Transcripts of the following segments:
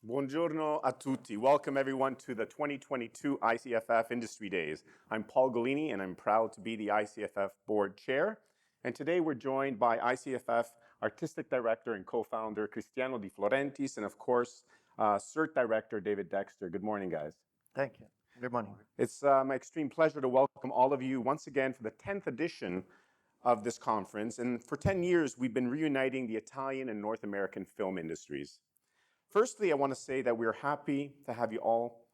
Buongiorno a tutti. Welcome everyone to the 2022 ICFF Industry Days. I'm Paul Golini and I'm proud to be the ICFF Board Chair. And today we're joined by ICFF Artistic Director and Co-Founder Cristiano di Florentiis and of course SIRT Director David Dexter. Good morning, guys. Thank you. Good morning. It's my extreme pleasure to welcome all of you once again for the 10th edition of this conference. And for 10 years, we've been reuniting the Italian and North American film industries. Firstly, I want to say that we're happy to have you all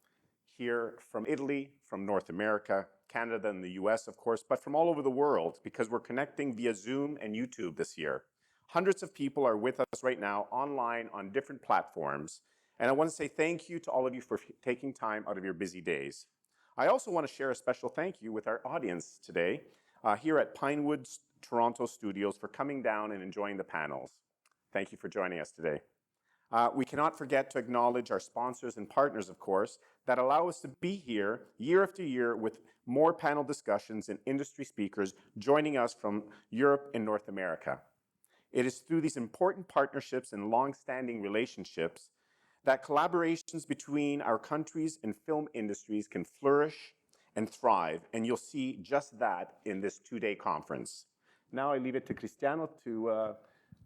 here from Italy, from North America, Canada, and the US, of course, but from all over the world because we're connecting via Zoom and YouTube this year. Hundreds of people are with us right now online on different platforms. And I want to say thank you to all of you for taking time out of your busy days. I also want to share a special thank you with our audience today here at Pinewood Toronto Studios for coming down and enjoying the panels. Thank you for joining us today. We cannot forget to acknowledge our sponsors and partners, of course, that allow us to be here year after year with more panel discussions and industry speakers joining us from Europe and North America. It is through these important partnerships and long-standing relationships that collaborations between our countries and film industries can flourish and thrive, and you'll see just that in this two-day conference. Now I leave it to Cristiano to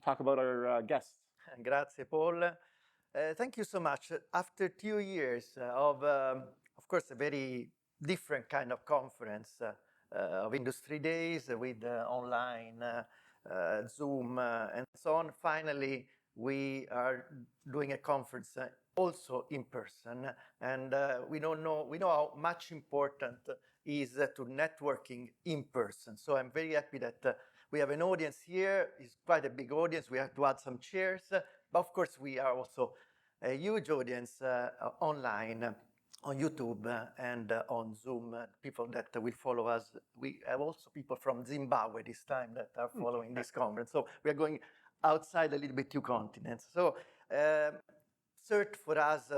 talk about our guests. Grazie, Paul. Thank you so much. After 2 years of course, a very different kind of conference of Industry Days with online, Zoom, and so on, finally, we are doing a conference also in person. And we know how much important is to networking in person. So I'm very happy that we have an audience here. It's quite a big audience. We have to add some chairs. But of course, we are also a huge audience online, on YouTube and on Zoom. People that will follow us. We have also people from Zimbabwe this time that are following this conference. So we are going outside a little bit 2 continents. So SIRT for us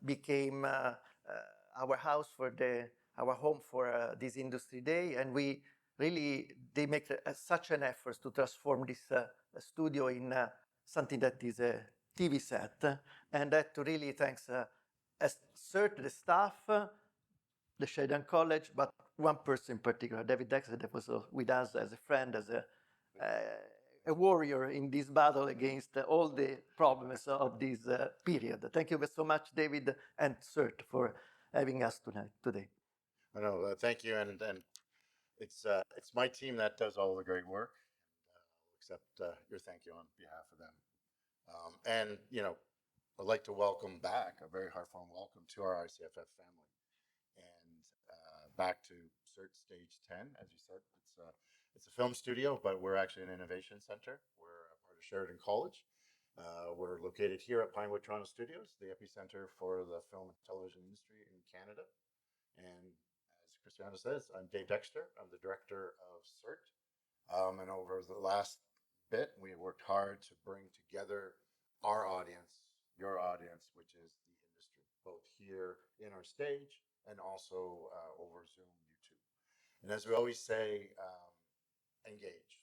became our house for our home for this Industry Day. And they make such an effort to transform this studio in something that is a TV set. And that really thanks SIRT, the staff, the Sheridan College, but one person in particular, David Dexter, that was with us as a friend, as a warrior in this battle against all the problems of this period. Thank you so much, David and SIRT, for having us today. I know, thank you. And it's my team that does all the great work. I'll accept your thank you on behalf of them. And, I'd like to welcome back, a very heartfelt welcome to our ICFF family. And back to SIRT Stage 10, as you said, it's a film studio, but we're actually an innovation center. We're a part of Sheridan College. We're located here at Pinewood Toronto Studios, the epicenter for the film and television industry in Canada. And as Cristiano says, I'm Dave Dexter. I'm the director of SIRT. And over the last bit, we worked hard to bring together our audience, your audience, which is the industry, both here in our stage and also over Zoom, YouTube. And as we always say, engage.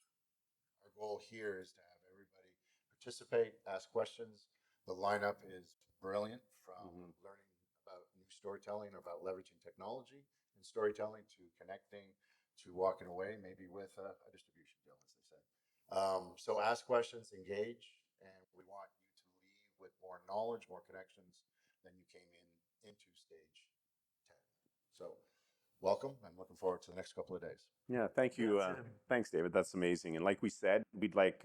Our goal here is to have everybody participate, ask questions. The lineup is brilliant, from learning about new storytelling, about leveraging technology and storytelling, to connecting, to walking away maybe with a distribution deal, as they say. So ask questions, engage, and we want you to leave with more knowledge, more connections than you came into stage 10. So welcome. I'm looking forward to the next couple of days. Yeah, thank you. Thanks, David. That's amazing. And like we said, we'd like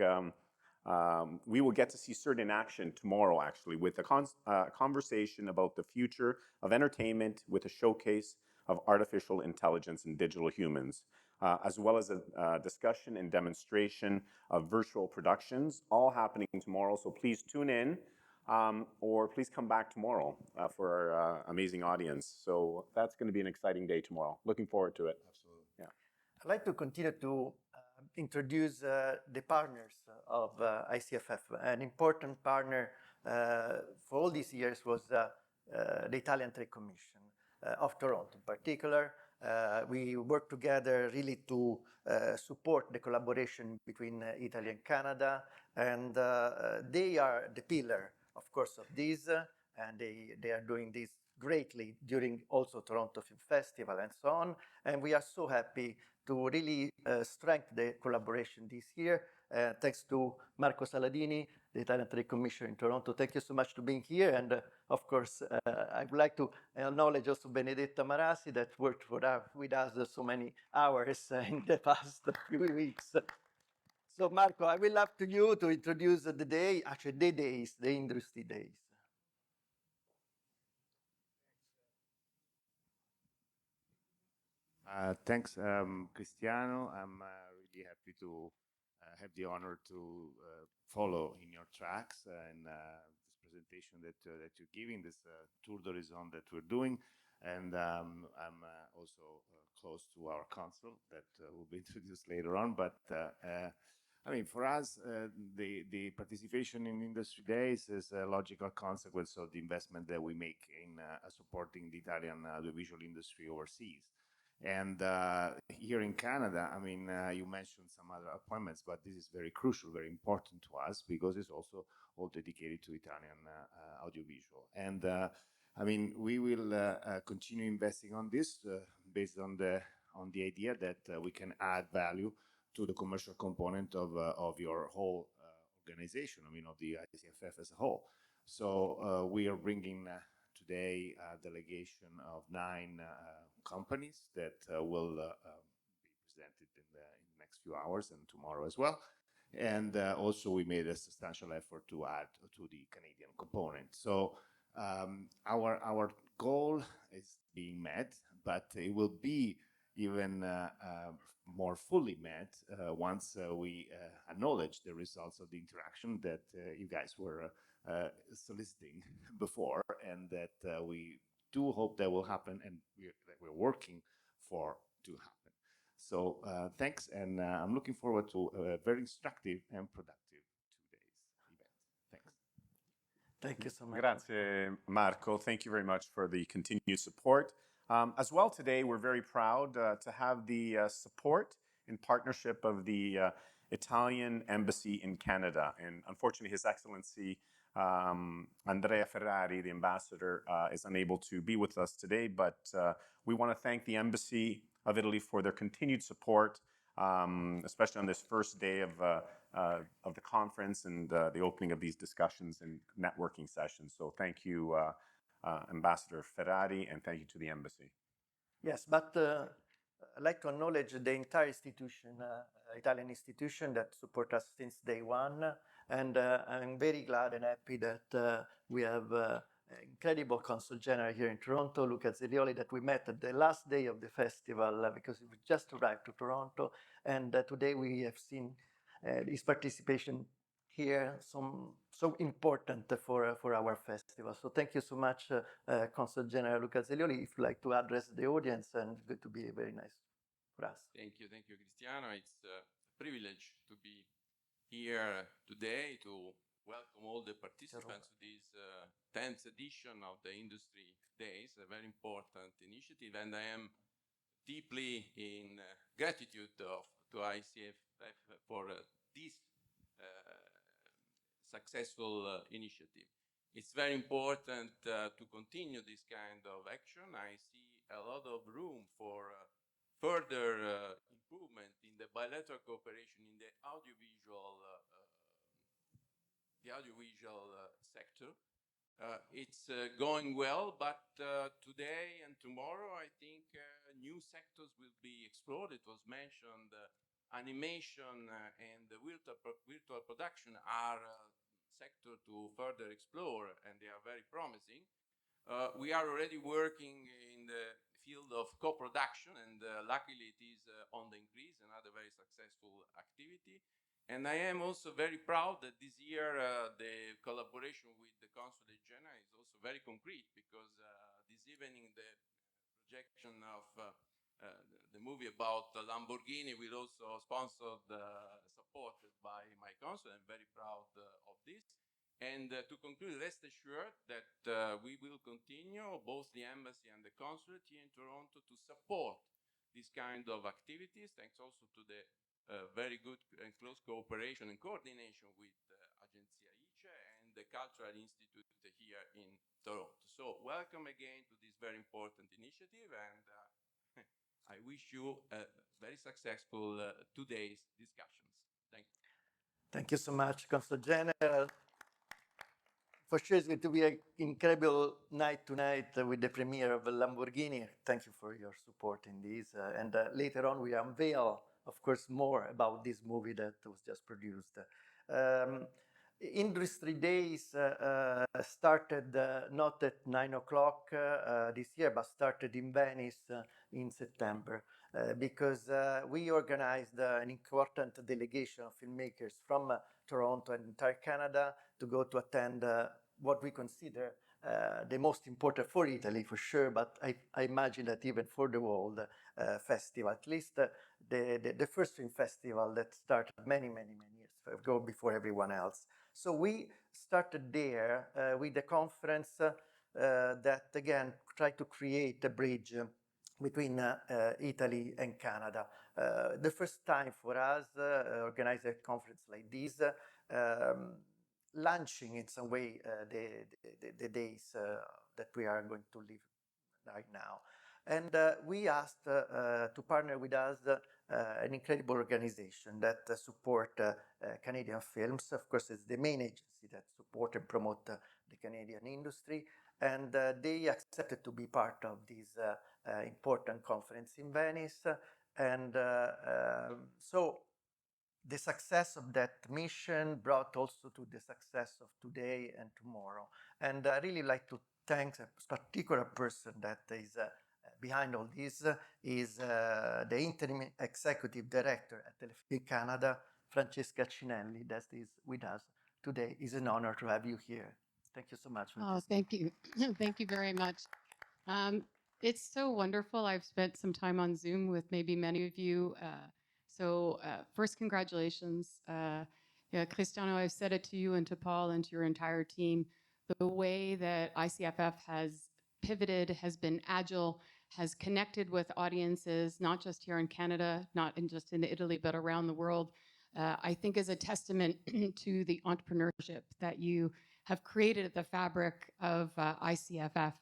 we will get to see SIRT in action tomorrow, actually, with a conversation about the future of entertainment with a showcase of artificial intelligence and digital humans, as well as a discussion and demonstration of virtual productions, all happening tomorrow. So please tune in. Or please come back tomorrow for our amazing audience. So that's going to be an exciting day tomorrow. Looking forward to it. Absolutely. Yeah. I'd like to continue to introduce the partners of ICFF. An important partner for all these years was the Italian Trade Commission of Toronto in particular. We work together really to support the collaboration between Italy and Canada, and they are the pillar, of course, of this. and they are doing this greatly during also Toronto Film Festival and so on. And we are so happy to really strengthen the collaboration this year. Thanks to Marco Saladini, the Italian Trade Commissioner in Toronto. Thank you so much for being here. And of course, I would like to acknowledge also Benedetta Marasi that worked with us so many hours in the past few weeks. So Marco, I will up to you to introduce the day, actually the days, the Industry Days. Thanks, Cristiano. I'm really happy to have the honor to follow in your tracks and this presentation that you're giving, this tour d'horizon that we're doing. And I'm also close to our consul that will be introduced later on. But I mean, for us, the participation in Industry Days is a logical consequence of the investment that we make in supporting the Italian audiovisual industry overseas. And here in Canada, I mean, you mentioned some other appointments, but this is very crucial, very important to us because it's also all dedicated to Italian audiovisual. And I mean, we will continue investing on this based on the idea that we can add value to the commercial component of your whole organization. I mean, of the ICFF as a whole. So we are bringing today a delegation of 9 companies that will be presented in the next few hours and tomorrow as well. And also we made a substantial effort to add to the Canadian component. So our goal is being met, but it will be even more fully met once we acknowledge the results of the interaction that you guys were soliciting before, and that we do hope that will happen, and that we're working for to happen. So thanks, and I'm looking forward to a very instructive and productive 2 days event. Thanks. Thank you so much. Grazie, Marco. Thank you very much for the continued support. As well today, we're very proud to have the support and partnership of the Italian Embassy in Canada. And unfortunately, His Excellency Andrea Ferrari, the ambassador, is unable to be with us today, but we want to thank the Embassy of Italy for their continued support, especially on this first day of the conference and the opening of these discussions and networking sessions. So thank you, Ambassador Ferrari, and thank you to the Embassy. Yes, but I'd like to acknowledge the entire institution, Italian institution that support us since day one. And I'm very glad and happy that we have incredible Consul General here in Toronto, Luca Zelioli, that we met at the last day of the festival because we just arrived to Toronto. And today we have seen his participation here, so important for our festival. So thank you so much, Consul General Luca Zelioli, if you'd like to address the audience, and good to be very nice for us. Thank you, Cristiano. It's a privilege to be here today to welcome all the participants to this 10th edition of the Industry Days, a very important initiative, and I am deeply in gratitude to ICFF for this successful initiative. It's very important to continue this kind of action. I see a lot of room for further improvement in the bilateral cooperation in the audiovisual sector. It's going well, but today and tomorrow, I think new sectors will be explored. It was mentioned animation and the virtual production are sector to further explore, and they are very promising. We are already working in the field of co-production, and luckily it is on the increase, another very successful activity. And I am also very proud that this year the collaboration with the Consulate General is also very concrete, because this evening the projection of the movie about Lamborghini will also sponsored, supported by my consul. I'm very proud of this. And to conclude, rest assured that we will continue, both the embassy and the consulate here in Toronto, to support this kind of activities, thanks also to the very good and close cooperation and coordination with Agenzia ICE and the Cultural Institute here in Toronto. So welcome again to this very important initiative, and I wish you a very successful 2 days discussions. Thank you. Thank you so much, Consul General. For sure, it's going to be an incredible night tonight with the premiere of Lamborghini. Thank you for your support in this. And later on, we unveil, of course, more about this movie that was just produced. Industry Days started not at 9 o'clock this year, but started in Venice in September because we organized an important delegation of filmmakers from Toronto and entire Canada to go to attend what we consider the most important for Italy, for sure, but I imagine that even for the world festival, at least the first film festival that started many years ago before everyone else. So we started there with a conference that, again, tried to create a bridge between Italy and Canada. The first time for us organize a conference like this, launching in some way the days that we are going to live right now. And we asked to partner with us an incredible organization that support Canadian films. Of course, it's the main agency that support and promote the Canadian industry. And they accepted to be part of this important conference in Venice. And so the success of that mission brought also to the success of today and tomorrow. And I really like to thank a particular person that is behind all this, is the Interim Executive Director at Telefilm Canada, Francesca Accinelli, that is with us today. It's an honor to have you here. Thank you so much. Oh, thank you. Thank you very much. It's so wonderful. I've spent some time on Zoom with maybe many of you. So first, congratulations. Cristiano, I've said it to you and to Paul and to your entire team. The way that ICFF has pivoted, has been agile, has connected with audiences, not just here in Canada, not just in Italy, but around the world, I think is a testament to the entrepreneurship that you have created at the fabric of ICFF.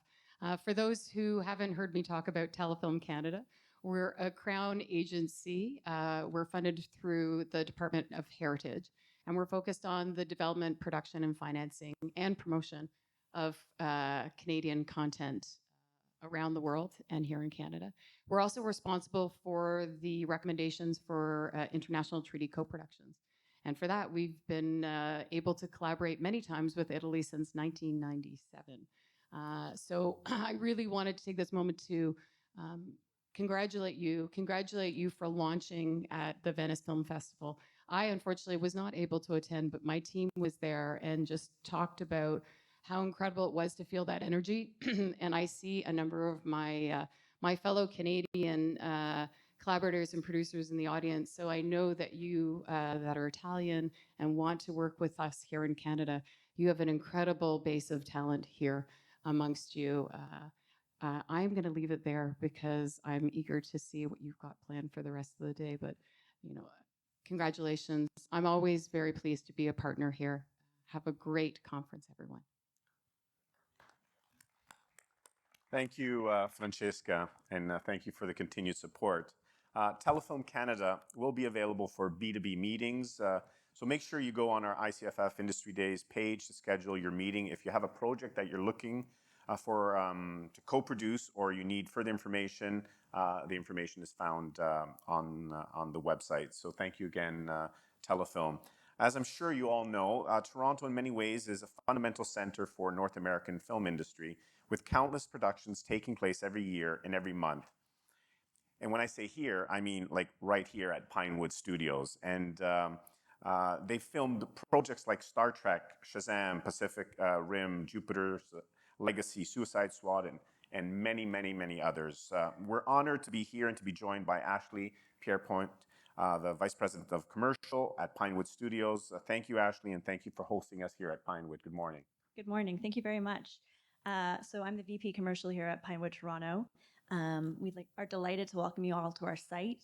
For those who haven't heard me talk about Telefilm Canada, we're a Crown agency. We're funded through the Department of Heritage, and we're focused on the development, production, and financing and promotion of Canadian content around the world and here in Canada. We're also responsible for the recommendations for international treaty co-productions. And for that, we've been able to collaborate many times with Italy since 1997. So I really wanted to take this moment to congratulate you for launching at the Venice Film Festival. I unfortunately was not able to attend, but my team was there and just talked about how incredible it was to feel that energy. And I see a number of my my fellow Canadian collaborators and producers in the audience. So I know that you that are Italian and want to work with us here in Canada, you have an incredible base of talent here amongst you. I'm going to leave it there because I'm eager to see what you've got planned for the rest of the day. But, you know, congratulations. I'm always very pleased to be a partner here. Have a great conference, everyone. Thank you, Francesca, and thank you for the continued support. Telefilm Canada will be available for B2B meetings, so make sure you go on our ICFF Industry Days page to schedule your meeting. If you have a project that you're looking for to co-produce or you need further information, the information is found on the website. So thank you again, Telefilm. As I'm sure you all know, Toronto in many ways is a fundamental center for North American film industry, with countless productions taking place every year and every month. And when I say here, I mean like right here at Pinewood Studios. And they filmed projects like Star Trek, Shazam, Pacific Rim, Jupiter's Legacy, Suicide Squad, and many others. We're honored to be here and to be joined by Ashley Pierrepoint, the Vice President of Commercial at Pinewood Studios. Thank you, Ashley, and thank you for hosting us here at Pinewood. Good morning. Good morning. Thank you very much. So I'm the VP Commercial here at Pinewood Toronto. We are delighted to welcome you all to our site.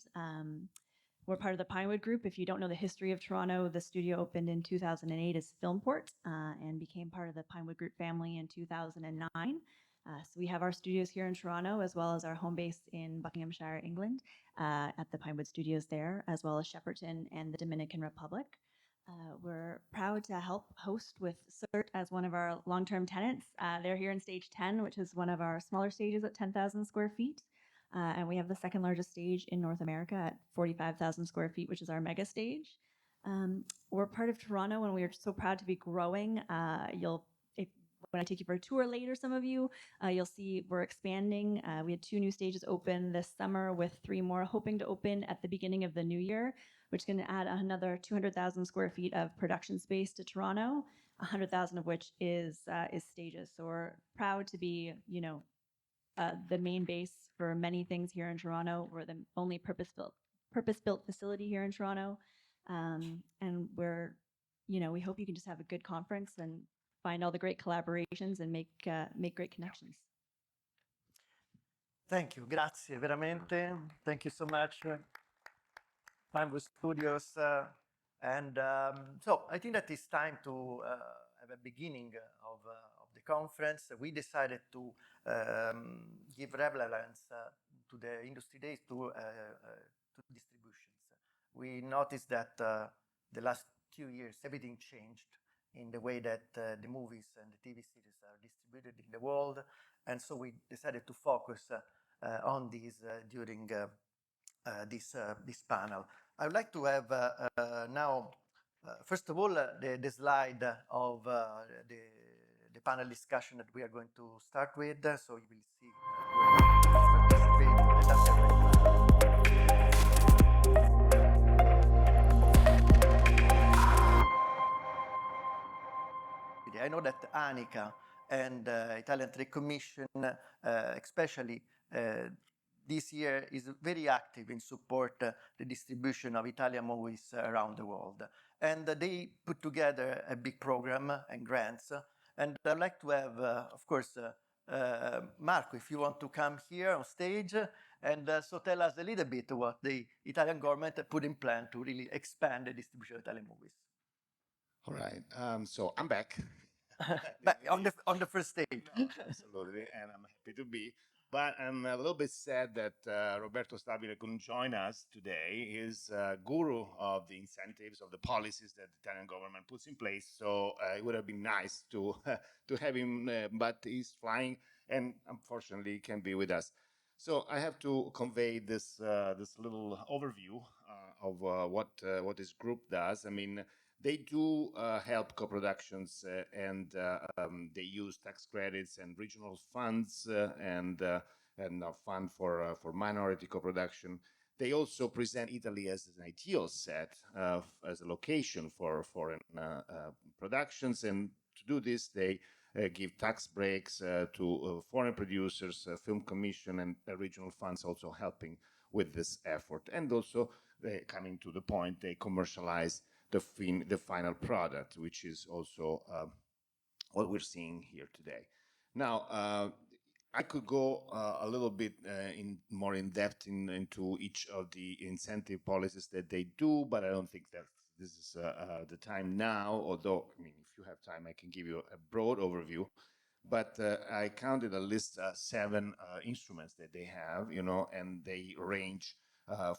We're part of the Pinewood Group. If you don't know the history of Toronto, the studio opened in 2008 as Filmport and became part of the Pinewood Group family in 2009. So we have our studios here in Toronto, as well as our home base in Buckinghamshire, England, at the Pinewood Studios there, as well as Shepperton and the Dominican Republic. We're proud to help host with SIRT as one of our long-term tenants. They're here in stage 10, which is one of our smaller stages at 10,000 square feet. And we have the second largest stage in North America at 45,000 square feet, which is our mega stage. We're part of Toronto, and we are so proud to be growing. When I take you for a tour later, some of you, you'll see we're expanding. We had 2 new stages open this summer, with 3 more hoping to open at the beginning of the new year, which is going to add another 200,000 square feet of production space to Toronto, 100,000 of which is stages. So we're proud to be, the main base for many things here in Toronto. We're the only purpose-built facility here in Toronto, and we hope you can just have a good conference and find all the great collaborations and make great connections. Thank you, grazie veramente. Thank you so much, Pinewood Studios. So I think that it's time to have a beginning of the conference. We decided to give relevance to the Industry Days to distributions. We noticed that the last 2 years, everything changed in the way that the movies and the TV series are distributed in the world. And so we decided to focus on these during this panel. I would like to have now, first of all, the slide of the panel discussion that we are going to start with. So you will see I know that ANICA and Italian Trade Commission, especially this year, is very active in support the distribution of Italian movies around the world. And they put together a big program and grants. And I'd like to have, of course, Marco, if you want to come here on stage, and so tell us a little bit what the Italian government put in plan to really expand the distribution of Italian movies. All right, so I'm back. But on the first stage. No, absolutely, and I'm happy to be. But I'm a little bit sad that Roberto Stabile couldn't join us today. He's guru of the incentives, of the policies that the Italian government puts in place. So it would have been nice to have him, but he's flying, and unfortunately, he can't be with us. So I have to convey this little overview of what this group does. I mean, they do help co-productions and they use tax credits and regional funds and a fund for minority co-production. They also present Italy as an ideal set as a location for foreign productions, and to do this, they give tax breaks to foreign producers, film commission, and regional funds also helping with this effort. And also, coming to the point, they commercialize the final product, which is also what we're seeing here today. Now, I could go a little bit more in depth into each of the incentive policies that they do, but I don't think that this is the time now, although, I mean, if you have time, I can give you a broad overview. But I counted at least 7 instruments that they have, and they range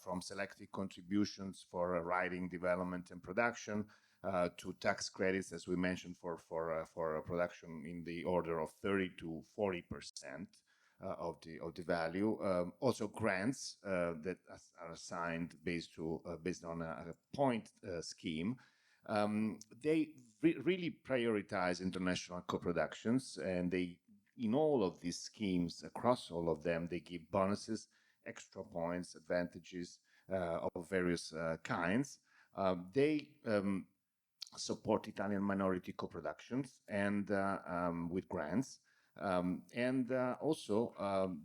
from selective contributions for writing, development, and production to tax credits, as we mentioned, for a production in the order of 30 to 40% of the value. Also grants that are assigned based on a point scheme. They really prioritize international co-productions, and in all of these schemes, across all of them, they give bonuses, extra points, advantages of various kinds. They support Italian minority co-productions and with grants. And also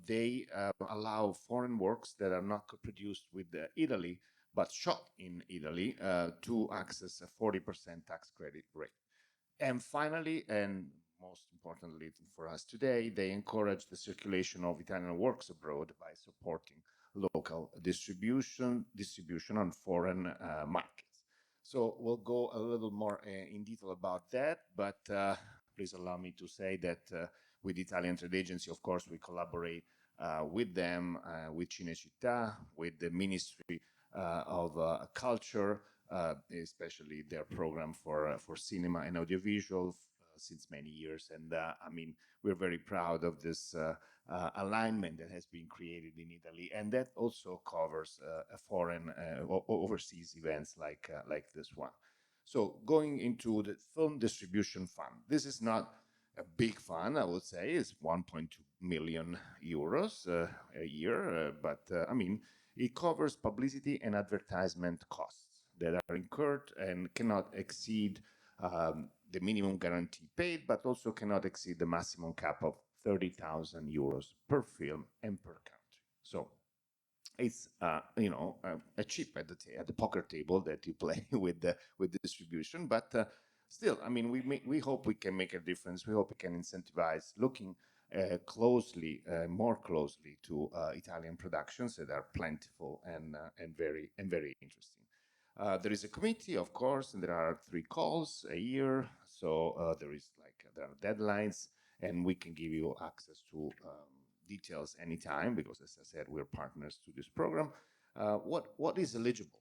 they allow foreign works that are not co-produced with Italy, but shot in Italy, to access a 40% tax credit rate. And finally, and most importantly for us today, they encourage the circulation of Italian works abroad by supporting local distribution on foreign markets. So we'll go a little more in detail about that, but please allow me to say that with Italian Trade Agency, of course, we collaborate with them, with Cinecittà, with the Ministry of Culture, especially their program for cinema and audiovisual since many years. And I mean, we're very proud of this alignment that has been created in Italy, and that also covers foreign overseas events like this one. So going into the film distribution fund, this is not a big fund, I would say. It's 1.2 million euros a year, but I mean, it covers publicity and advertisement costs that are incurred and cannot exceed the minimum guarantee paid, but also cannot exceed the maximum cap of 30,000 euros per film and per country. So it's a chip at the poker table that you play with distribution, but still, I mean, we hope we can make a difference. We hope we can incentivize looking closely, more closely to Italian productions that are plentiful and very interesting. There is a committee, of course, and there are 3 calls a year. So there are deadlines, and we can give you access to details anytime because, as I said, we're partners to this program. What is eligible?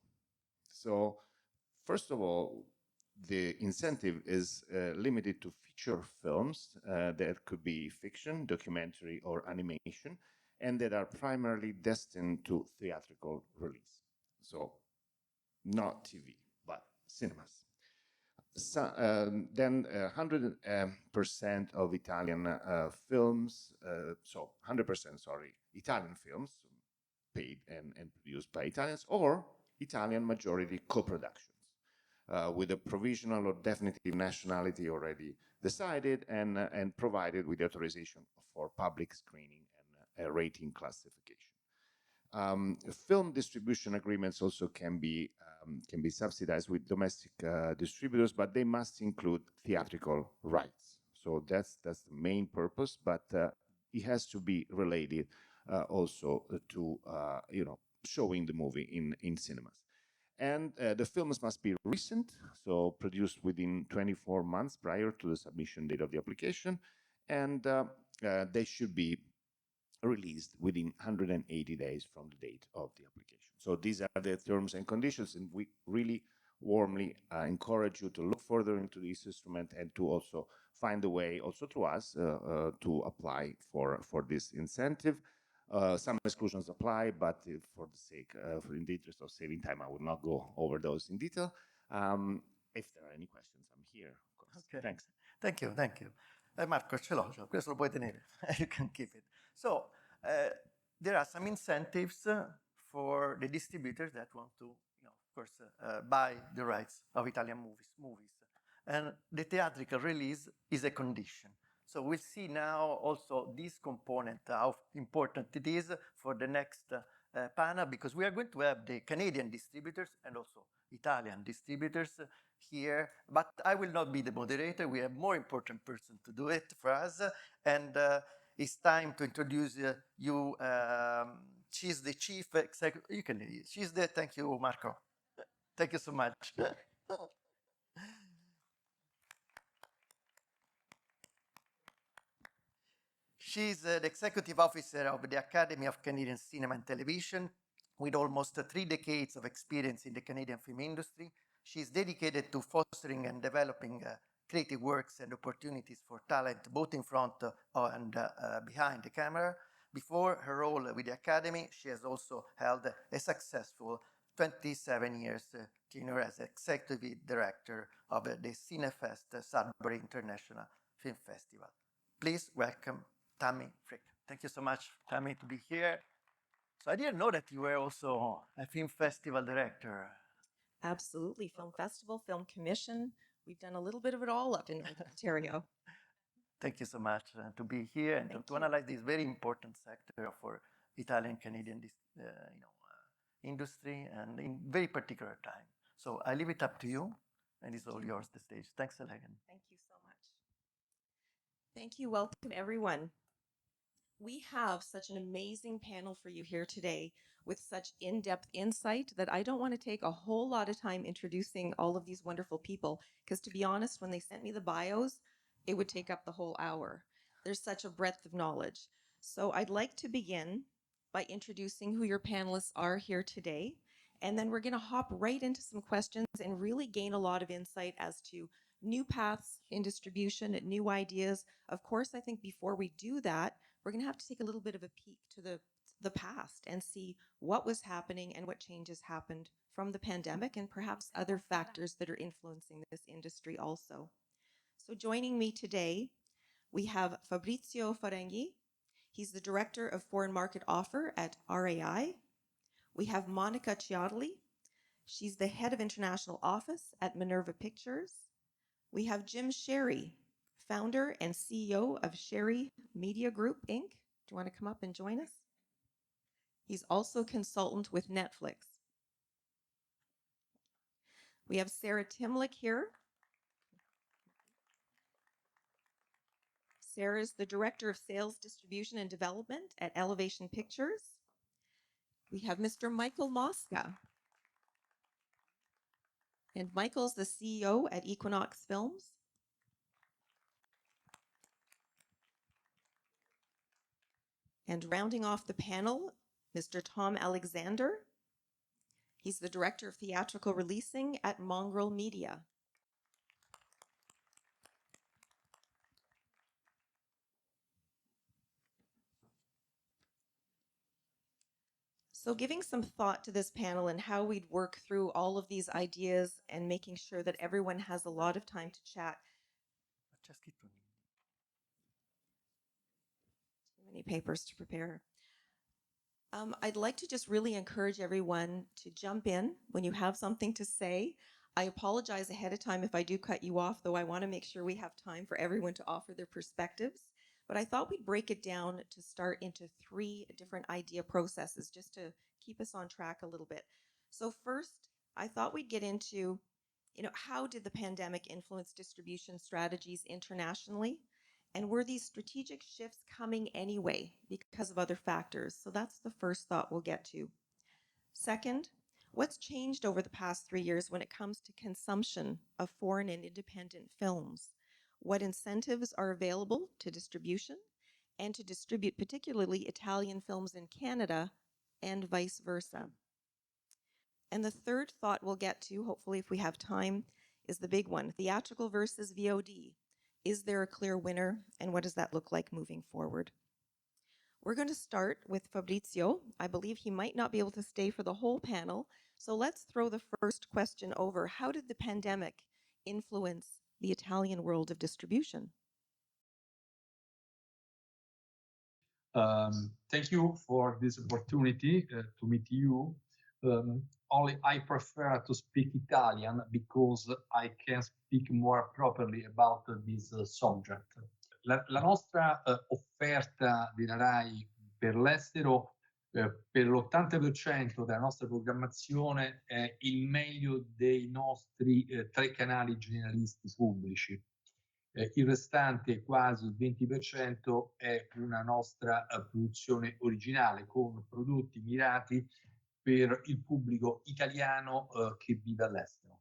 So first of all, the incentive is limited to feature films that could be fiction, documentary, or animation, and that are primarily destined to theatrical release. So not TV, but cinemas. So, then 100% of Italian films, so 100%, sorry, Italian films paid and produced by Italians, or Italian majority co-productions with a provisional or definitive nationality already decided and provided with the authorization for public screening and rating classification. Film distribution agreements also can be subsidized with domestic distributors, but they must include theatrical rights. So that's the main purpose, but it has to be related also to showing the movie in cinemas. And the films must be recent, so produced within 24 months prior to the submission date of the application, and they should be released within 180 days from the date of the application. So these are the terms and conditions, and we really warmly encourage you to look further into this instrument and to also find a way, also to us, to apply for this incentive. Some exclusions apply, but for the sake, in the interest of saving time, I will not go over those in detail. If there are any questions, I'm here, of course. Okay. Thanks. Thank you, thank you. Marco, ce l'ho, questo lo puoi tenere. You can keep it. So, there are some incentives for the distributors that want to, of course, buy the rights of Italian movies. And the theatrical release is a condition. So we'll see now also this component, how important it is for the next panel, because we are going to have the Canadian distributors and also Italian distributors here, but I will not be the moderator. We have more important person to do it for us, and it's time to introduce you. She's the chief executive. You can. She's the. Thank you, Marco. Thank you so much. She's the executive officer of the Academy of Canadian Cinema and Television, with almost 3 decades of experience in the Canadian film industry. She's dedicated to fostering and developing creative works and opportunities for talent, both in front and behind the camera. Before her role with the Academy, she has also held a successful 27 years tenure as executive director of the Cinefest Sudbury International Film Festival. Please welcome Tammy Frick. Thank you so much, Tammy, to be here. So I didn't know that you were also a film festival director. Absolutely. Film festival, film commission. We've done a little bit of it all up in North Ontario. Thank you so much to be here and to analyze this very important sector for Italian-Canadian industry and in very particular time. So I leave it up to you, and it's all yours, the stage. Thanks again. Thank you so much. Thank you. Welcome, everyone. We have such an amazing panel for you here today with such in-depth insight that I don't want to take a whole lot of time introducing all of these wonderful people, because to be honest, when they sent me the bios, it would take up the whole hour. There's such a breadth of knowledge. So I'd like to begin by introducing who your panelists are here today. And then we're going to hop right into some questions and really gain a lot of insight as to new paths in distribution, new ideas. Of course, I think before we do that, we're going to have to take a little bit of a peek to the past and see what was happening and what changes happened from the pandemic and perhaps other factors that are influencing this industry also. So joining me today, we have Fabrizio Farenghi. He's the Director of Foreign Market Offer at RAI. We have Monica Ciarli. She's the Head of International Office at Minerva Pictures. We have Jim Sherry, founder and CEO of Sherry Media Group, Inc. Do you want to come up and join us? He's also a consultant with Netflix. We have Sarah Timlick here. Sarah is the Director of Sales, Distribution, and Development at Elevation Pictures. We have Mr. Michael Mosca. And Michael's the CEO at Equinox Films. And rounding off the panel, Mr. Tom Alexander. He's the Director of Theatrical Releasing at Mongrel Media. So giving some thought to this panel and how we'd work through all of these ideas and making sure that everyone has a lot of time to chat. Too many papers to prepare. I'd like to just really encourage everyone to jump in when you have something to say. I apologize ahead of time if I do cut you off, though I want to make sure we have time for everyone to offer their perspectives. But I thought we'd break it down to start into 3 different idea processes just to keep us on track a little bit. So first, I thought we'd get into, how did the pandemic influence distribution strategies internationally? And were these strategic shifts coming anyway because of other factors? So that's the first thought we'll get to. Second, what's changed over the past 3 years when it comes to consumption of foreign and independent films? What incentives are available to distribution and to distribute particularly Italian films in Canada and vice versa? And the third thought we'll get to, hopefully if we have time, is the big one, theatrical versus VOD. Is there a clear winner, and what does that look like moving forward? We're going to start with Fabrizio. I believe he might not be able to stay for the whole panel, so let's throw the first question over. How did the pandemic influence the Italian world of distribution? Thank you for this opportunity to meet you. Only I prefer to speak Italian because I can speak more properly about this subject. La nostra offerta della RAI per l'estero, per l'80% della nostra programmazione è il meglio dei nostri 3 canali generalisti pubblici. Il restante, quasi il 20%, è una nostra produzione originale con prodotti mirati per il pubblico italiano che vive all'estero.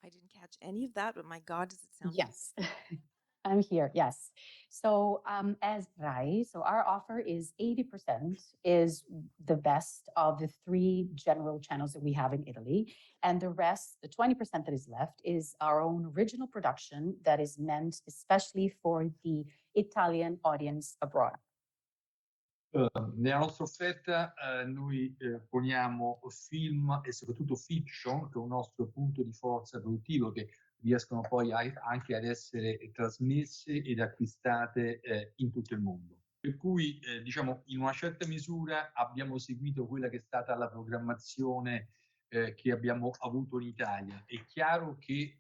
I didn't catch any of that, but my God, does it sound Yes, I'm here. Yes. So as RAI, so our offer is 80% is the best of the 3 general channels that we have in Italy. And the rest, the 20% that is left, is our own original production that is meant especially for the Italian audience abroad. Nella nostra offerta noi poniamo film e soprattutto fiction, che è un nostro punto di forza produttivo, che riescono poi anche ad essere trasmesse ed acquistate in tutto il mondo. Per cui, diciamo, in una certa misura abbiamo seguito quella che è stata la programmazione che abbiamo avuto in Italia. È chiaro che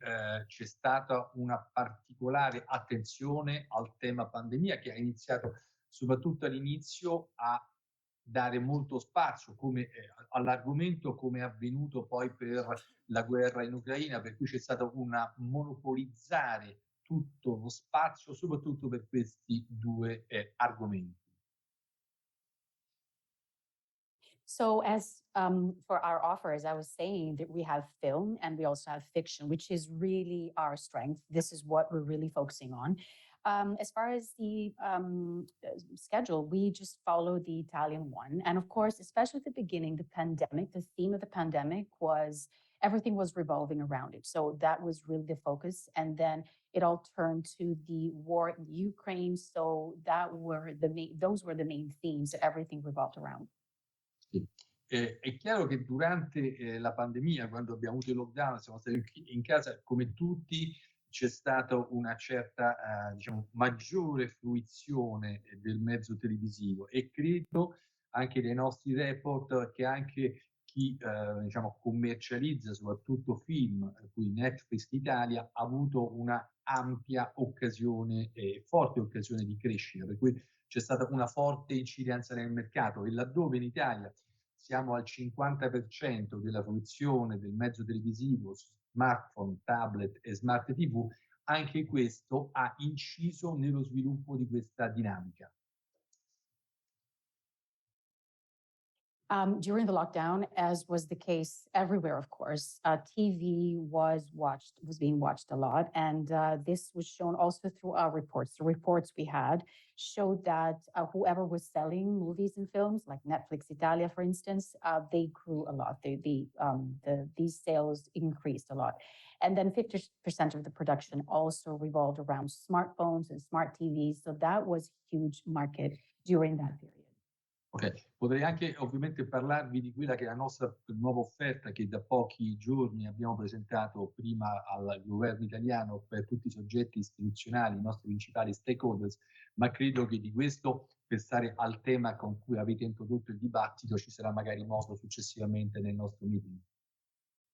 c'è stata una particolare attenzione al tema pandemia che ha iniziato soprattutto all'inizio a dare molto spazio all'argomento, come è avvenuto poi per la guerra in Ucraina, per cui c'è stato un monopolizzare tutto lo spazio, soprattutto per questi due argomenti. So as for our offer, as I was saying, that we have film and we also have fiction, which is really our strength. This is what we're really focusing on. As far as the schedule, we just follow the Italian one. And of course, especially at the beginning, the pandemic, the theme of the pandemic was everything was revolving around it. So that was really the focus. And then it all turned to the war in Ukraine. So those were the main themes that everything revolved around. Sì. È chiaro che durante la pandemia, quando abbiamo avuto il lockdown, siamo stati in casa come tutti, c'è stata una certa diciamo, maggiore fruizione del mezzo televisivo e credo anche dai nostri report che anche chi diciamo, commercializza soprattutto film, cui Netflix Italia, ha avuto una ampia occasione, forte occasione di crescita, per cui c'è stata una forte incidenza nel mercato e laddove in Italia siamo al 50% della fruizione del mezzo televisivo su smartphone, tablet e smart TV, anche questo ha inciso nello sviluppo di questa dinamica. During the lockdown, as was the case everywhere, of course, TV was being watched a lot. And this was shown also through our reports. The reports we had showed that whoever was selling movies and films, like Netflix Italia, for instance, they grew a lot. These sales increased a lot. And then 50% of the production also revolved around smartphones and smart TVs. So that was a huge market during that period. Ok, potrei anche ovviamente parlarvi di quella che è la nostra nuova offerta che da pochi giorni abbiamo presentato prima al governo italiano per tutti i soggetti istituzionali, i nostri principali stakeholders, ma credo che di questo, per stare al tema con cui avete introdotto il dibattito, ci sarà magari modo successivamente nel nostro meeting.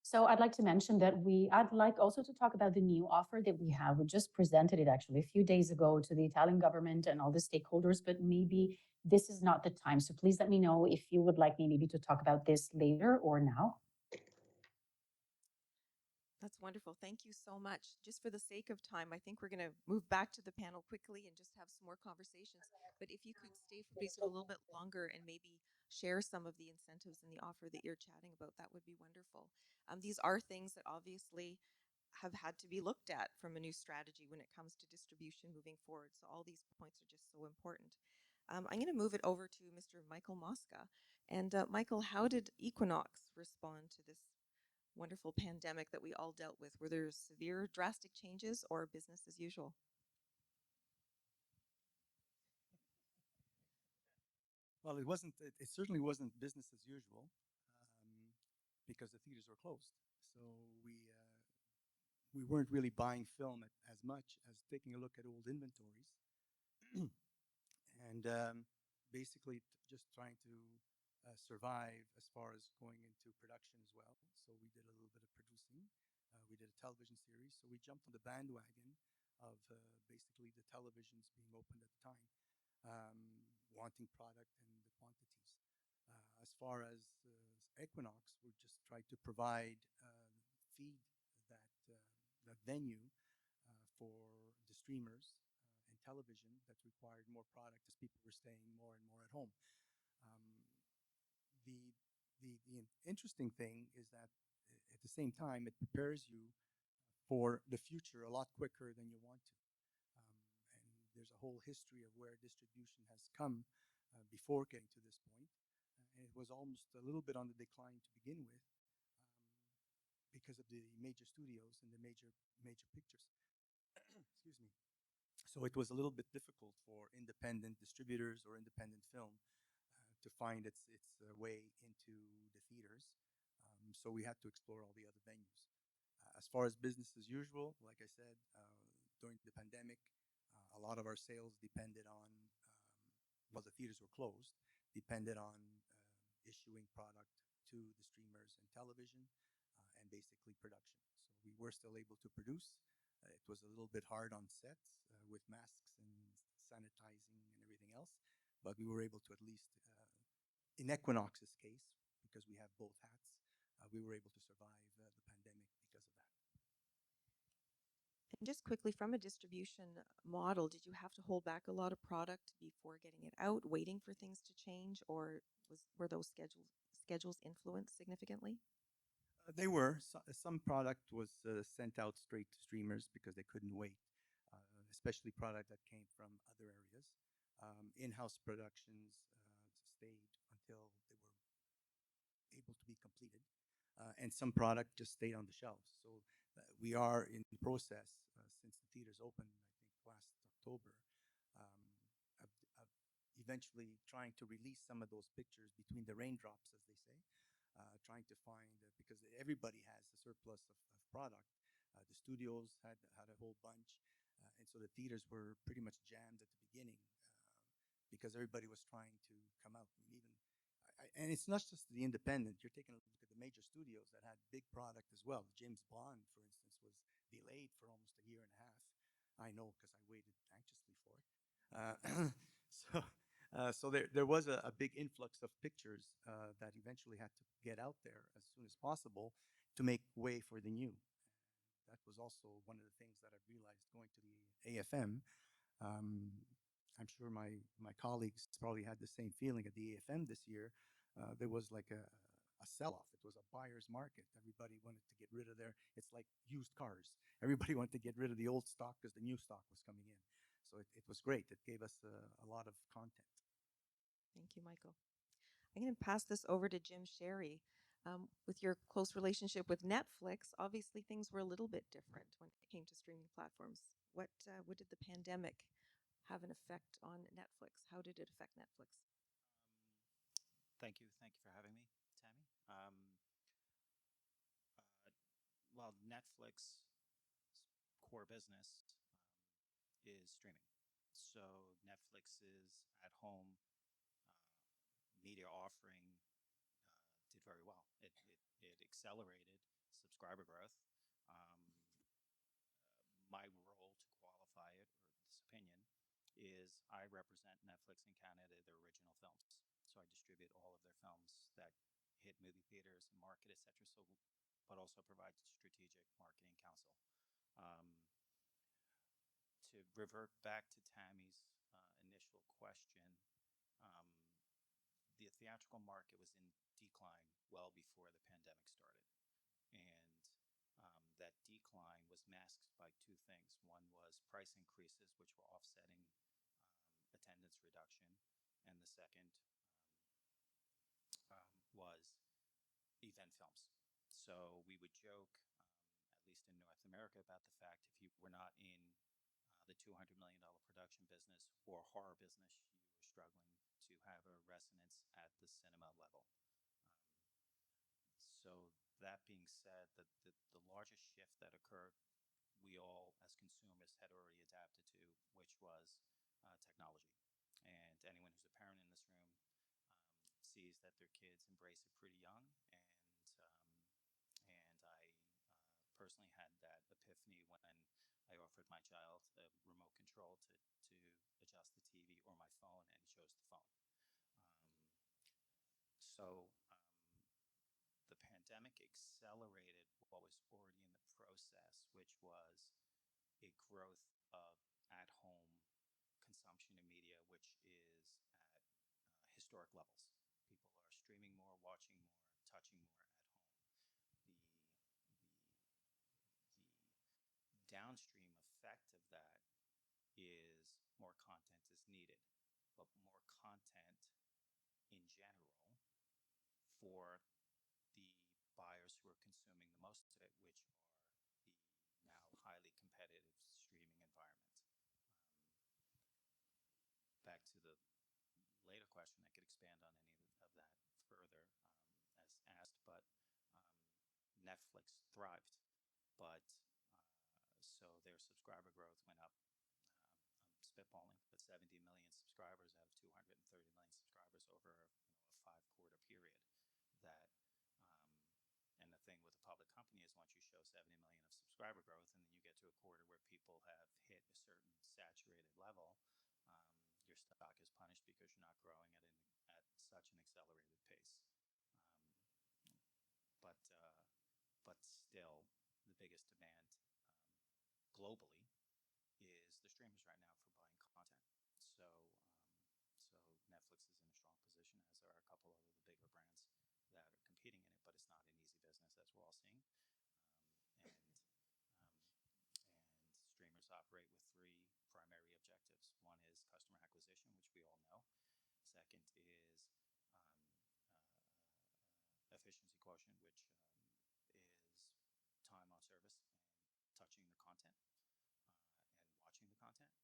So I'd like to mention that I'd like also to talk about the new offer that we have. We just presented it actually a few days ago to the Italian government and all the stakeholders, but maybe this is not the time. So please let me know if you would like me maybe to talk about this later or now. That's wonderful. Thank you so much. Just for the sake of time, I think we're going to move back to the panel quickly and just have some more conversations. But if you could stay for please a little bit longer and maybe share some of the incentives in the offer that you're chatting about, that would be wonderful. These are things that obviously have had to be looked at from a new strategy when it comes to distribution moving forward. So all these points are just so important. I'm going to move it over to Mr. Michael Mosca. And Michael, how did Equinox respond to this wonderful pandemic that we all dealt with? Were there severe, drastic changes or business as usual? Well, it certainly wasn't business as usual because the theaters were closed. So we weren't really buying film as much as taking a look at old inventories and basically just trying to survive as far as going into production as well. So we did a little bit of producing. We did a television series. So we jumped on the bandwagon of basically the televisions being opened at the time, wanting product and the quantities. As far as Equinox, we just tried to provide feed that venue for the streamers and television that required more product as people were staying more and more at home. The interesting thing is that at the same time, it prepares you for the future a lot quicker than you want to. And there's a whole history of where distribution has come before getting to this point. And it was almost a little bit on the decline to begin with because of the major studios and the major pictures. Excuse me. So it was a little bit difficult for independent distributors or independent film to find its way into the theaters. So we had to explore all the other venues. As far as business as usual, like I said, during the pandemic, a lot of our sales depended on, well, the theaters were closed, depended on issuing product to the streamers and television and basically production. So we were still able to produce. It was a little bit hard on sets with masks and sanitizing and everything else, but we were able to at least, in Equinox's case, because we have both hats, we were able to survive the pandemic because of that. And just quickly, from a distribution model, did you have to hold back a lot of product before getting it out, waiting for things to change, or were those schedules influenced significantly? They were. Some product was sent out straight to streamers because they couldn't wait, especially product that came from other areas. In-house productions stayed until they were able to be completed, and some product just stayed on the shelves. So we are in the process since the theaters opened, I think last October, um, of eventually trying to release some of those pictures between the raindrops, as they say, trying to find because everybody has a surplus of product. The studios had a whole bunch, and so the theaters were pretty much jammed at the beginning because everybody was trying to come out. I mean, even and it's not just the independent. You're taking a look at the major studios that had big product as well. James Bond, for instance, was delayed for almost a year and a half. I know because I waited anxiously for it. So there was a big influx of pictures that eventually had to get out there as soon as possible to make way for the new. That was also one of the things that I realized going to the AFM. Um, I'm sure my colleagues probably had the same feeling at the AFM this year. There was like a sell-off. It was a buyer's market. Everybody wanted to get rid of it's like used cars. Everybody wanted to get rid of the old stock because the new stock was coming in. So it was great. It gave us a lot of content. Thank you, Michael. I'm going to pass this over to Jim Sherry. With your close relationship with Netflix, obviously things were a little bit different when it came to streaming platforms. What did the pandemic have an effect on Netflix? How did it affect Netflix? Thank you for having me, Tammy. Well, Netflix core business is streaming. So Netflix's at-home media offering did very well. It accelerated subscriber growth. My role to qualify it, or this opinion, is I represent Netflix in Canada, their original films. So I distribute all of their films that hit movie theaters and market, etc. So, but also provide strategic marketing counsel. To revert back to Tammy's initial question, um, the theatrical market was in decline well before the pandemic started. And that decline was masked by two things. One was price increases, which were offsetting attendance reduction. And the second was event films. So we would joke, at least in North America, about the fact if you were not in the $200 million production business or horror business, you were struggling to have a resonance at the cinema level. So that being said, the largest shift that occurred, we all as consumers had already adapted to, which was technology. And anyone who's a parent in this room sees that their kids embrace it pretty young. And I personally had that epiphany when I offered my child a remote control to adjust the TV or my phone, and he chose the phone. So the pandemic accelerated what was already in the process, which was a growth of at-home consumption of media, which is at historic levels. People are streaming more, watching more, touching more at home. The downstream effect of that is more content is needed, but more content in general for the buyers who are consuming the most of it, which are the now highly competitive streaming environment. Back to the later question, I could expand on any of that further as asked, but Netflix thrived, but so their subscriber growth went up. I'm spitballing, but 70 million subscribers out of 230 million subscribers over a 5-quarter period. That and the thing with a public company is once you show 70 million of subscriber growth, and then you get to a quarter where people have hit a certain saturated level, your stock is punished because you're not growing at such an accelerated pace. But still, the biggest demand globally Netflix is in a strong position, as there are a couple of the bigger brands that are competing in it, but it's not an easy business, as we're all seeing. And streamers operate with three primary objectives. One is customer acquisition, which we all know. Second is efficiency quotient, which is time on service and touching the content and watching the content.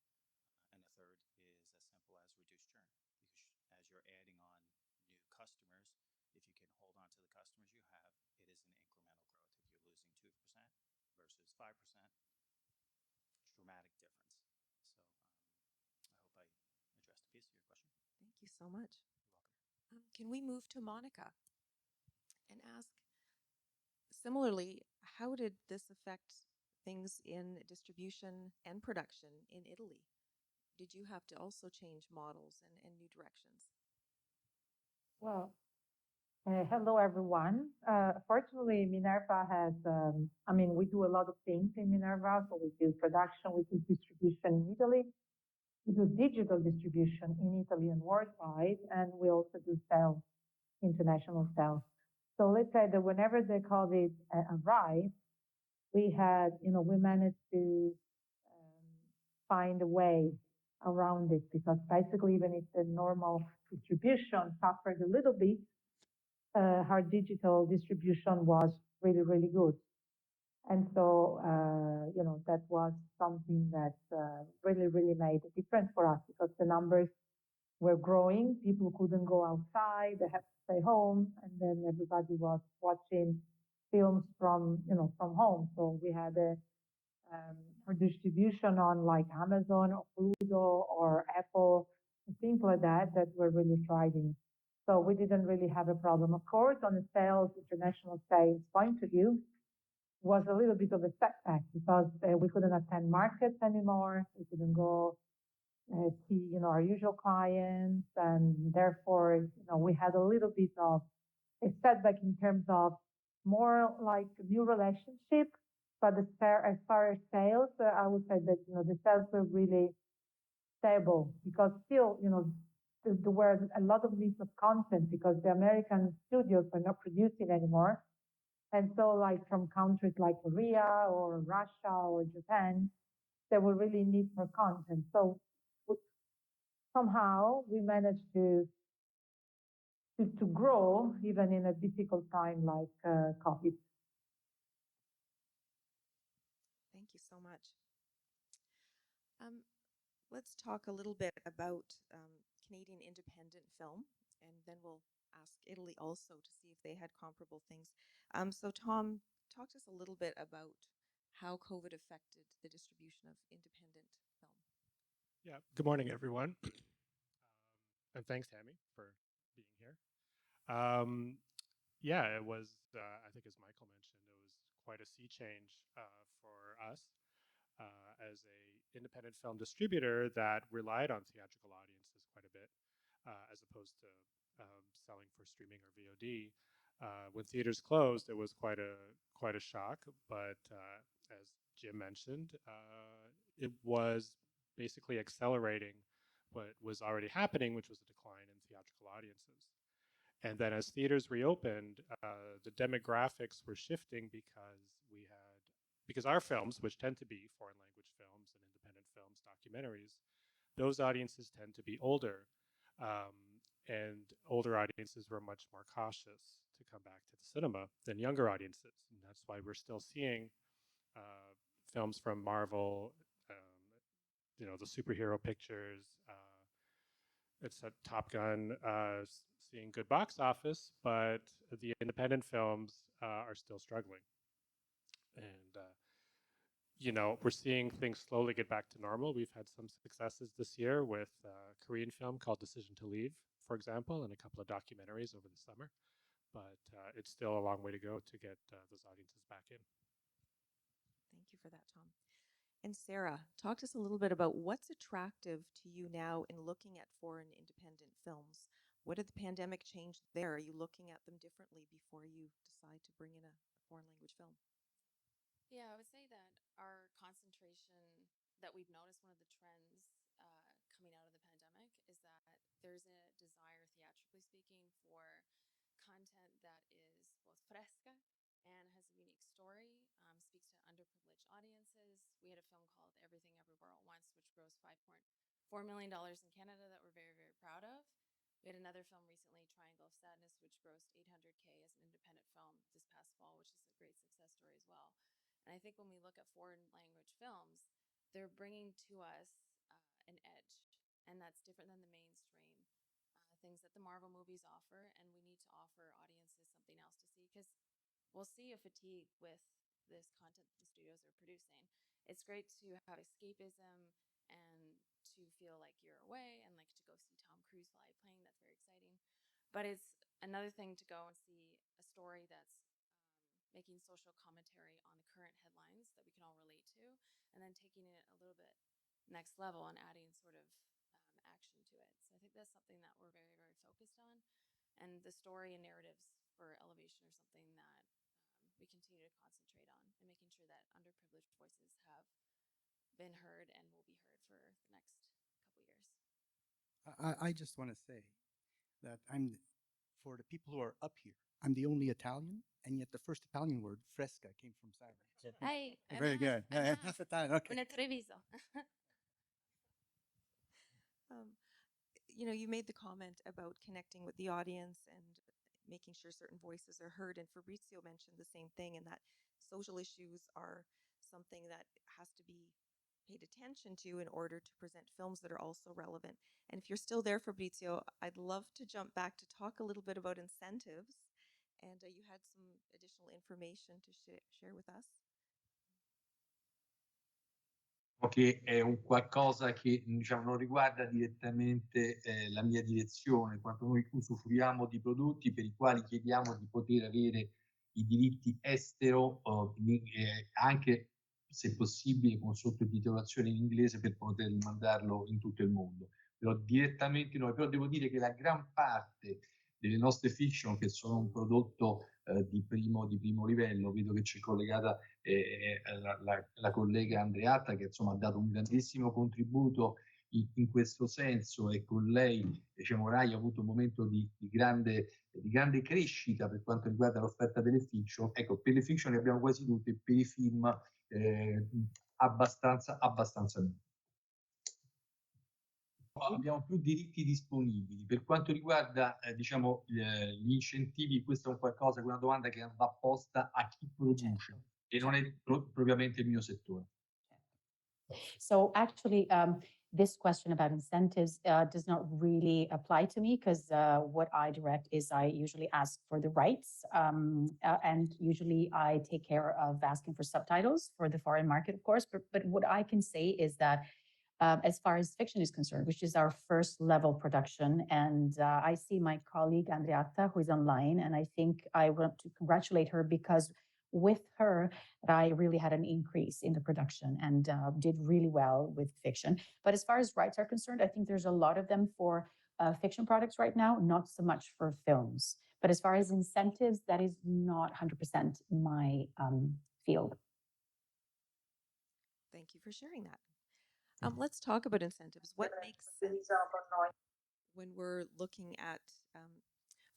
And the third is as simple as reduced churn, because as you're adding on new customers, if you can hold on to the customers you have, it is an incremental growth. If you're losing 2% versus 5%, dramatic difference. So I hope I addressed a piece of your question. Thank you so much. You're welcome. Can we move to Monica and ask, similarly, how did this affect things in distribution and production in Italy? Did you have to also change models and new directions? Well, hello everyone. Fortunately, Minerva has, we do a lot of things in Minerva. So we do production, we do distribution in Italy, we do digital distribution in Italy and worldwide, and we also do sales, international sales. So let's say that whenever the COVID arrived, we managed to find a way around it, because basically, even if the normal distribution suffered a little bit, our digital distribution was really, really good. And so, that was something that really, really made a difference for us, because the numbers were growing. People couldn't go outside, they had to stay home, and then everybody was watching films from home. So we had for distribution on like Amazon or Pluto or Apple, things like that were really thriving. So we didn't really have a problem. Of course, on the sales, international sales point of view, was a little bit of a setback, because we couldn't attend markets anymore. We couldn't go see, our usual clients, and therefore, we had a little bit of a setback in terms of more like new relationship. But as far as sales, I would say that the sales were really stable, because still, there were a lot of needs of content, because the American studios were not producing anymore. And so, like from countries like Korea or Russia or Japan, there were really need for content. So somehow we managed to grow even in a difficult time like COVID. Thank you so much. Let's talk a little bit about Canadian independent film, and then we'll ask Italy also to see if they had comparable things. So Tom, talk to us a little bit about how COVID affected the distribution of independent film. Yeah, good morning, everyone. And thanks, Tammy, for being here. Yeah, it was, I think as Michael mentioned, it was quite a sea change for us as a independent film distributor that relied on theatrical audiences quite a bit, as opposed to selling for streaming or VOD. When theaters closed, it was quite a shock, but as Jim mentioned, it was basically accelerating what was already happening, which was a decline in theatrical audiences. And then as theaters reopened, the demographics were shifting, because our films, which tend to be foreign language films and independent films, documentaries, those audiences tend to be older. And older audiences were much more cautious to come back to the cinema than younger audiences. And that's why we're still seeing films from Marvel, the superhero pictures, it's a Top Gun, seeing good box office, but the independent films are still struggling. And, we're seeing things slowly get back to normal. We've had some successes this year with a Korean film called Decision to Leave, for example, and a couple of documentaries over the summer. But it's still a long way to go to get those audiences back in. Thank you for that, Tom. And Sarah, talk to us a little bit about what's attractive to you now in looking at foreign independent films. What did the pandemic change there? Are you looking at them differently before you decide to bring in a foreign language film? Yeah, I would say that our concentration that we've noticed, one of the trends coming out of the pandemic is that there's a desire, theatrically speaking, for content that is both fresca and has a unique story, speaks to underprivileged audiences. We had a film called Everything Everywhere at Once, which grossed $5.4 million in Canada that we're very, very proud of. We had another film recently, Triangle of Sadness, which grossed $800K as an independent film this past fall, which is a great success story as well. And I think when we look at foreign language films, they're bringing to us an edge, and that's different than the mainstream things that the Marvel movies offer. And we need to offer audiences something else to see, because we'll see a fatigue with this content the studios are producing. It's great to have escapism and to feel like you're away and like to go see Tom Cruise fly a plane. That's very exciting. But it's another thing to go and see a story that's making social commentary on the current headlines that we can all relate to, and then taking it a little bit next level and adding sort of action to it. So I think that's something that we're very, very focused on. And the story and narratives for Elevation are something that we continue to concentrate on, and making sure that underprivileged voices have been heard and will be heard for the next couple years. I just want to say that for the people who are up here, I'm the only Italian, and yet the first Italian word, fresca, came from Saturday. So Hey, very good. Half Italian, okay. Una Treviso. You know, you made the comment about connecting with the audience and making sure certain voices are heard. And Fabrizio mentioned the same thing, and that social issues are something that has to be paid attention to in order to present films that are also relevant. And if you're still there, Fabrizio, I'd love to jump back to talk a little bit about incentives. And you had some additional information to share with us. Che è un qualcosa che diciamo, non riguarda direttamente la mia direzione, quanto noi usufruiamo di prodotti per i quali chiediamo di poter avere i diritti estero, anche se possibile con sottotitolazione in inglese per poter mandarlo in tutto il mondo. Però direttamente noi, però devo dire che la gran parte delle nostre fiction, che sono un prodotto di primo livello, vedo che c'è collegata la collega Andreatta, che insomma ha dato un grandissimo contributo in questo senso, e con lei diciamo Rai ha avuto un momento di grande crescita per quanto riguarda l'offerta delle fiction. Ecco, per le fiction le abbiamo quasi tutte, per i film abbastanza meno. Abbiamo più diritti disponibili. Per quanto riguarda diciamo gli incentivi, questo è un qualcosa, una domanda che va posta a chi produce, e non è propriamente il mio settore. So actually, this question about incentives does not really apply to me, because what I direct is I usually ask for the rights, and usually I take care of asking for subtitles for the foreign market, of course. But what I can say is that as far as fiction is concerned, which is our first level production, and I see my colleague Andreatta, who is online, and I think I want to congratulate her, because with her, I really had an increase in the production and did really well with fiction. But as far as rights are concerned, I think there's a lot of them for fiction products right now, not so much for films. But as far as incentives, that is not 100% my field. Thank you for sharing that. Let's talk about incentives. What makes sense when we're looking at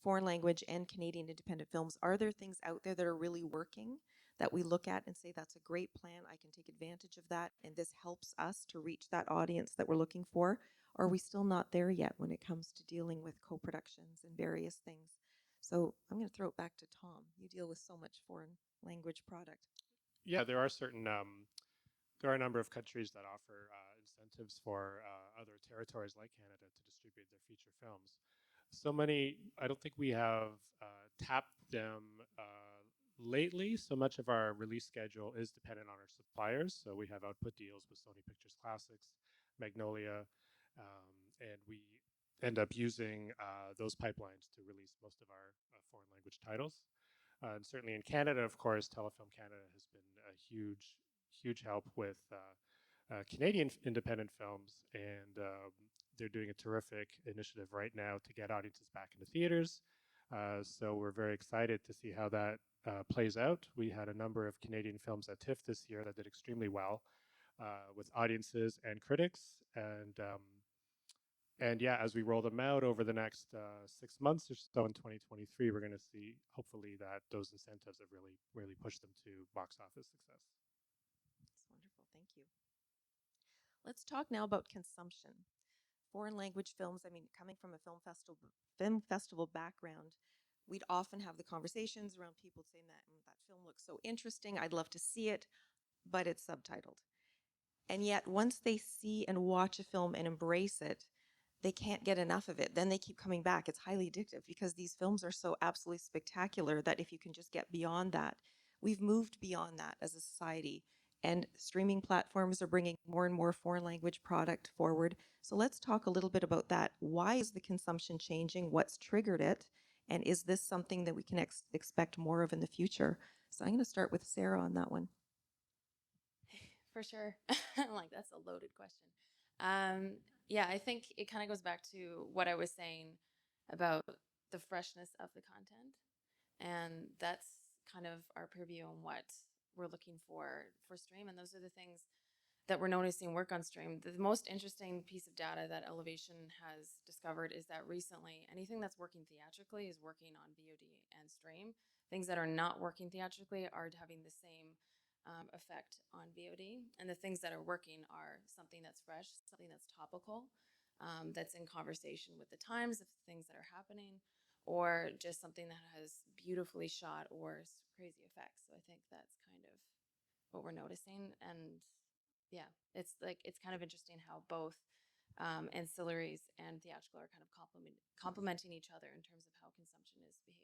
foreign language and Canadian independent films? Are there things out there that are really working that we look at and say, that's a great plan, I can take advantage of that, and this helps us to reach that audience that we're looking for? Or are we still not there yet when it comes to dealing with co-productions and various things? So I'm going to throw it back to Tom. You deal with so much foreign language product. Yeah, there are certain there are a number of countries that offer incentives for other territories like Canada to distribute their feature films. So many, I don't think we have tapped them lately. So much of our release schedule is dependent on our suppliers. So we have output deals with Sony Pictures Classics, Magnolia, and we end up using those pipelines to release most of our foreign language titles. And certainly in Canada, of course, Telefilm Canada has been a huge help with Canadian independent films, and they're doing a terrific initiative right now to get audiences back into theaters. So we're very excited to see how that plays out. We had a number of Canadian films at TIFF this year that did extremely well with audiences and critics, and And yeah, as we roll them out over the next 6 months or so in 2023, we're going to see hopefully that those incentives have really pushed them to box office success. That's wonderful. Thank you. Let's talk now about consumption. Foreign language films, I mean, coming from a film festival background, we'd often have the conversations around people saying that that film looks so interesting, I'd love to see it, but it's subtitled. And yet, once they see and watch a film and embrace it, they can't get enough of it. Then they keep coming back. It's highly addictive because these films are so absolutely spectacular that if you can just get beyond that, we've moved beyond that as a society. And streaming platforms are bringing more and more foreign language product forward. So let's talk a little bit about that. Why is the consumption changing? What's triggered it? And is this something that we can expect more of in the future? So I'm going to start with Sarah on that one. For sure. Like, that's a loaded question. Yeah, I think it kind of goes back to what I was saying about the freshness of the content. And that's kind of our purview on what we're looking for stream. And those are the things that we're noticing work on stream. The most interesting piece of data that Elevation has discovered is that recently anything that's working theatrically is working on VOD and stream. Things that are not working theatrically are having the same effect on VOD. And the things that are working are something that's fresh, something that's topical, that's in conversation with the times of things that are happening, or just something that has beautifully shot or crazy effects. So I think that's kind of what we're noticing. And yeah, it's kind of interesting how both ancillaries and theatrical are kind of complementing each other in terms of how consumption is behaving.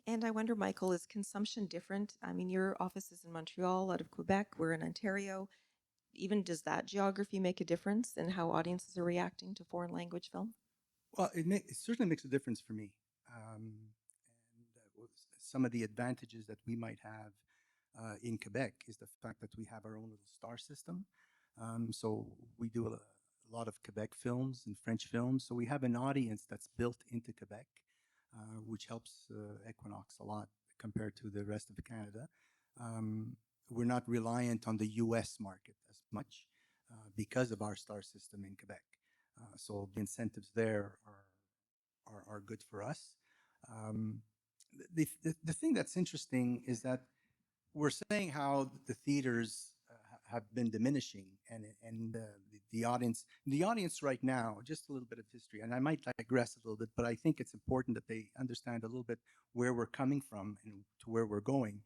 And I wonder, Michael, is consumption different? I mean, your office is in Montreal, out of Quebec. We're in Ontario. Even does that geography make a difference in how audiences are reacting to foreign language film? Well, it certainly makes a difference for me. Some of the advantages that we might have in Quebec is the fact that we have our own little star system. So we do a lot of Quebec films and French films. So we have an audience that's built into Quebec, which helps Equinox a lot compared to the rest of Canada. We're not reliant on the US market as much because of our star system in Quebec. So the incentives there are good for us. The thing that's interesting is that we're saying how the theaters have been diminishing, and the audience right now, just a little bit of history, and I might digress a little bit, but I think it's important that they understand a little bit where we're coming from and to where we're going.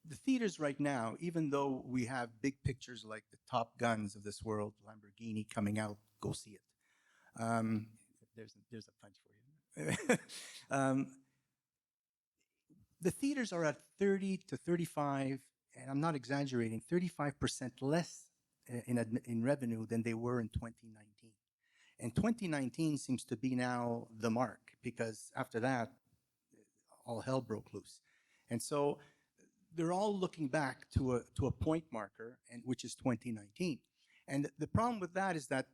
The theaters right now, even though we have big pictures like the Top Guns of this world, Lamborghini coming out, go see it. There's a punch for you. The theaters are at 30 to 35, and I'm not exaggerating, 35% less in revenue than they were in 2019. And 2019 seems to be now the mark, because after that, all hell broke loose. And so they're all looking back to a point marker, and which is 2019. And the problem with that is that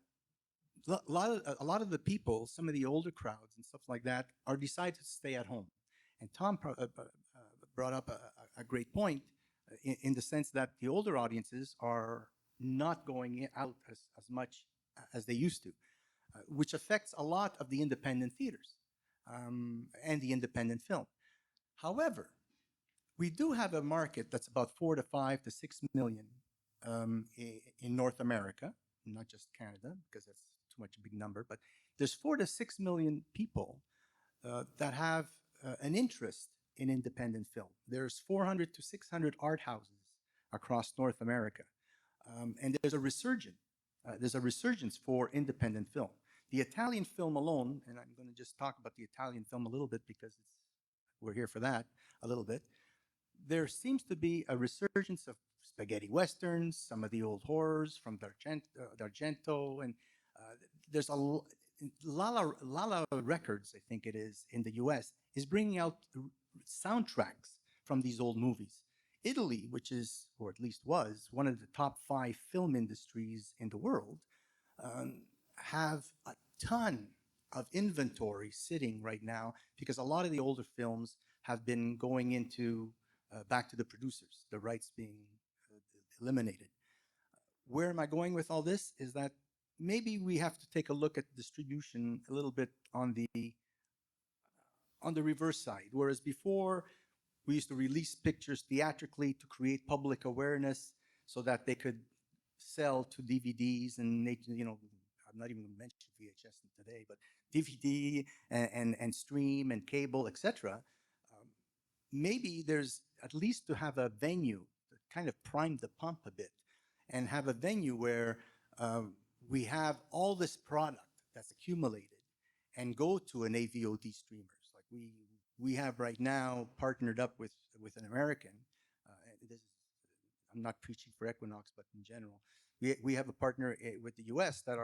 a lot of the people, some of the older crowds and stuff like that, are decided to stay at home. And Tom brought up a great point in the sense that the older audiences are not going out as much as they used to, which affects a lot of the independent theaters and the independent film. However, we do have a market that's about 4 to 5 to 6 million in North America, not just Canada, because that's too much a big number, but there's 4 to 6 million people that have an interest in independent film. There's 400 to 600 art houses across North America, and there's a resurgence. There's a resurgence for independent film. The Italian film alone, and I'm going to just talk about the Italian film a little bit because we're here for that a little bit. There seems to be a resurgence of spaghetti westerns, some of the old horrors from D'Argento, and there's Lala Records, I think it is, in the US, is bringing out soundtracks from these old movies. Italy, which is, or at least was, one of the top 5 film industries in the world, have a ton of inventory sitting right now because a lot of the older films have been going into back to the producers, the rights being eliminated. Where am I going with all this is that maybe we have to take a look at distribution a little bit on the reverse side. Whereas before, we used to release pictures theatrically to create public awareness so that they could sell to DVDs and I'm not even going to mention VHS today, but DVD and stream and cable, etc. Maybe there's at least to have a venue to kind of prime the pump a bit and have a venue where we have all this product that's accumulated and go to an AVOD streamers. Like we have right now partnered up with an American. I'm not preaching for Equinox, but in general, we have a partner with the US that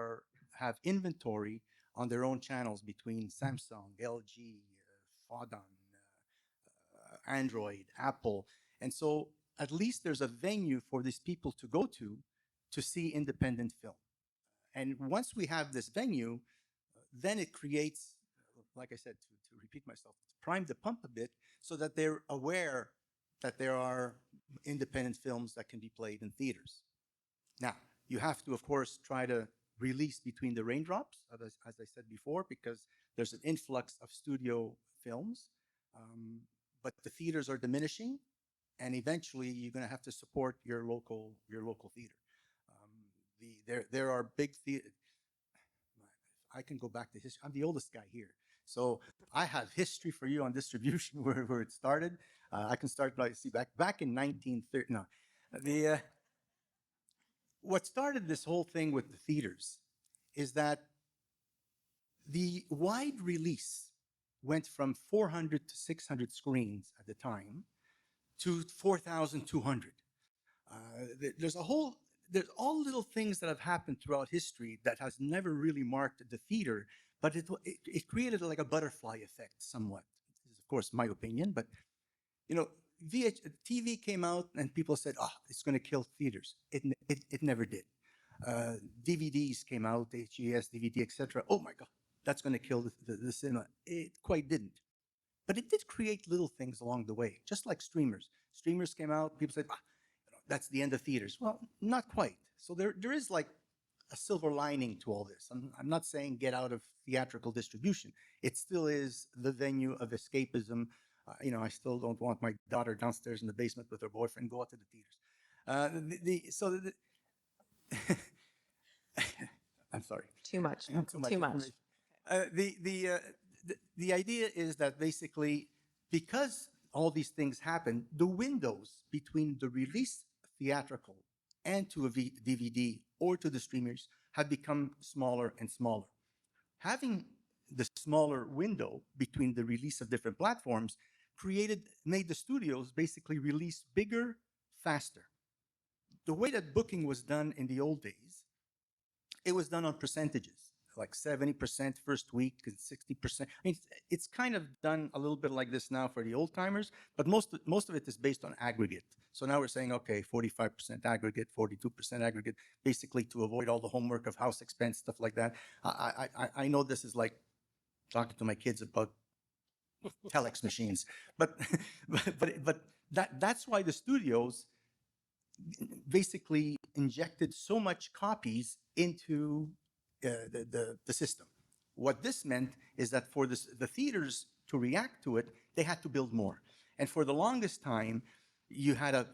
have inventory on their own channels between Samsung, LG, Fodon, Android, Apple. And so at least there's a venue for these people to go to see independent film. And once we have this venue, then it creates, like I said, to repeat myself, to prime the pump a bit so that they're aware that there are independent films that can be played in theaters. Now, you have to, of course, try to release between the raindrops, as I said before, because there's an influx of studio films, but the theaters are diminishing, and eventually you're going to have to support your local theater. There are big theaters. I can go back to history. I'm the oldest guy here. So I have history for you on distribution where it started. I can start by back in 1930. No, what started this whole thing with the theaters is that the wide release went from 400 to 600 screens at the time to 4,200. There's all little things that have happened throughout history that has never really marked the theater, but it created like a butterfly effect somewhat. This is, of course, my opinion, but TV came out and people said, "Oh, it's going to kill theaters." It never did. DVDs came out, HES, DVD, etc. Oh my God, that's going to kill the cinema. It quite didn't. But it did create little things along the way, just like streamers. Streamers came out, people said, that's the end of theaters. Well, not quite. So there is like a silver lining to all this. I'm not saying get out of theatrical distribution. It still is the venue of escapism. I still don't want my daughter downstairs in the basement with her boyfriend. Go out to the theaters. I'm sorry. Too much. Too much. The idea is that basically, because all these things happen, the windows between the release theatrical and to a DVD or to the streamers have become smaller and smaller. Having the smaller window between the release of different platforms made the studios basically release bigger, faster. The way that booking was done in the old days, it was done on percentages, like 70% first week and 60%. I mean, it's kind of done a little bit like this now for the old timers, but most of it is based on aggregate. So now we're saying, okay, 45% aggregate, 42% aggregate, basically to avoid all the homework of house expense, stuff like that. I know this is like talking to my kids about telex machines, but that's why the studios basically injected so much copies into the system. What this meant is that for the theaters to react to it, they had to build more. And for the longest time, you had a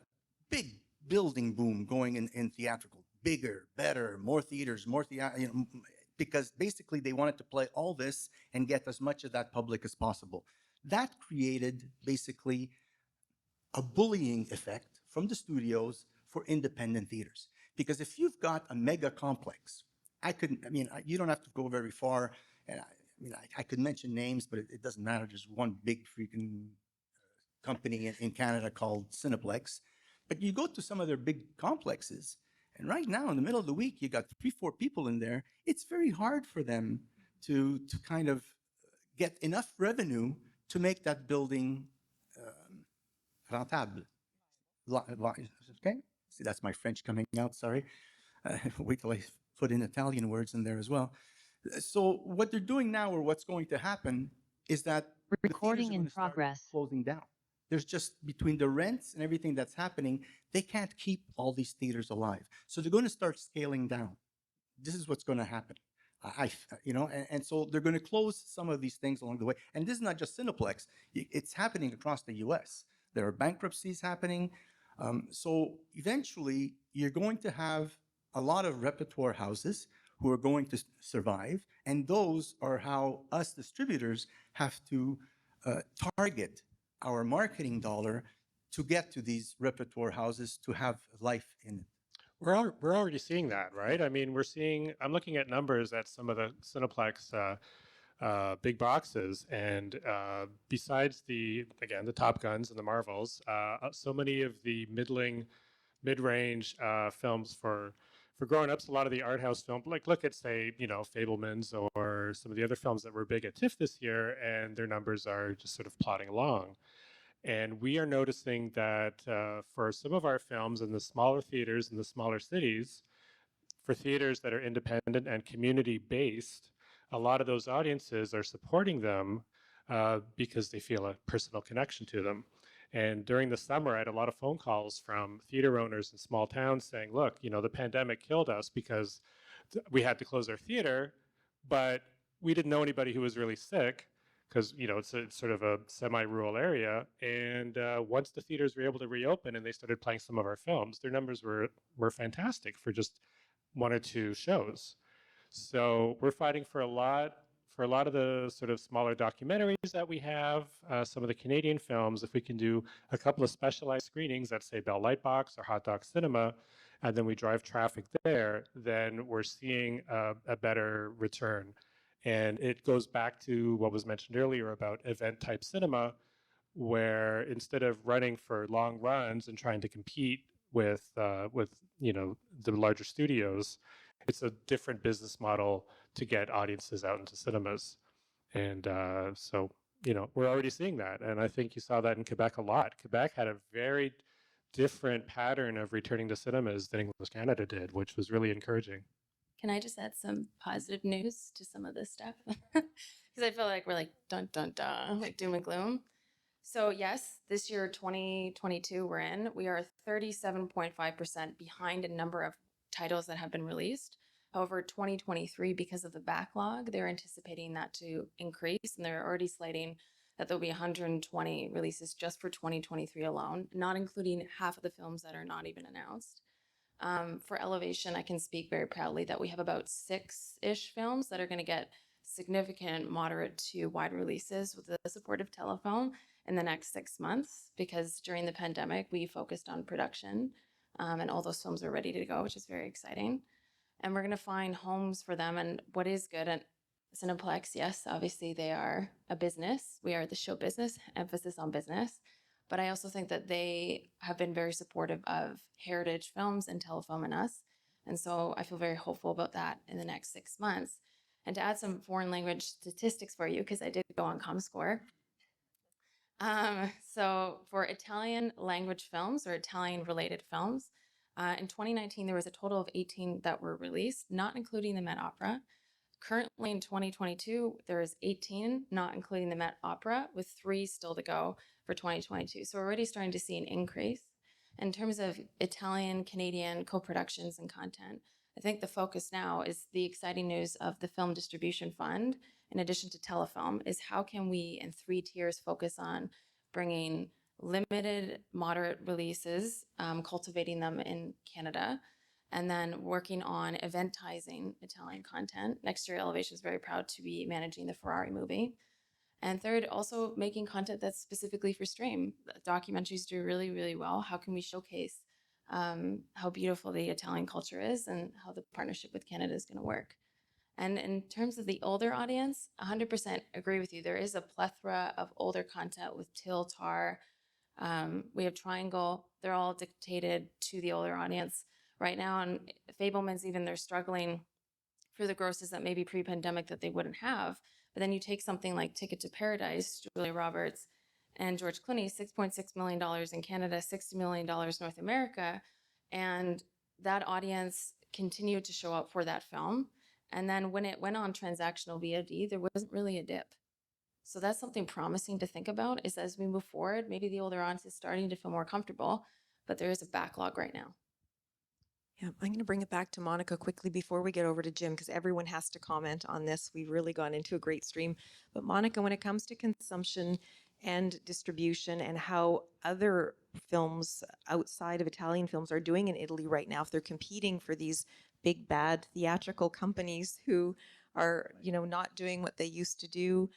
big building boom going in theatrical. Bigger, better, more theaters, because basically they wanted to play all this and get as much of that public as possible. That created basically a bullying effect from the studios for independent theaters. Because if you've got a mega complex, you don't have to go very far. And I could mention names, but it doesn't matter. There's one big freaking company in Canada called Cineplex. But you go to some of their big complexes, and right now in the middle of the week, you got 3-4 people in there. It's very hard for them to kind of get enough revenue to make that building rentable. Okay? See, that's my French coming out, sorry. Wait till I put in Italian words in there as well. So what they're doing now, or what's going to happen, is that recording in progress, closing down. There's just, between the rents and everything that's happening, they can't keep all these theaters alive. So they're going to start scaling down. this is what's going to happen. You know, and so they're going to close some of these things along the way. And this is not just Cineplex; it's happening across the U.S. There are bankruptcies happening. So eventually, you're going to have a lot of repertoire houses who are going to survive, and those are how us distributors have to target our marketing dollar to get to these repertoire houses to have life in it. We're already seeing that, right? I mean, I'm looking at numbers at some of the Cineplex big boxes, and besides the Top Guns and the Marvels, so many of the mid-range films for grown-ups, a lot of the art house film, like look at, say, Fabelmans or some of the other films that were big at TIFF this year, and their numbers are just sort of plodding along. And we are noticing that for some of our films in the smaller theaters in the smaller cities, for theaters that are independent and community-based, a lot of those audiences are supporting them because they feel a personal connection to them. And during the summer, I had a lot of phone calls from theater owners in small towns saying, look, the pandemic killed us because we had to close our theater, but we didn't know anybody who was really sick because, it's sort of a semi-rural area. And once the theaters were able to reopen and they started playing some of our films, their numbers were fantastic for just 1 or 2 shows. So we're fighting for a lot of the sort of smaller documentaries that we have, some of the Canadian films. If we can do a couple of specialized screenings at, say, Bell Lightbox or Hot Dog Cinema, and then we drive traffic there, then we're seeing a better return. And it goes back to what was mentioned earlier about event-type cinema, where instead of running for long runs and trying to compete with the larger studios, it's a different business model to get audiences out into cinemas. And so, we're already seeing that. And I think you saw that in Quebec a lot. Quebec had a very different pattern of returning to cinemas than English Canada did, which was really encouraging. Can I just add some positive news to some of this stuff? Because I feel like we're like, dun, dun, dun, like doom and gloom. So yes, this year, 2022, we are 37.5% behind a number of titles that have been released. However, 2023, because of the backlog, they're anticipating that to increase, and they're already slating that there'll be 120 releases just for 2023 alone, not including half of the films that are not even announced. For Elevation, I can speak very proudly that we have about 6-ish films that are going to get significant moderate to wide releases with the support of Telefilm in the next 6 months, because during the pandemic, we focused on production, and all those films are ready to go, which is very exciting. And we're going to find homes for them. And what is good at Cineplex, yes, obviously they are a business. We are the show business, emphasis on business. But I also think that they have been very supportive of heritage films and Telefilm and us. And so I feel very hopeful about that in the next 6 months. And to add some foreign language statistics for you, because I did go on ComScore. So for Italian language films or Italian related films, in 2019, there was a total of 18 that were released, not including the Met Opera. Currently in 2022, there is 18, not including the Met Opera, with 3 still to go for 2022. So we're already starting to see an increase. In terms of Italian, Canadian co-productions and content, I think the focus now is the exciting news of the Film Distribution Fund, in addition to Telefilm, is how can we in 3 tiers focus on bringing limited, moderate releases, cultivating them in Canada, and then working on eventizing Italian content. Next year, Elevation is very proud to be managing the Ferrari movie. And third, also making content that's specifically for stream. Documentaries do really, really well. How can we showcase how beautiful the Italian culture is and how the partnership with Canada is going to work? And in terms of the older audience, 100% agree with you. There is a plethora of older content with Till, Tar. We have Triangle. They're all dictated to the older audience right now. And Fabelmans, even, they're struggling for the grosses that maybe pre-pandemic that they wouldn't have. But then you take something like Ticket to Paradise, Julia Roberts and George Clooney, $6.6 million in Canada, $60 million North America. And that audience continued to show up for that film. And then when it went on transactional VOD, there wasn't really a dip. So that's something promising to think about, is as we move forward, maybe the older audience is starting to feel more comfortable, but there is a backlog right now. Yeah, I'm going to bring it back to Monica quickly before we get over to Jim, because everyone has to comment on this. We've really gone into a great stream. But Monica, when it comes to consumption and distribution and how other films outside of Italian films are doing in Italy right now, if they're competing for these big bad theatrical companies who are, not doing what they used to do,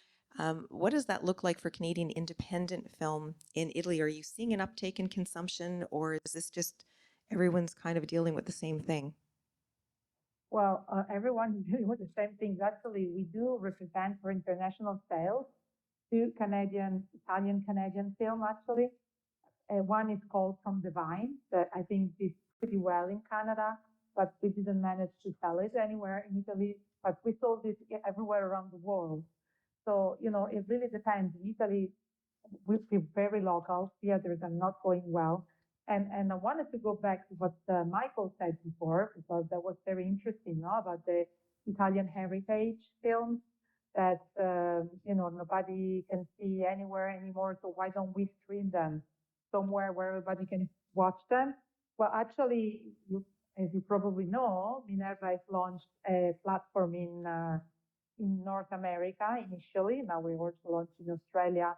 what does that look like for Canadian independent film in Italy? Are you seeing an uptake in consumption, or is this just everyone's kind of dealing with the same thing? Well, everyone is dealing with the same things. Actually, we do represent for international sales two Italian Canadian film, actually. One is called From the Vine, that I think did pretty well in Canada, but we didn't manage to sell it anywhere in Italy, but we sold it everywhere around the world. So, it really depends. In Italy, we're very local. Theaters are not going well. And I wanted to go back to what Michael said before, because that was very interesting, about the Italian heritage films that, nobody can see anywhere anymore. So why don't we stream them somewhere where everybody can watch them? Well, actually, as you probably know, Minerva has launched a platform in North America initially. Now we're also launching in Australia,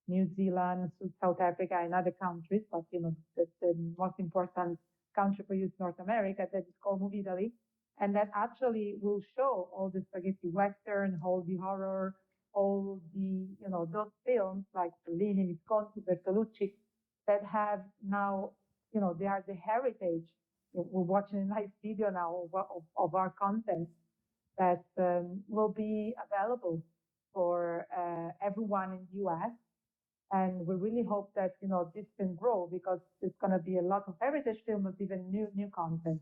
New Zealand, South Africa, and other countries. But the most important country for you is North America. That is called Movie Italy, and that actually will show all the spaghetti western, all the horror, all the those films like Golini, Visconti, Bertolucci that have now they are the heritage. We're watching a nice video now of our content that will be available for everyone in the US. And we really hope that this can grow, because there's going to be a lot of heritage films, even new content.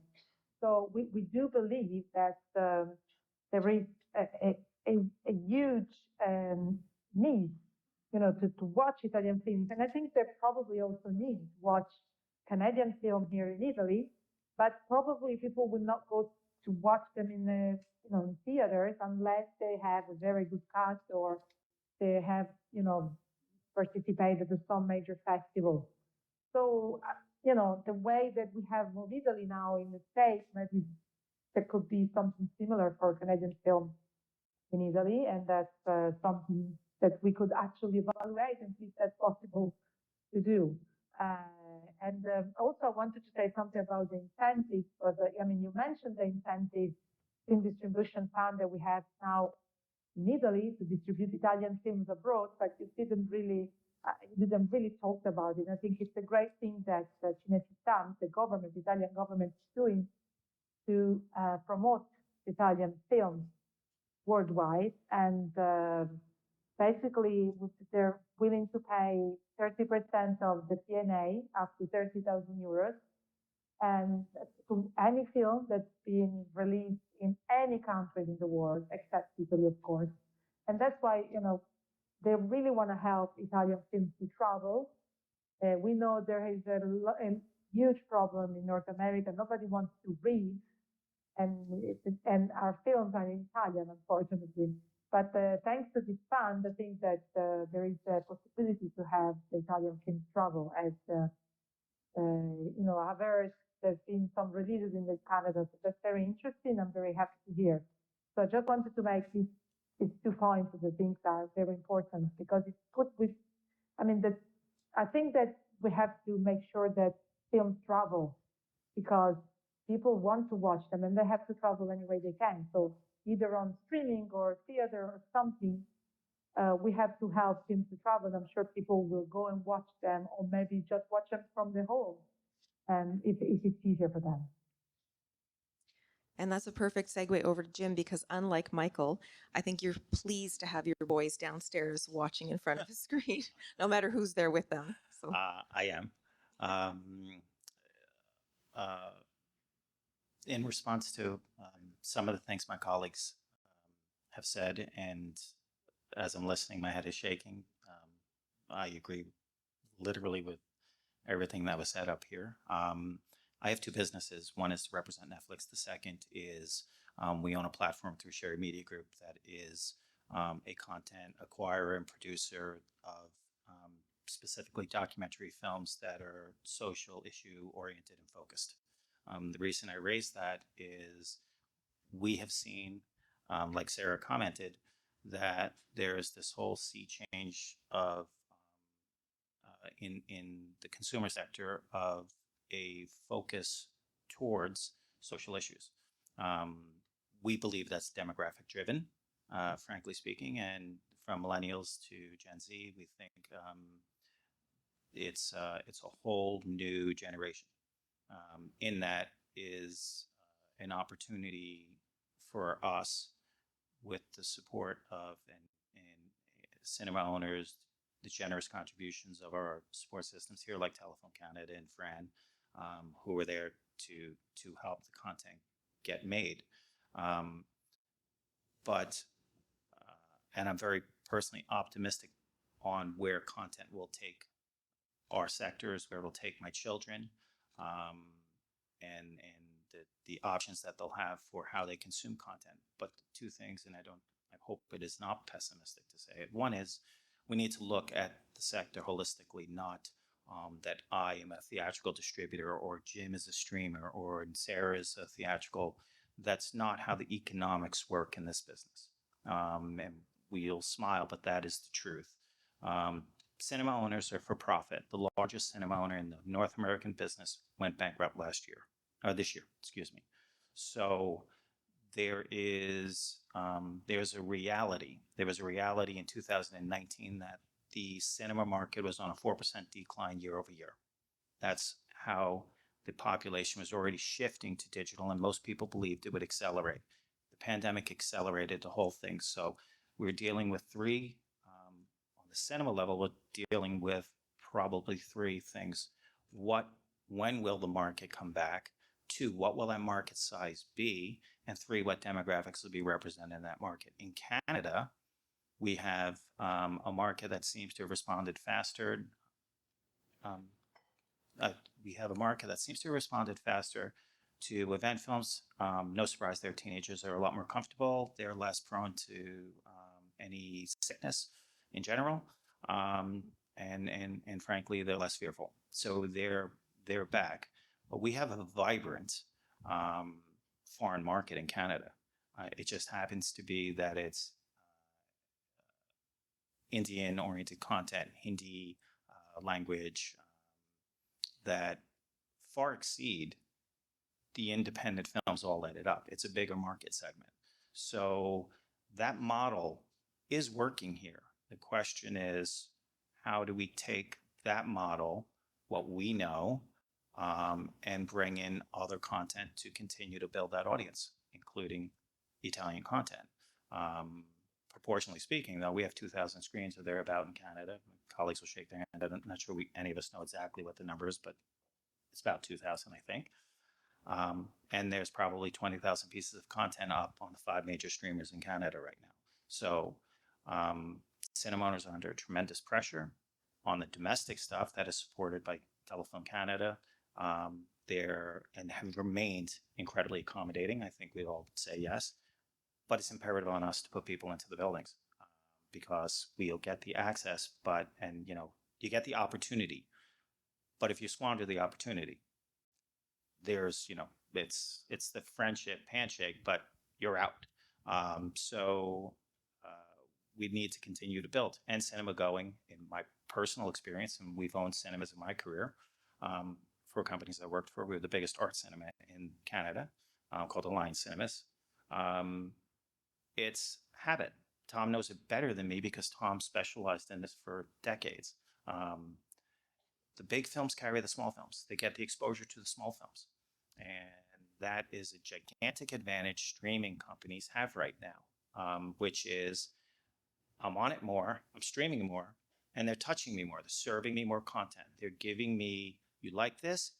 So we do believe that there is a huge need, to watch Italian films, and I think they probably also need to watch Canadian film here in Italy, but probably people will not go to watch them in in theaters unless they have a very good cast, or they have participated in some major festival. So the way that we have Movie Italy now in the States, maybe there could be something similar for Canadian film in Italy, and that's something that we could actually evaluate and see if that's possible to do. And also, I wanted to say something about the incentives. But you mentioned the incentives in distribution fund that we have now in Italy to distribute Italian films abroad, but you didn't really talk about it. I think it's a great thing that Cinecittà, the government, the Italian government, is doing to promote Italian films worldwide, and basically they're willing to pay 30% of the P&A up to 30,000 euros, and to any film that's been released in any country in the world except Italy, of course. And that's why they really want to help Italian films to travel. We know there is a huge problem in North America. Nobody wants to read, and our films are in Italian, unfortunately. But thanks to this fund, I think that there is a possibility to have the Italian films travel. As I've heard there's been some releases in Canada, so that's very interesting. I'm very happy to hear. So I just wanted to make these 2 points that I think are very important, because it's put with, I think that we have to make sure that films travel, because people want to watch them and they have to travel any way they can. So either on streaming or theater or something, we have to help films to travel. I'm sure people will go and watch them, or maybe just watch them from their home, if it's easier for them. And that's a perfect segue over to Jim, because unlike Michael, I think you're pleased to have your boys downstairs watching in front of the screen, no matter who's there with them. So I am. In response to some of the things my colleagues have said, and as I'm listening, my head is shaking. I agree literally with everything that was said up here. I have 2 businesses. One is to represent Netflix. The second is we own a platform through Sherry Media Group that is a content acquirer and producer of specifically documentary films that are social issue oriented and focused. The reason I raised that is we have seen, like Sarah commented, that there is this whole sea change of in the consumer sector of a focus towards social issues. We believe that's demographic driven, frankly speaking, and from millennials to Gen Z, we think it's a whole new generation. In that is an opportunity for us with the support of and cinema owners, the generous contributions of our support systems here, like Telefilm Canada and Fran, who were there to help the content get made. But and I'm very personally optimistic on where content will take our sectors, where it will take my children, and the options that they'll have for how they consume content. But two things, and I hope it is not pessimistic to say it. One is we need to look at the sector holistically, not that I am a theatrical distributor or Jim is a streamer or Sarah is a theatrical. That's not how the economics work in this business. And we'll smile, but that is the truth. Cinema owners are for profit. The largest cinema owner in the North American business went bankrupt this year, excuse me. So there's a reality. There was a reality in 2019 that the cinema market was on a 4% decline year over year. That's how the population was already shifting to digital, and most people believed it would accelerate. The pandemic accelerated the whole thing. So we're dealing with three, on the cinema level, we're dealing with probably three things. When will the market come back? Two, what will that market size be? And three, what demographics will be represented in that market? In Canada, we have a market that seems to have responded faster. We have a market that seems to have responded faster to event films. No surprise, their teenagers are a lot more comfortable. They're less prone to any sickness in general, and frankly, they're less fearful. So they're back. But we have a vibrant foreign market in Canada. It just happens to be that it's Indian-oriented content, Hindi language, that far exceed the independent films all added up. It's a bigger market segment. So that model is working here. The question is, how do we take that model, what we know, and bring in other content to continue to build that audience, including Italian content. Proportionally speaking, though, we have 2,000 screens or thereabout in Canada. My colleagues will shake their hand. I'm not sure any of us know exactly what the number is, but it's about 2,000, I think. And there's probably 20,000 pieces of content up on the 5 major streamers in Canada right now. So cinema owners are under tremendous pressure on the domestic stuff that is supported by Telefilm Canada. And have remained incredibly accommodating. I think we'd all say yes, but it's imperative on us to put people into the buildings because we'll get the access, you get the opportunity. But if you squander the opportunity, there's, it's the friendship handshake, but you're out. So we need to continue to build and cinema going. In my personal experience, and we've owned cinemas in my career, for companies I worked for. We were the biggest art cinema in Canada, called Alliance Cinemas. It's habit. Tom knows it better than me because Tom specialized in this for decades. The big films carry the small films. They get the exposure to the small films. And that is a gigantic advantage streaming companies have right now, which is I'm on it more, I'm streaming more, and they're touching me more. They're serving me more content. They're giving me, you like this?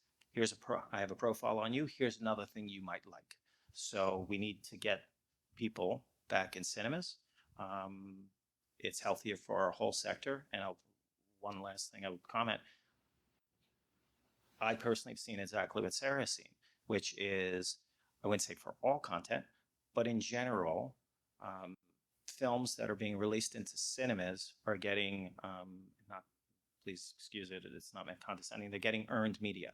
I have a profile on you. Here's another thing you might like. So we need to get people back in cinemas. It's healthier for our whole sector. And one last thing I would comment. I personally have seen exactly what Sarah has seen, which is, I wouldn't say for all content, but in general, films that are being released into cinemas are getting, please excuse it, it's not meant condescending, they're getting earned media.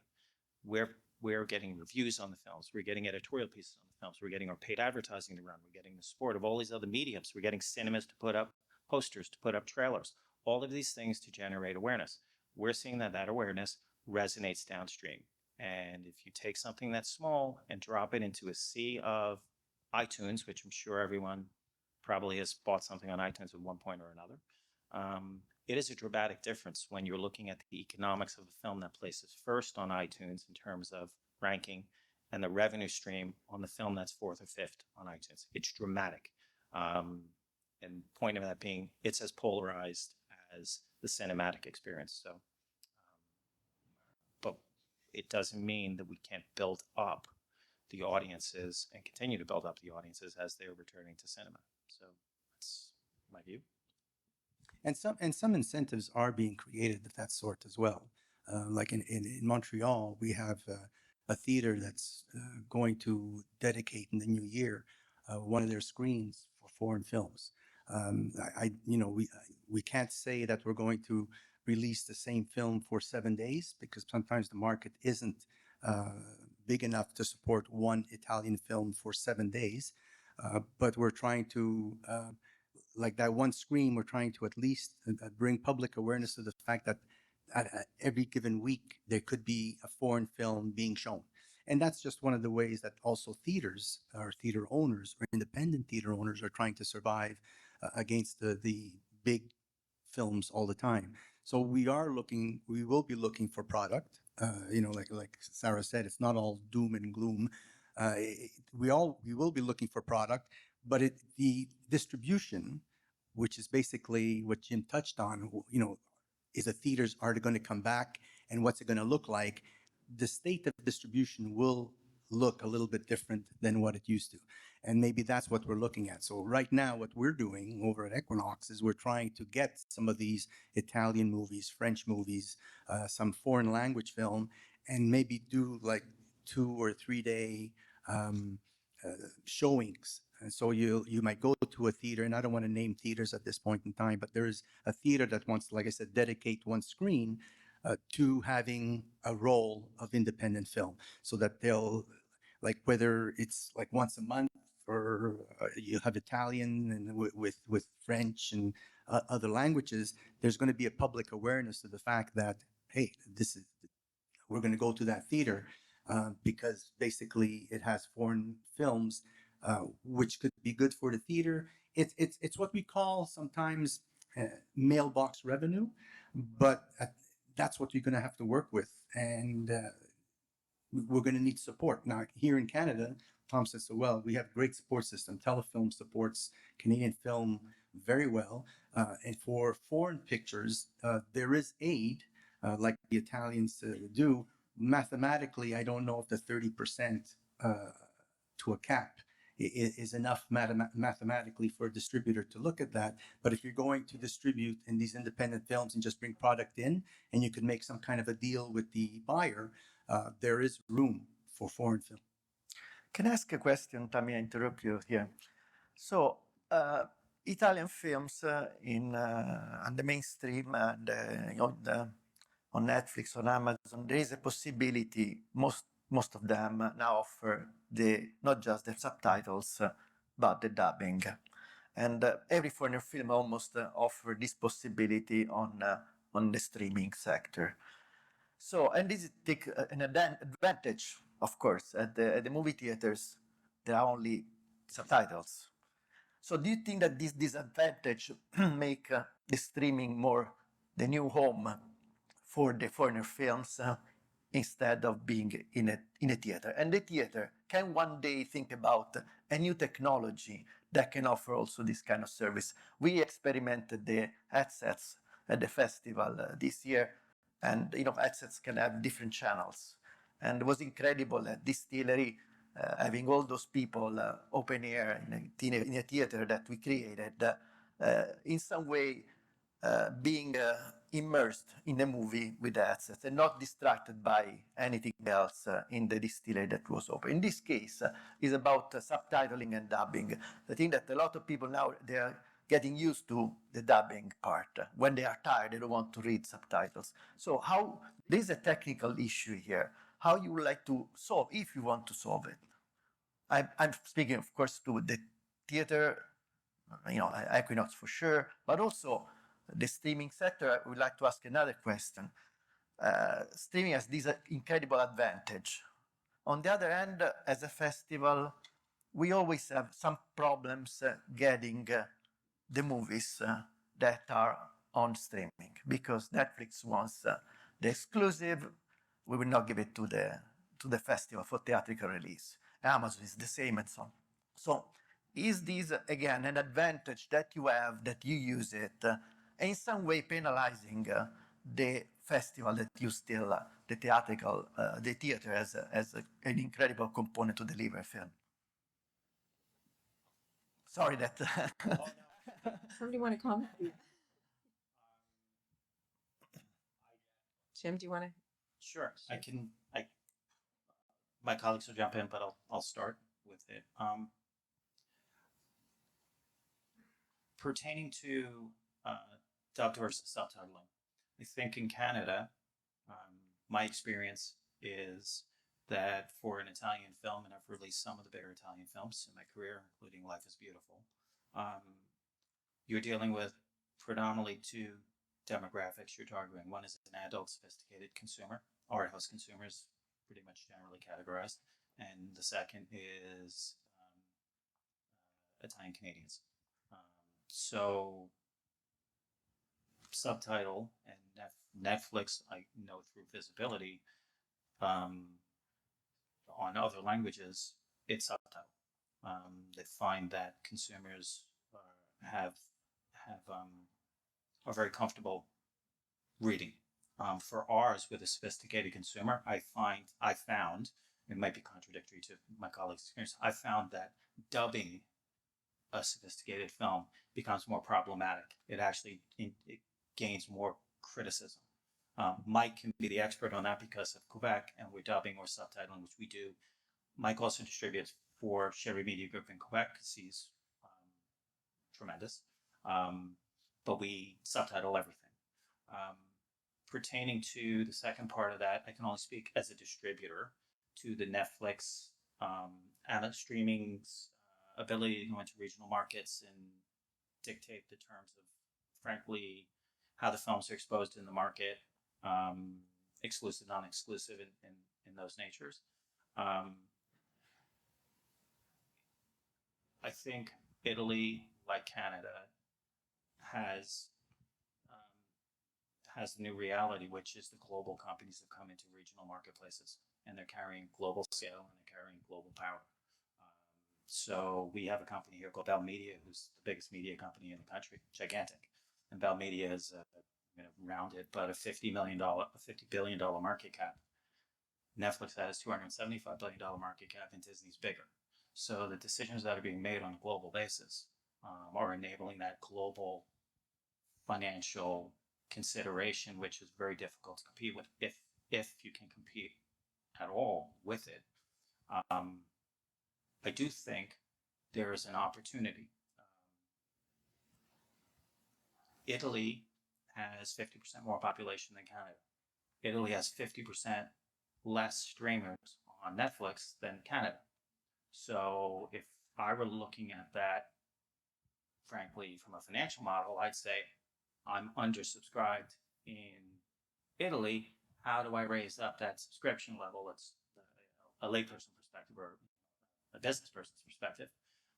We're we're getting reviews on the films, we're getting editorial pieces on the films, we're getting our paid advertising to run, we're getting the support of all these other mediums, we're getting cinemas to put up posters, to put up trailers, all of these things to generate awareness. We're seeing that that awareness resonates downstream. And if you take something that's small and drop it into a sea of iTunes, which I'm sure everyone probably has bought something on iTunes at one point or another, it is a dramatic difference when you're looking at the economics of a film that places first on iTunes in terms of ranking and the revenue stream on the film that's fourth or fifth on iTunes. It's dramatic. And point of that being, it's as polarized as the cinematic experience. So, but it doesn't mean that we can't build up the audiences and continue to build up the audiences as they're returning to cinema. So that's my view. And some incentives are being created of that sort as well. Like in Montreal, we have a theater that's going to dedicate in the new year one of their screens for foreign films. We can't say that we're going to release the same film for 7 days because sometimes the market isn't big enough to support one Italian film for 7 days. But we're trying to like that one screen, we're trying to at least bring public awareness of the fact that at every given week, there could be a foreign film being shown. And that's just one of the ways that also theaters or theater owners or independent theater owners are trying to survive against the big films all the time. So we will be looking for product. Like Sarah said, it's not all doom and gloom. We will be looking for product, but the distribution, which is basically what Jim touched on, is the theaters are going to come back and what's it going to look like? The state of distribution will look a little bit different than what it used to. And maybe that's what we're looking at. So right now, what we're doing over at Equinox is we're trying to get some of these Italian movies, French movies, some foreign language film, and maybe do like 2 or 3 day showings. And so you might go to a theater, and I don't want to name theaters at this point in time, but there is a theater that wants, like I said, dedicate one screen to having a role of independent film, so that they'll, like whether it's like once a month or you have Italian and with French and other languages, there's going to be a public awareness of the fact that, hey, we're going to go to that theater because basically it has foreign films, which could be good for the theater. It's what we call sometimes mailbox revenue, but that's what you're going to have to work with, and we're going to need support. Now, here in Canada, Tom says so well, we have a great support system. Telefilm supports Canadian film very well. And for foreign pictures, there is aid, like the Italians do. Mathematically, I don't know if the 30% to a cap is enough mathematically for a distributor to look at that. But if you're going to distribute in these independent films and just bring product in, and you can make some kind of a deal with the buyer, there is room for foreign film. Can I ask a question, Tammy? I interrupt you here. So, Italian films on the mainstream and on Netflix, on Amazon, there is a possibility, most of them now offer not just the subtitles, but the dubbing. And every foreign film almost offer this possibility on the streaming sector. So, and this take an advantage, of course. At the movie theaters, there are only subtitles. So do you think that this disadvantage make the streaming more the new home for the foreign films instead of being in a theater? And the theater can one day think about a new technology that can offer also this kind of service. We experimented the headsets at the festival this year, and headsets can have different channels. And it was incredible at Distillery, having all those people open air in a theater that we created, in some way being immersed in the movie with the headsets and not distracted by anything else in the distillery that was open. In this case, is about subtitling and dubbing. I think that a lot of people now, they are getting used to the dubbing part. When they are tired, they don't want to read subtitles. So there's a technical issue here. how you would like to solve, if you want to solve it. I'm speaking, of course, to the theater, Equinox for sure, but also the streaming sector. I would like to ask another question. Streaming has this incredible advantage. On the other hand, as a festival, we always have some problems getting the movies that are on streaming, because Netflix wants the exclusive. We will not give it to the festival for theatrical release. Amazon is the same, and so on. So is this, again, an advantage that you have, that you use it, in some way penalizing the festival that you still, the theater as an incredible component to deliver a film? Sorry that. Somebody want to comment? Jim, do you want to? Sure, my colleagues will jump in, but I'll start with it. Pertaining to dubbed versus subtitling, I think in Canada, my experience is that for an Italian film, and I've released some of the bigger Italian films in my career, including Life is Beautiful, you're dealing with predominantly two demographics you're targeting. One is an adult, sophisticated consumer, art house consumers, pretty much generally categorized, and the second is Italian Canadians. So subtitle and Netflix, I know through visibility, on other languages, it's subtitle. They find that consumers are very comfortable reading. For ours, with a sophisticated consumer, I found, it might be contradictory to my colleagues' experience, I found that dubbing a sophisticated film becomes more problematic. It actually it gains more criticism. Mike can be the expert on that because of Quebec, and we're dubbing or subtitling, which we do. Mike also distributes for Sherry Media Group in Quebec because he's tremendous. But we subtitle everything. Pertaining to the second part of that, I can only speak as a distributor to the Netflix and streaming's ability to go into regional markets and dictate the terms of, frankly, how the films are exposed in the market, exclusive, non-exclusive, in those natures. I think Italy, like Canada, has the new reality, which is the global companies have come into regional marketplaces, and they're carrying global scale and they're carrying global power. So we have a company here called Bell Media, who's the biggest media company in the country, gigantic. And Bell Media is rounded, but a $50 billion market cap. Netflix has $275 billion market cap, and Disney's bigger. So the decisions that are being made on a global basis are enabling that global financial consideration, which is very difficult to compete with, if you can compete at all with it. I do think there is an opportunity. Italy has 50% more population than Canada. Italy has 50% less streamers on Netflix than Canada. So if I were looking at that, frankly, from a financial model, I'd say I'm undersubscribed in Italy. How do I raise up that subscription level? It's a layperson perspective or a business person's perspective.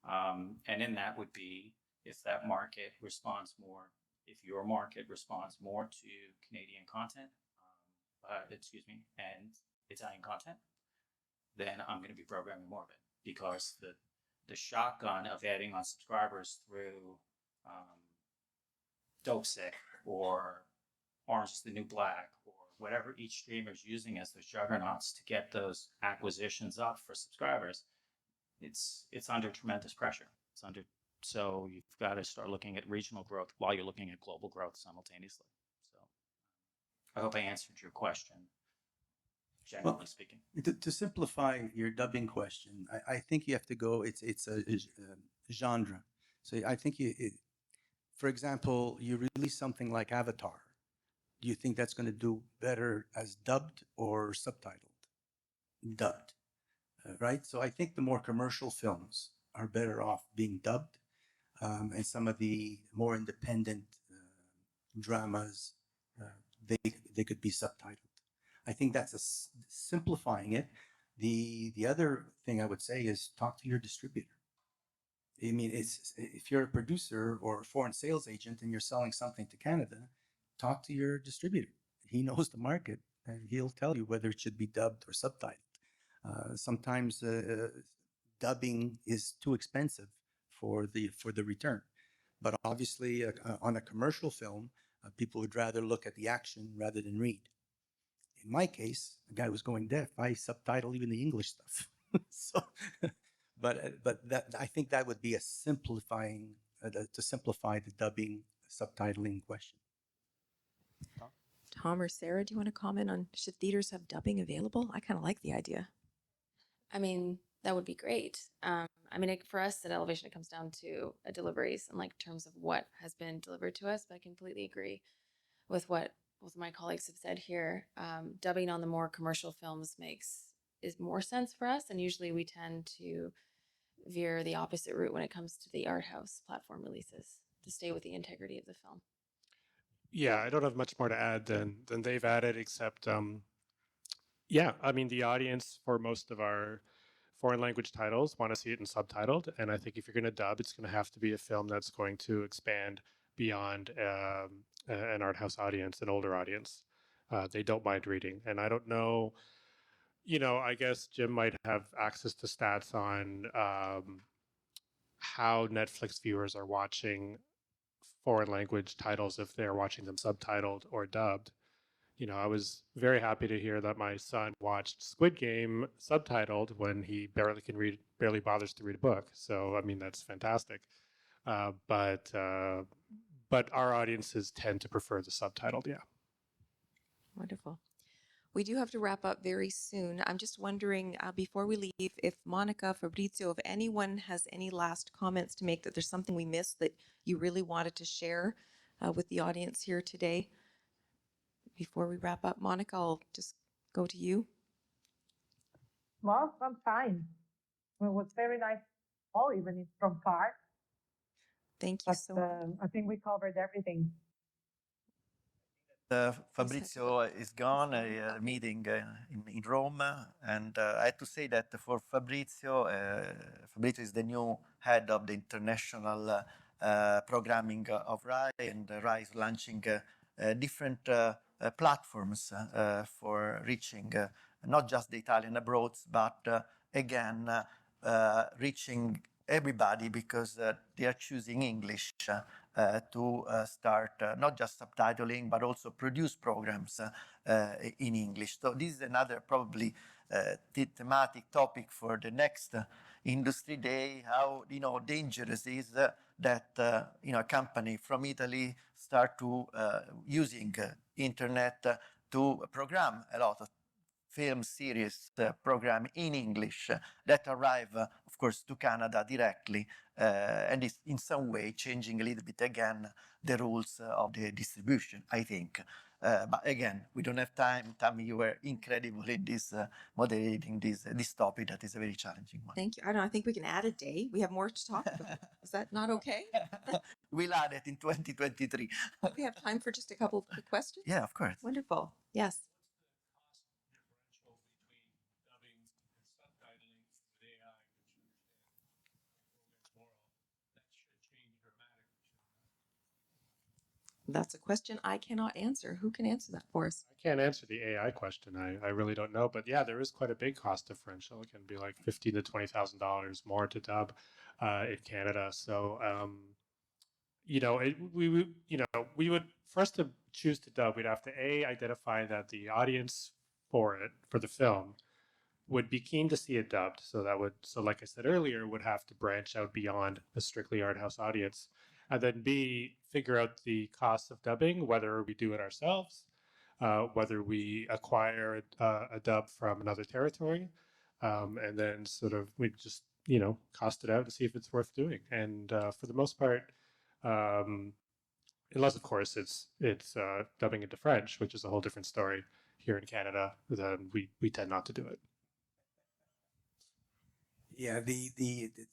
And in that would be if that market responds more, if your market responds more to Canadian content, and Italian content, then I'm going to be programming more of it, because the shotgun of adding on subscribers through Dope Sick or Orange is the New Black or whatever each streamer is using as their juggernauts to get those acquisitions up for subscribers, it's under tremendous pressure. So you've got to start looking at regional growth while you're looking at global growth simultaneously. So I hope I answered your question, generally speaking. To simplify your dubbing question, I think you have to go, it's a genre. So I think for example, you release something like Avatar. Do you think that's going to do better as dubbed or subtitled? dubbed, right? So I think the more commercial films are better off being dubbed, and some of the more independent dramas, they could be subtitled. I think that's simplifying it. The other thing I would say is talk to your distributor. I mean, it's if you're a producer or a foreign sales agent and you're selling something to Canada, talk to your distributor. He knows the market and he'll tell you whether it should be dubbed or subtitled. Sometimes dubbing is too expensive for the return, but obviously on a commercial film, people would rather look at the action rather than read. In my case, the guy was going deaf. I subtitle even the English stuff. So, but that I think that would be a simplifying to simplify the dubbing subtitling question. Tom or Sarah, do you want to comment on should theaters have dubbing available? I kind of like the idea. I mean, that would be great. I mean, for us at Elevation, it comes down to deliveries and like terms of what has been delivered to us. But I completely agree with what both my colleagues have said here. Dubbing on the more commercial films is more sense for us, and usually we tend to veer the opposite route when it comes to the art house platform releases to stay with the integrity of the film. Yeah, I don't have much more to add than they've added, except yeah, I mean, the audience for most of our foreign language titles want to see it in subtitled, and I think if you're going to dub, it's going to have to be a film that's going to expand beyond an art house audience, an older audience. They don't mind reading, and I don't know. I guess Jim might have access to stats on how Netflix viewers are watching foreign language titles if they're watching them subtitled or dubbed. I was very happy to hear that my son watched Squid Game subtitled when he barely bothers to read a book. So, I mean, that's fantastic. But our audiences tend to prefer the subtitled, yeah. Wonderful. We do have to wrap up very soon. I'm just wondering, before we leave, if Monica, Fabrizio, if anyone has any last comments to make, that there's something we missed that you really wanted to share with the audience here today. Before we wrap up, Monica, I'll just go to you. Well, I'm fine. It was very nice call, even if from far. Thank you so much. I think we covered everything. Fabrizio is gone, a meeting in Rome, and I have to say that for Fabrizio, Fabrizio is the new head of the international programming of RAI, and RAI is launching different platforms for reaching not just the Italian abroad, but again, reaching everybody, because they are choosing English to start not just subtitling, but also produce programs in English. So this is another probably thematic topic for the next Industry Day, how dangerous is that a company from Italy start to using internet to program a lot of film series program in English that arrive, of course, to Canada directly, and is in some way changing a little bit again the rules of the distribution, I think. But again, we don't have time. Tammy, you were incredible in this moderating this topic that is a very challenging one. Thank you. I think we can add a day. We have more to talk about. Is that not okay? We'll add it in 2023. We have time for just a couple of quick questions? Yeah, of course. Wonderful. Yes. That's a question I cannot answer. Who can answer that for us? I can't answer the AI question. I really don't know, but yeah, there is quite a big cost differential. It can be like $15,000 to $20,000 more to dub in Canada. So, we would, for us to choose to dub, we'd have to identify that the audience for the film would be keen to see it dubbed. So like I said earlier, would have to branch out beyond a strictly art house audience. And then B, figure out the cost of dubbing, whether we do it ourselves, whether we acquire a dub from another territory, and then sort of we just, cost it out and see if it's worth doing. And for the most part, unless of course it's dubbing into French, which is a whole different story here in Canada, then we tend not to do it. Yeah,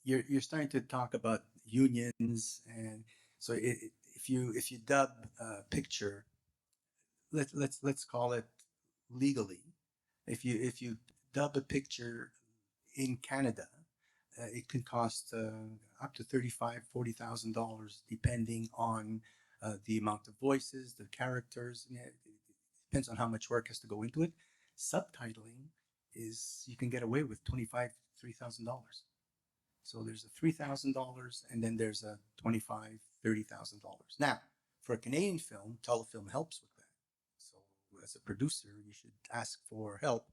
you're starting to talk about unions, and so if you dub a picture, let's call it legally. If you dub a picture in Canada, it can cost up to $40,000 depending on the amount of voices, the characters. Yeah, it depends on how much work has to go into it. Subtitling is you can get away with $3,000. So there's a $3,000 and then there's a $30,000. Now, for a Canadian film, Telefilm helps with that. So as a producer, you should ask for help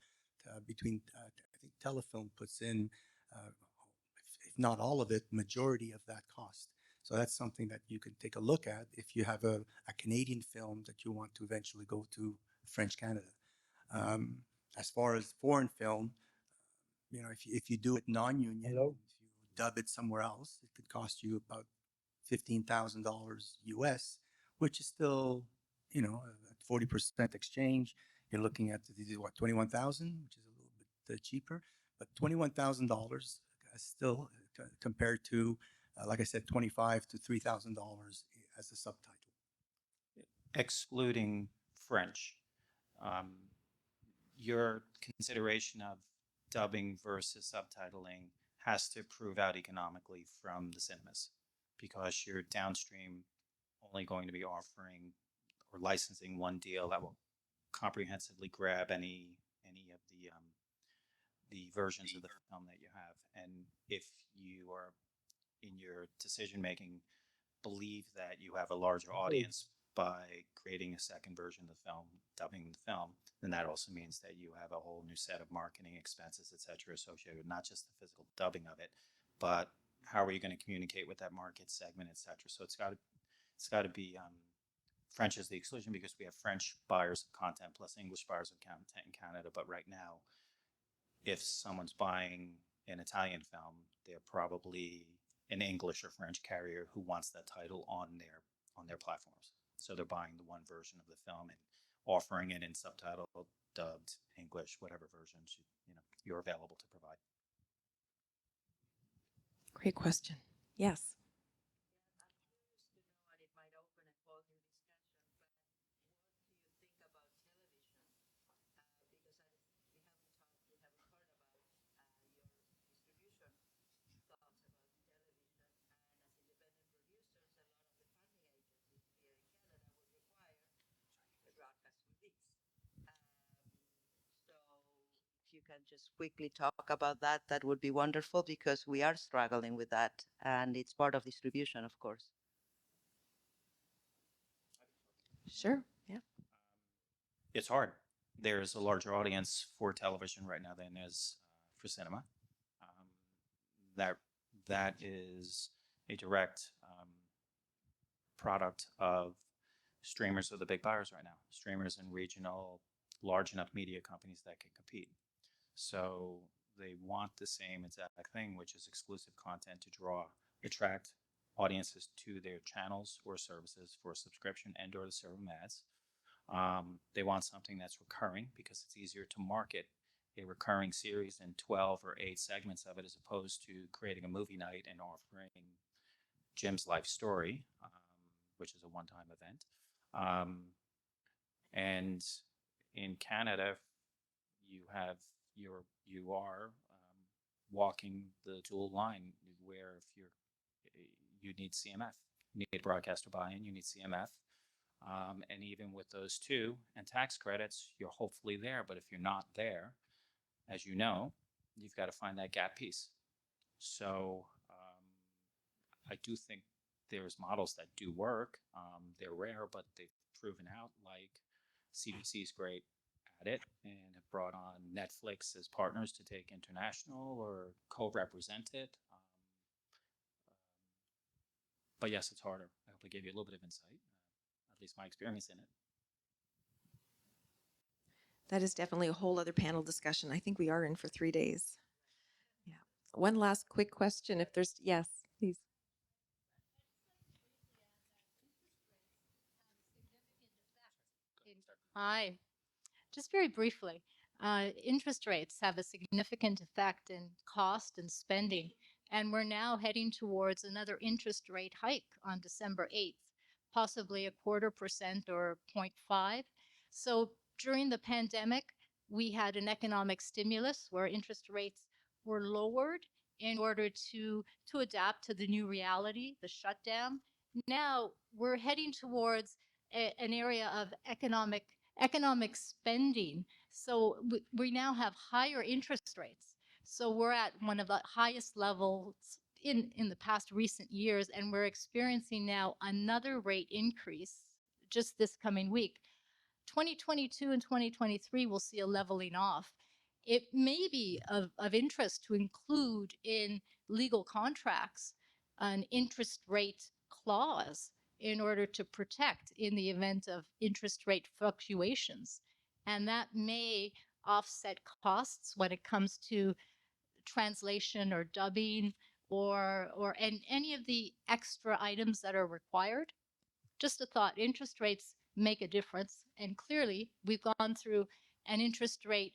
between, I think Telefilm puts in, if not all of it, majority of that cost. So that's something that you can take a look at if you have a Canadian film that you want to eventually go to French Canada. As far as foreign film, if you do it non-union, if you dub it somewhere else, it could cost you about $15,000 US, which is still, at 40% exchange. You're looking at what, 21,000, which is a little bit cheaper, but $21,000 still compared to, like I said, $25,000 to $3,000 as a subtitle. Excluding French, your consideration of dubbing versus subtitling has to prove out economically from the cinemas, because you're downstream only going to be offering or licensing one deal that will comprehensively grab any of the versions of the film that you have. And if you are in your decision making believe that you have a larger audience by creating a second version of the film, dubbing the film, then that also means that you have a whole new set of marketing expenses, et cetera, associated with not just the physical dubbing of it, but how are you going to communicate with that market segment, et cetera. So it's got to be French is the exclusion because we have French buyers of content plus English buyers of content in Canada. But right now, if someone's buying an Italian film, they're probably an English or French carrier who wants that title on their platforms. So they're buying the one version of the film and offering it in subtitled, dubbed, English, whatever versions you're available to provide. Great question. Yes. You can just quickly talk about that, that would be wonderful, because we are struggling with that and it's part of distribution, of course. Sure. Yeah. It's hard. There's a larger audience for television right now than there is for cinema. That is a direct product of streamers are the big buyers right now. Streamers and regional, large enough media companies that can compete. So they want the same exact thing, which is exclusive content to attract audiences to their channels or services for a subscription and or to serve them ads. They want something that's recurring because it's easier to market a recurring series in 12 or 8 segments of it as opposed to creating a movie night and offering Jim's life story, which is a one-time event. And in Canada, you are walking the dual line where if you need CMF, you need broadcaster buy-in, you need CMF, and even with those two and tax credits, you're hopefully there. But if you're not there, as you know, you've got to find that gap piece. So I do think there's models that do work. They're rare, but they've proven out. Like CBC is great at it and have brought on Netflix as partners to take international or co-represent it. But yes, it's harder. I hope I gave you a little bit of insight, at least my experience in it. That is definitely a whole other panel discussion. I think we are in for 3 days. Yeah. One last quick question, if there's, yes, please. Hi. Just very briefly, interest rates have a significant effect in cost and spending, and we're now heading towards another interest rate hike on December 8th, possibly 0.25% or 0.5. So during the pandemic, we had an economic stimulus where interest rates were lowered in order to adapt to the new reality, the shutdown. Now we're heading towards an area of economic spending. So we now have higher interest rates. So we're at one of the highest levels in the past recent years, and we're experiencing now another rate increase just this coming week. 2022 and 2023 will see a leveling off. It may be of interest to include in legal contracts an interest rate clause in order to protect in the event of interest rate fluctuations. And that may offset costs when it comes to translation or dubbing or any of the extra items that are required. Just a thought, interest rates make a difference. And clearly, we've gone through an interest rate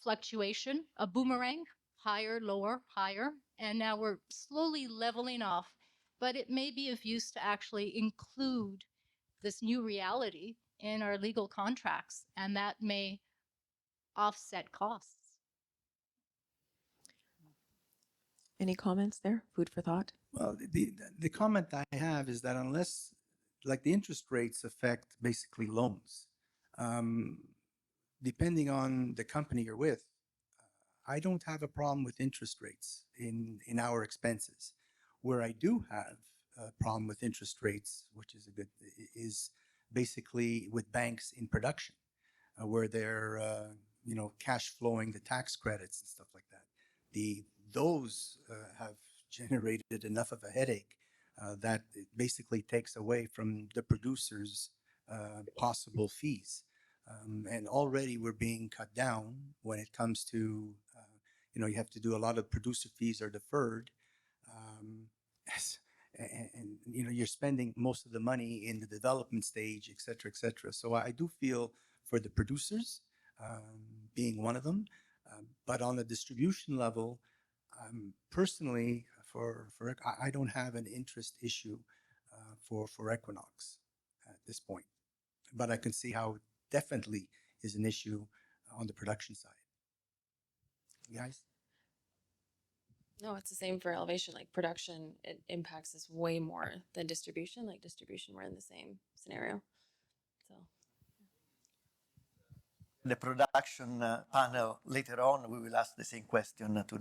fluctuation, a boomerang, higher, lower, higher, and now we're slowly leveling off. But it may be of use to actually include this new reality in our legal contracts, and that may offset costs. Any comments there? Food for thought? Well, the comment I have is that unless, like, the interest rates affect basically loans, depending on the company you're with, I don't have a problem with interest rates in our expenses. Where I do have a problem with interest rates, which is is basically with banks in production, where they're cash flowing the tax credits and stuff like that. Those have generated enough of a headache that it basically takes away from the producers' possible fees. And already we're being cut down when it comes to, you have to do a lot of producer fees are deferred. And you're spending most of the money in the development stage, et cetera, et cetera. So I do feel for the producers, being one of them. But on the distribution level, personally, I don't have an interest issue for Equinox at this point. But I can see how it definitely is an issue on the production side. You guys? No, it's the same for Elevation. Like production, it impacts us way more than distribution. Like distribution, we're in the same scenario. So the production panel later on, we will ask the same question to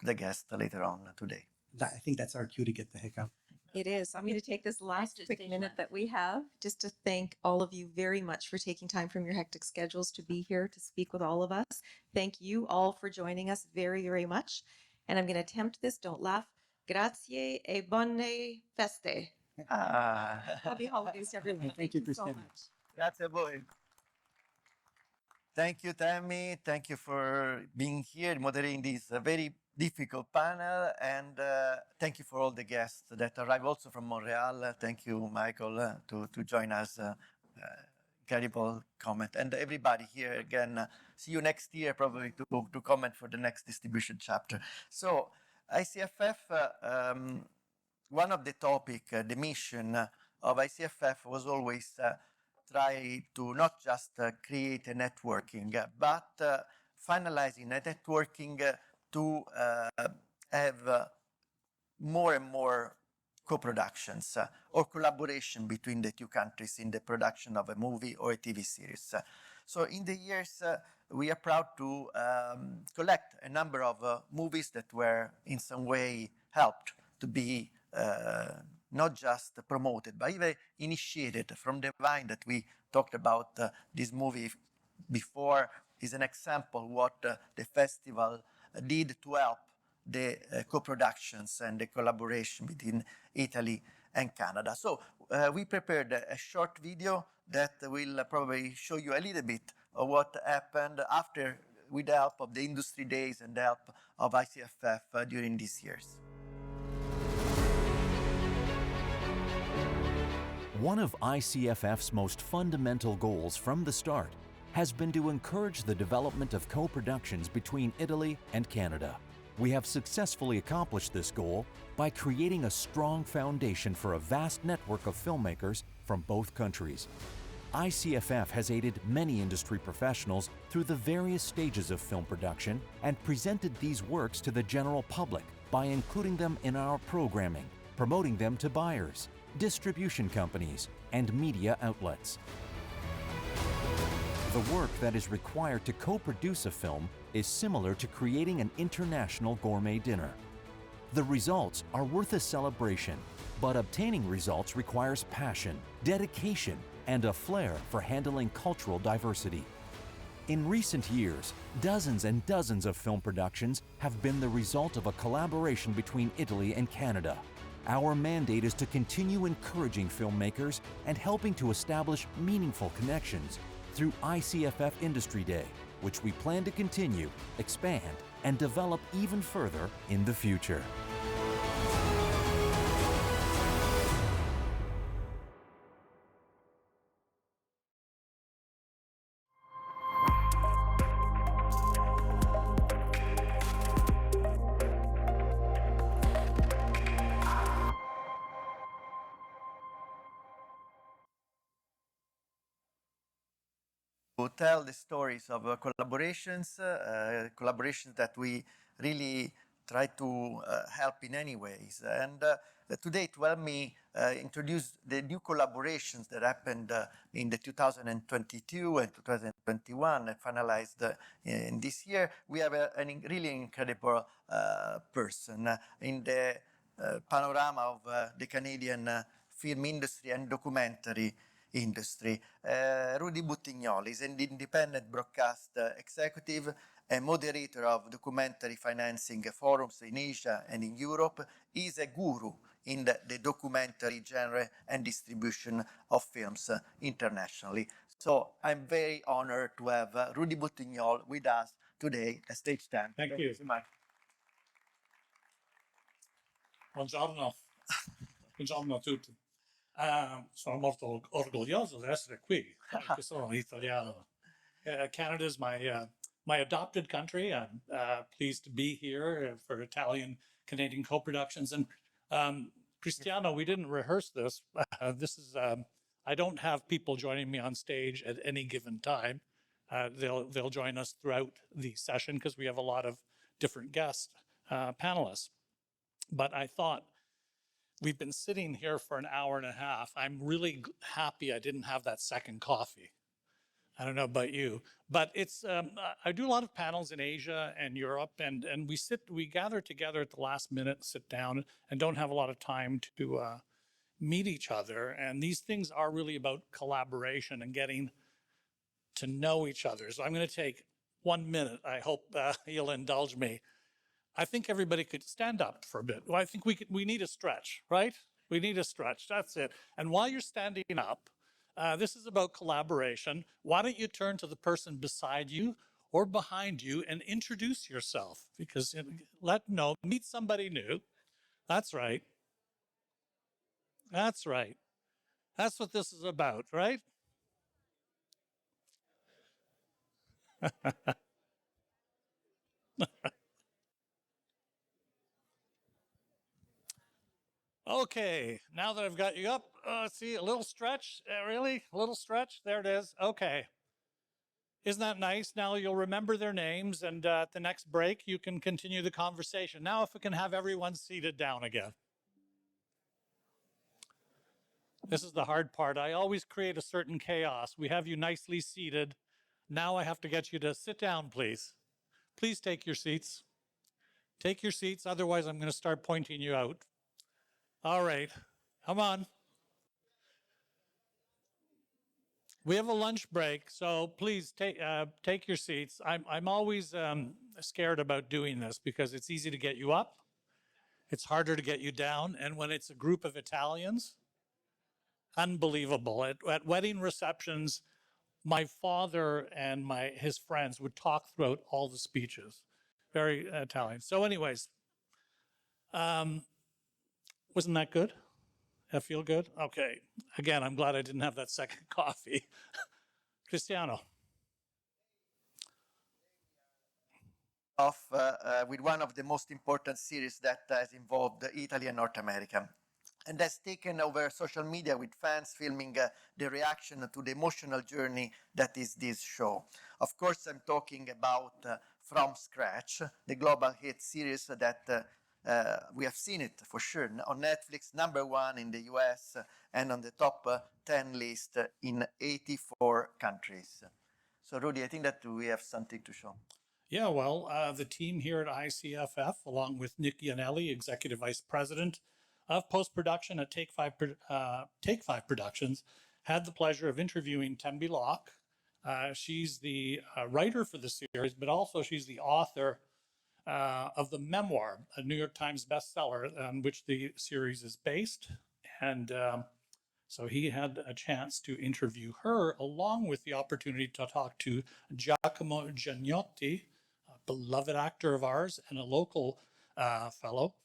the guest later on today. I think that's our cue to get the heck out. It is. I'm going to take this last quick minute that we have just to thank all of you very much for taking time from your hectic schedules to be here to speak with all of us. Thank you all for joining us very, very much. And I'm going to attempt this. Don't laugh. Grazie e buone feste. Happy holidays, everyone. Thank you, so Cristiano. much. Grazie a voi. Thank you, Tammy. Thank you for being here, moderating this very difficult panel. And thank you for all the guests that arrived also from Montreal. Thank you, Michael, to join us. Incredible comment. And everybody here, again, see you next year probably to comment for the next distribution chapter. So ICFF, one of the topic, the mission of ICFF was always try to not just create a networking, but finalizing a networking to have more and more co-productions or collaboration between the two countries in the production of a movie or a TV series. So in the years, we are proud to collect a number of movies that were in some way helped to be not just promoted, but even initiated from the vine that we talked about. This movie before is an example what the festival did to help the co-productions and the collaboration between Italy and Canada. So we prepared a short video that will probably show you a little bit of what happened after with the help of the Industry Days and the help of ICFF during these years. One of ICFF's most fundamental goals from the start has been to encourage the development of co-productions between Italy and Canada. We have successfully accomplished this goal by creating a strong foundation for a vast network of filmmakers from both countries. ICFF has aided many industry professionals through the various stages of film production and presented these works to the general public by including them in our programming, promoting them to buyers, distribution companies, and media outlets. The work that is required to co-produce a film is similar to creating an international gourmet dinner. The results are worth a celebration, but obtaining results requires passion, dedication, and a flair for handling cultural diversity. In recent years, dozens and dozens of film productions have been the result of a collaboration between Italy and Canada. Our mandate is to continue encouraging filmmakers and helping to establish meaningful connections through ICFF Industry Day, which we plan to continue, expand, and develop even further in the future. To tell the stories of collaborations that we really try to help in any ways. And today to help me introduce the new collaborations that happened in the 2022 and 2021 and finalized in this year, we have a really incredible person in the panorama of the Canadian film industry and documentary industry. Rudy Buttignoli is an independent broadcast executive and moderator of documentary financing forums in Asia and in Europe. He is a guru in the documentary genre and distribution of films internationally. So I'm very honored to have Rudy Buttignoli with us today at Stage 10. Thank you. So much. Buongiorno. Buongiorno a tutti. Sono molto orgoglioso di essere qui, perché sono italiano. Canada is my adopted country. I'm pleased to be here for Italian Canadian co-productions. And Cristiano, we didn't rehearse this. This is I don't have people joining me on stage at any given time. They'll join us throughout the session because we have a lot of different guest panelists. But I thought, we've been sitting here for an hour and a half. I'm really happy I didn't have that second coffee. I don't know about you, but it's I do a lot of panels in Asia and Europe, and we gather together at the last minute, sit down, and don't have a lot of time to meet each other. And these things are really about collaboration and getting to know each other. So I'm going to take 1 minute. I hope you'll indulge me. I think everybody could stand up for a bit. Well, I think we need a stretch, right? We need a stretch, that's it. And while you're standing up, this is about collaboration. Why don't you turn to the person beside you or behind you and introduce yourself? Because meet somebody new. That's right. That's right. That's what this is about, right? Okay, now that I've got you up, let's see, a little stretch, really? A little stretch? There it is, okay. Isn't that nice? Now you'll remember their names, and at the next break, you can continue the conversation. Now if we can have everyone seated down again. This is the hard part. I always create a certain chaos. We have you nicely seated. Now I have to get you to sit down, please. Please take your seats. Take your seats, otherwise I'm going to start pointing you out. All right, come on. We have a lunch break, so please take your seats. I'm always scared about doing this because it's easy to get you up. It's harder to get you down. And when it's a group of Italians, unbelievable. At wedding receptions, my father and his friends would talk throughout all the speeches. Very Italian. So anyways, wasn't that good? That feel good? Okay. Again, I'm glad I didn't have that second coffee. Cristiano. of with one of the most important series that has involved Italy and North America, and has taken over social media with fans filming the reaction to the emotional journey that is this show. Of course, I'm talking about From Scratch, the global hit series that we have seen it for sure on Netflix, #1 in the US, and on the top 10 list in 84 countries. So, Rudy, I think that we have something to show. Yeah, well, the team here at ICFF, along with Nick Yanelli, Executive Vice President of Post-Production at Take Five Productions, had the pleasure of interviewing Tembi Locke. She's the writer for the series, but also she's the author of the memoir, a New York Times bestseller on which the series is based. And so he had a chance to interview her, along with the opportunity to talk to Giacomo Giannotti, a beloved actor of ours and a local fellow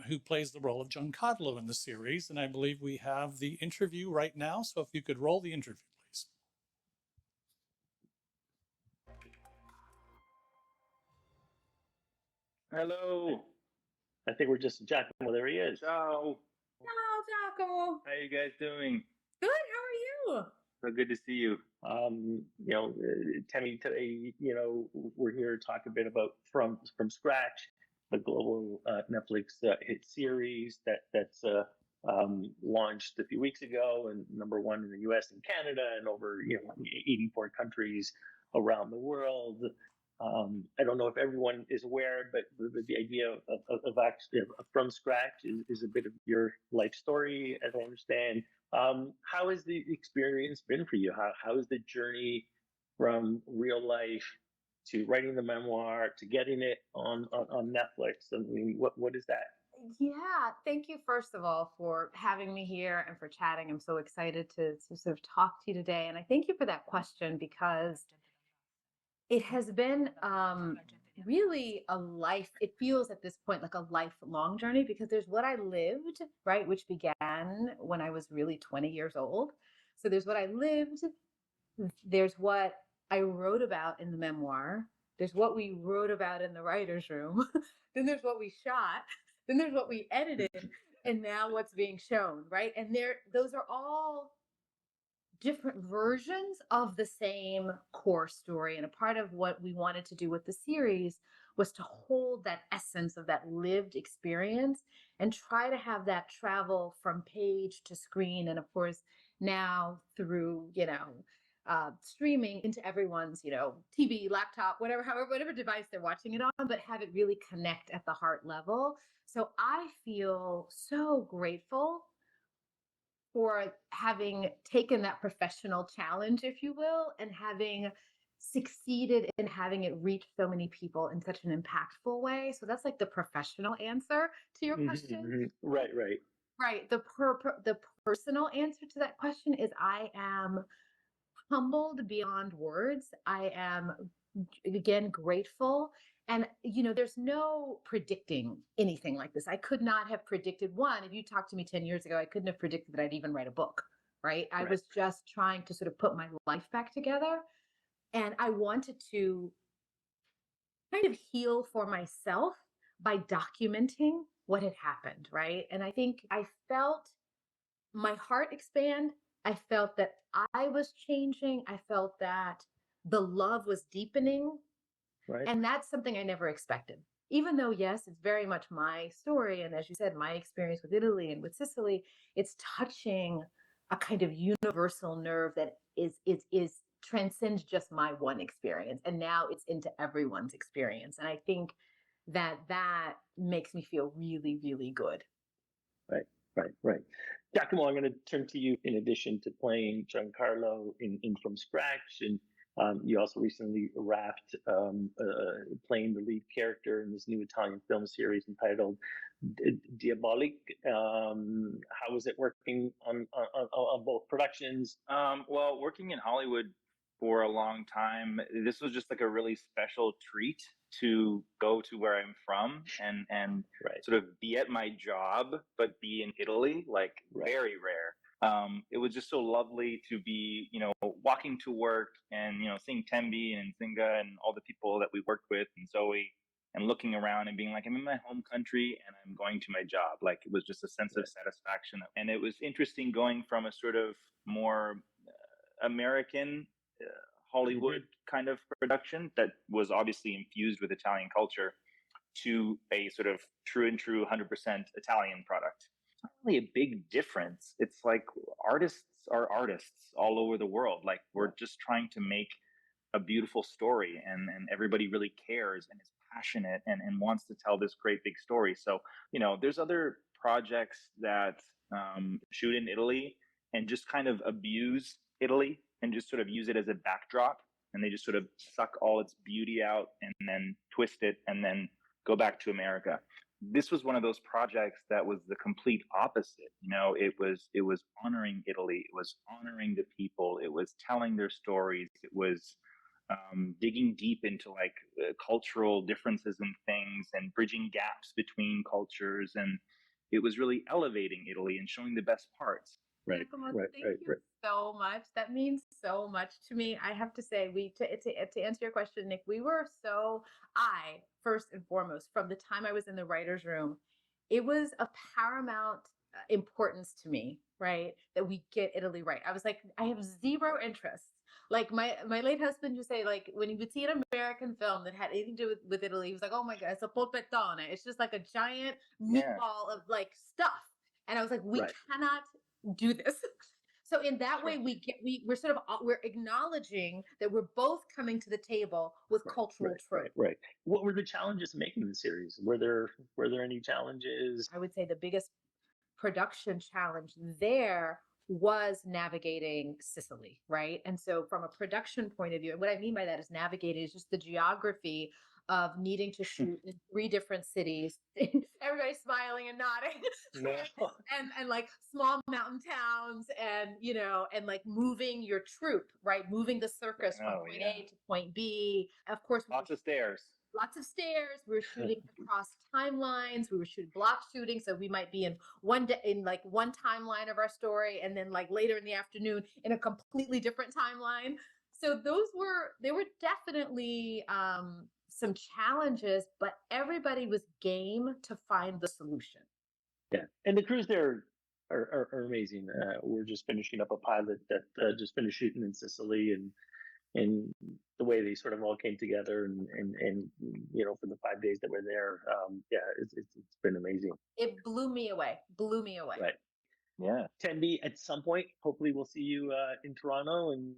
who plays the role of Giancarlo in the series. And I believe we have the interview right now. So if you could roll the interview, please. Hello. I think we're just Giacomo. There he is. Ciao. Ciao, Giacomo. How you guys doing? Good. How are you? So good to see you. Tammy, today, we're here to talk a bit about From Scratch, the global Netflix hit series that's launched a few weeks ago and #1 in the US and Canada and over 84 countries around the world. I don't know if everyone is aware, but the idea of actually From Scratch is a bit of your life story, as I understand. How has the experience been for you? How is the journey from real life to writing the memoir to getting it on Netflix? I mean, what is that? Yeah, thank you first of all for having me here and for chatting. I'm so excited to sort of talk to you today. And I thank you for that question because it has been really a life, it feels at this point like a lifelong journey because there's what I lived, right, which began when I was really 20 years old. So there's what I lived, there's what I wrote about in the memoir, there's what we wrote about in the writer's room, then there's what we shot, then there's what we edited, and now what's being shown, right? And those are all different versions of the same core story. And a part of what we wanted to do with the series was to hold that essence of that lived experience and try to have that travel from page to screen. And of course, now through, streaming into everyone's, TV, laptop, whatever device they're watching it on, but have it really connect at the heart level. So I feel so grateful for having taken that professional challenge, if you will, and having succeeded in having it reach so many people in such an impactful way. So that's like the professional answer to your question. Right. Right. The personal answer to that question is I am humbled beyond words. I am, again, grateful. And, there's no predicting anything like this. I could not have predicted if you talked to me 10 years ago, I couldn't have predicted that I'd even write a book, right? I was just trying to sort of put my life back together. And I wanted to kind of heal for myself by documenting what had happened, right? And I think I felt my heart expand. I felt that I was changing. I felt that the love was deepening. Right. And that's something I never expected. Even though, yes, it's very much my story. And as you said, my experience with Italy and with Sicily, it's touching a kind of universal nerve that is transcends just my one experience. And now it's into everyone's experience. And I think that makes me feel really, really good. Right. Giacomo, I'm going to turn to you in addition to playing Giancarlo in From Scratch. And you also recently wrapped playing the lead character in this new Italian film series entitled Diabolic. How is it working on both productions? Well, working in Hollywood for a long time, this was just like a really special treat to go to where I'm from and sort of be at my job, but be in Italy, very rare. it was just so lovely to be, walking to work and, seeing Tembi and Zinga and all the people that we worked with and Zoe and looking around and being like, I'm in my home country and I'm going to my job. Like it was just a sense of satisfaction. And it was interesting going from a sort of more American Hollywood kind of production that was obviously infused with Italian culture to a sort of true 100% Italian product. It's not really a big difference. It's like artists are artists all over the world. Like we're just trying to make a beautiful story and everybody really cares and is passionate and wants to tell this great big story. So, there's other projects that shoot in Italy and just kind of abuse Italy and just sort of use it as a backdrop. And they just sort of suck all its beauty out and then twist it and then go back to America. This was one of those projects that was the complete opposite. It was honoring Italy. It was honoring the people. It was telling their stories. It was digging deep into like cultural differences and things and bridging gaps between cultures. And it was really elevating Italy and showing the best parts. Right. Thank you so much. That means so much to me. I have to say, to answer your question, Nick, I first and foremost, from the time I was in the writer's room, it was a paramount importance to me, right, that we get Italy right. I was like, I have zero interest. Like my late husband used to say, like when he would see an American film that had anything to do with Italy, he was like, oh my God, it's a polpettone. It's just like a giant meatball of like stuff. And I was like, we cannot do this. So in that way, we're acknowledging that we're both coming to the table with cultural truth. Right. What were the challenges making the series? Were there any challenges? I would say the biggest production challenge there was navigating Sicily, right? And so from a production point of view, and what I mean by that is navigating is just the geography of needing to shoot in 3 different cities. Everybody's smiling and nodding. and like small mountain towns and like moving your troupe, right? Moving the circus from point A to point B. Of course, lots of stairs. We were shooting across timelines. We were shooting block shooting. So we might be in one timeline of our story and then like later in the afternoon in a completely different timeline. So they were definitely some challenges, but everybody was game to find the solution. Yeah. And the crews there are amazing. We're just finishing up a pilot that just finished shooting in Sicily and the way they sort of all came together and for the 5 days that we're there, it's been amazing. It blew me away. Right. Yeah. Tembi, at some point, hopefully we'll see you in Toronto and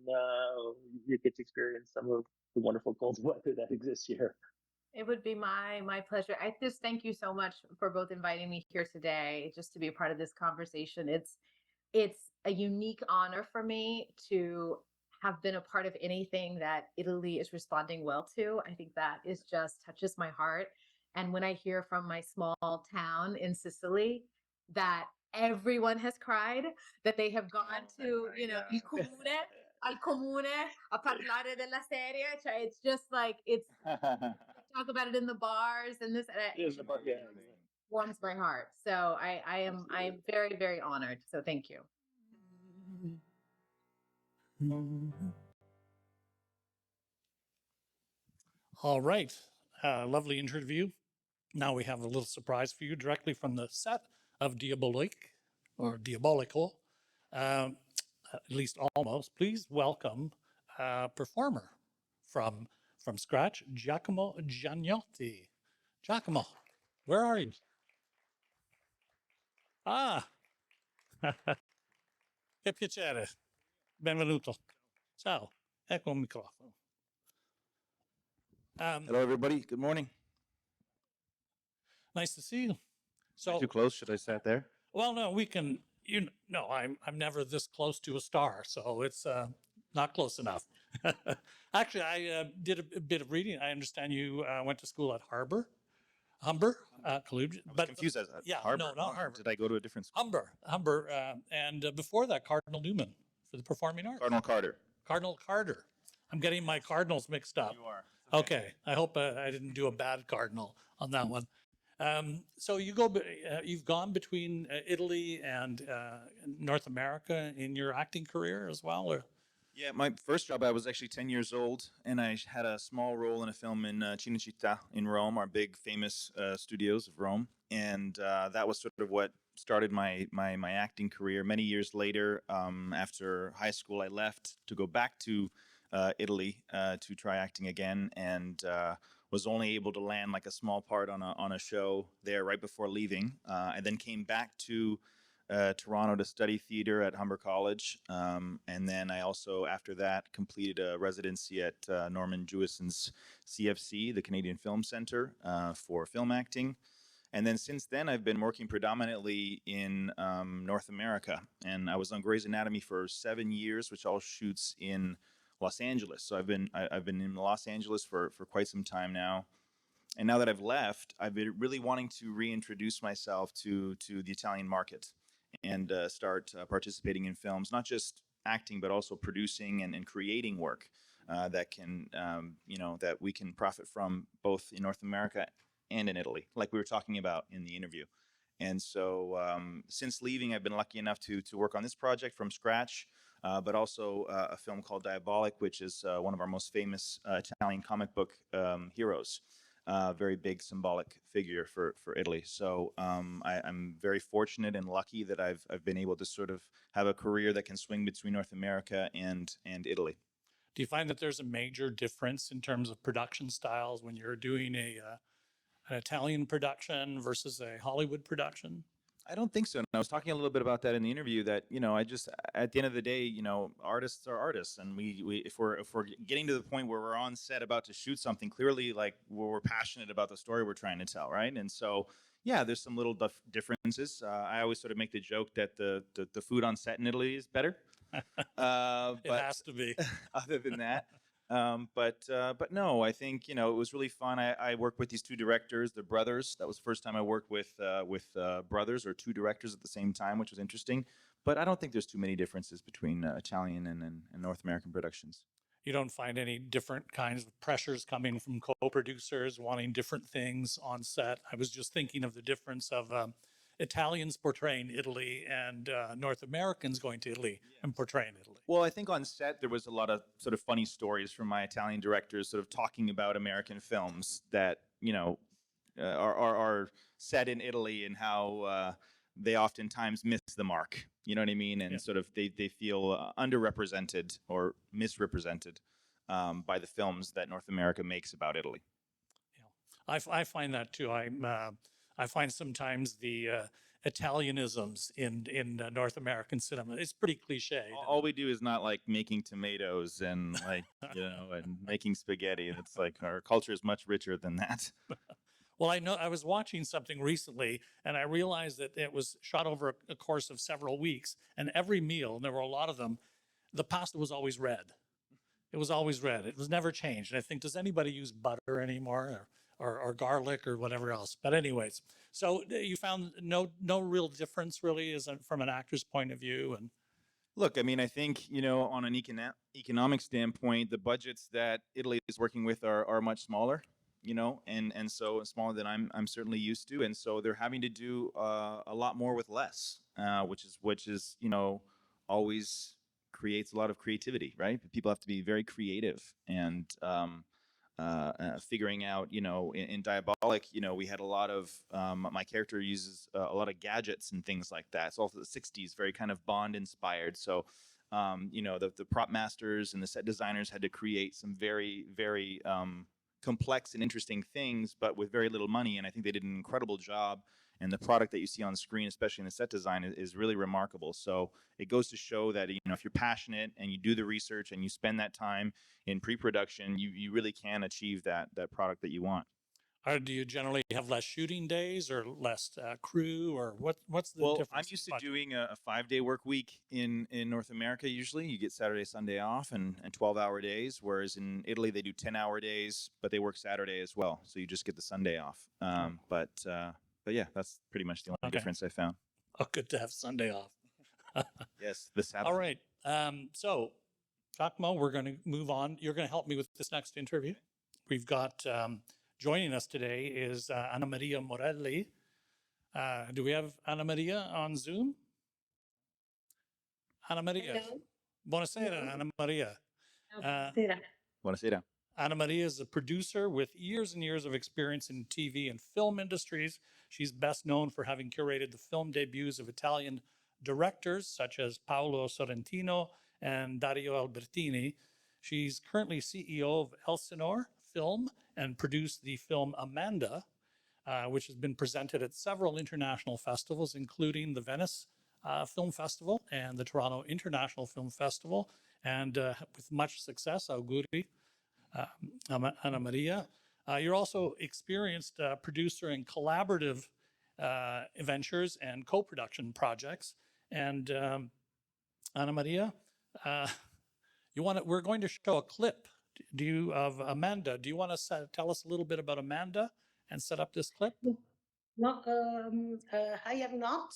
you get to experience some of the wonderful cold weather that exists here. It would be my pleasure. I just thank you so much for both inviting me here today, just to be a part of this conversation. It's a unique honor for me to have been a part of anything that Italy is responding well to. I think that is just touches my heart. And when I hear from my small town in Sicily that everyone has cried, that they have gone to, al comune a parlare della serie, it's just like talk about it in the bars and this warms my heart. So I'm very, very honored. So thank you. All right. Lovely interview. Now we have a little surprise for you directly from the set of Diabolico, at least almost. Please welcome a performer from scratch, Giacomo Giannotti. Giacomo, where are you? Ah, che piacere. Benvenuto. Ciao. Ecco un microfono. Hello, everybody. Good morning. Nice to see you. So too close? Should I sit there? Well, no, we can. I'm never this close to a star, so it's not close enough. Actually, I did a bit of reading. I understand you went to school at Humber, Collegiate. I was confused as Harvard. No, not Harvard. Did I go to a different school? Humber, and before that, Cardinal Newman for the performing arts. Cardinal Carter. I'm getting my cardinals mixed up. You are. Okay. I hope I didn't do a bad cardinal on that one. So you've gone between Italy and North America in your acting career as well, or? Yeah, my first job, I was actually 10 years old, and I had a small role in a film in Cinecittà in Rome, our big famous studios of Rome. And that was sort of what started my acting career. Many years later, after high school, I left to go back to Italy to try acting again, and was only able to land like a small part on a show there right before leaving. I then came back to Toronto to study theater at Humber College. And then I also, after that, completed a residency at Norman Jewison's CFC, the Canadian Film Centre, for film acting. And then since then, I've been working predominantly in North America. And I was on Grey's Anatomy for 7 years, which all shoots in Los Angeles. So I've been in Los Angeles for quite some time now. And now that I've left, I've been really wanting to reintroduce myself to the Italian market and start participating in films, not just acting, but also producing and creating work that can, that we can profit from both in North America and in Italy, like we were talking about in the interview. And so since leaving, I've been lucky enough to work on this project from scratch, but also a film called Diabolic, which is one of our most famous Italian comic book heroes. Very big symbolic figure for Italy. So I'm very fortunate and lucky that I've been able to sort of have a career that can swing between North America and Italy. Do you find that there's a major difference in terms of production styles when you're doing an Italian production versus a Hollywood production? I don't think so. And I was talking a little bit about that in the interview that, I just, at the end of the day, artists are artists. And we if we're getting to the point where we're on set about to shoot something, clearly like we're passionate about the story we're trying to tell, right? And so, yeah, there's some little differences. I always sort of make the joke that the food on set in Italy is better. It has to be. Other than that. But no, I think, it was really fun. I worked with these two directors, they're brothers. That was the first time I worked with brothers or two directors at the same time, which was interesting. But I don't think there's too many differences between Italian and North American productions. You don't find any different kinds of pressures coming from co-producers wanting different things on set? I was just thinking of the difference of Italians portraying Italy and North Americans going to Italy and portraying Italy. Well, I think on set there was a lot of sort of funny stories from my Italian directors sort of talking about American films that, are set in Italy and how they oftentimes miss the mark. You know what I mean? And sort of they feel underrepresented or misrepresented by the films that North America makes about Italy. Yeah, I find that too. I find sometimes the Italianisms in North American cinema, it's pretty cliche. All we do is not like making tomatoes and like, and making spaghetti. It's like our culture is much richer than that. Well, I know I was watching something recently and I realized that it was shot over a course of several weeks, and every meal, and there were a lot of them, the pasta was always red. It was always red. It was never changed. And I think, does anybody use butter anymore? Or garlic or whatever else. But anyways, so you found no real difference really from an actor's point of view. And look, I mean, I think, on an economic standpoint, the budgets that Italy is working with are much smaller, and so smaller than I'm certainly used to. And so they're having to do a lot more with less, which is always creates a lot of creativity, right? People have to be very creative and figuring out, in Diabolic, we had a lot of, my character uses a lot of gadgets and things like that. It's also the 60s, very kind of Bond inspired. So, the prop masters and the set designers had to create some very, very complex and interesting things, but with very little money. And I think they did an incredible job. And the product that you see on screen, especially in the set design, is really remarkable. So it goes to show that, if you're passionate and you do the research and you spend that time in pre-production, you really can achieve that product that you want. Do you generally have less shooting days or less crew, or what's the difference? I'm used to doing a 5-day work week in North America. Usually you get Saturday, Sunday off and 12-hour days, whereas in Italy they do 10-hour days, but they work Saturday as well. So you just get the Sunday off. But yeah, that's pretty much the only difference I found. Oh, good to have Sunday off. Yes, the Sabbath. All right. So, Giacomo, we're going to move on. You're going to help me with this next interview. We've got joining us today is Anna Maria Morelli. Do we have Anna Maria on Zoom? Anna Maria. Hello. Buonasera, Hello. Anna Maria. Buonasera. Buonasera. Anna Maria is a producer with years and years of experience in TV and film industries. She's best known for having curated the film debuts of Italian directors such as Paolo Sorrentino and Dario Albertini. She's currently CEO of Elsinore Film and produced the film Amanda, which has been presented at several international festivals, including the Venice Film Festival and the Toronto International Film Festival, and with much success. Auguri, Anna Maria. You're also experienced producer in collaborative ventures and co-production projects. And Anna Maria, we're going to show a clip of Amanda. Do you want to tell us a little bit about Amanda and set up this clip? No, I have not.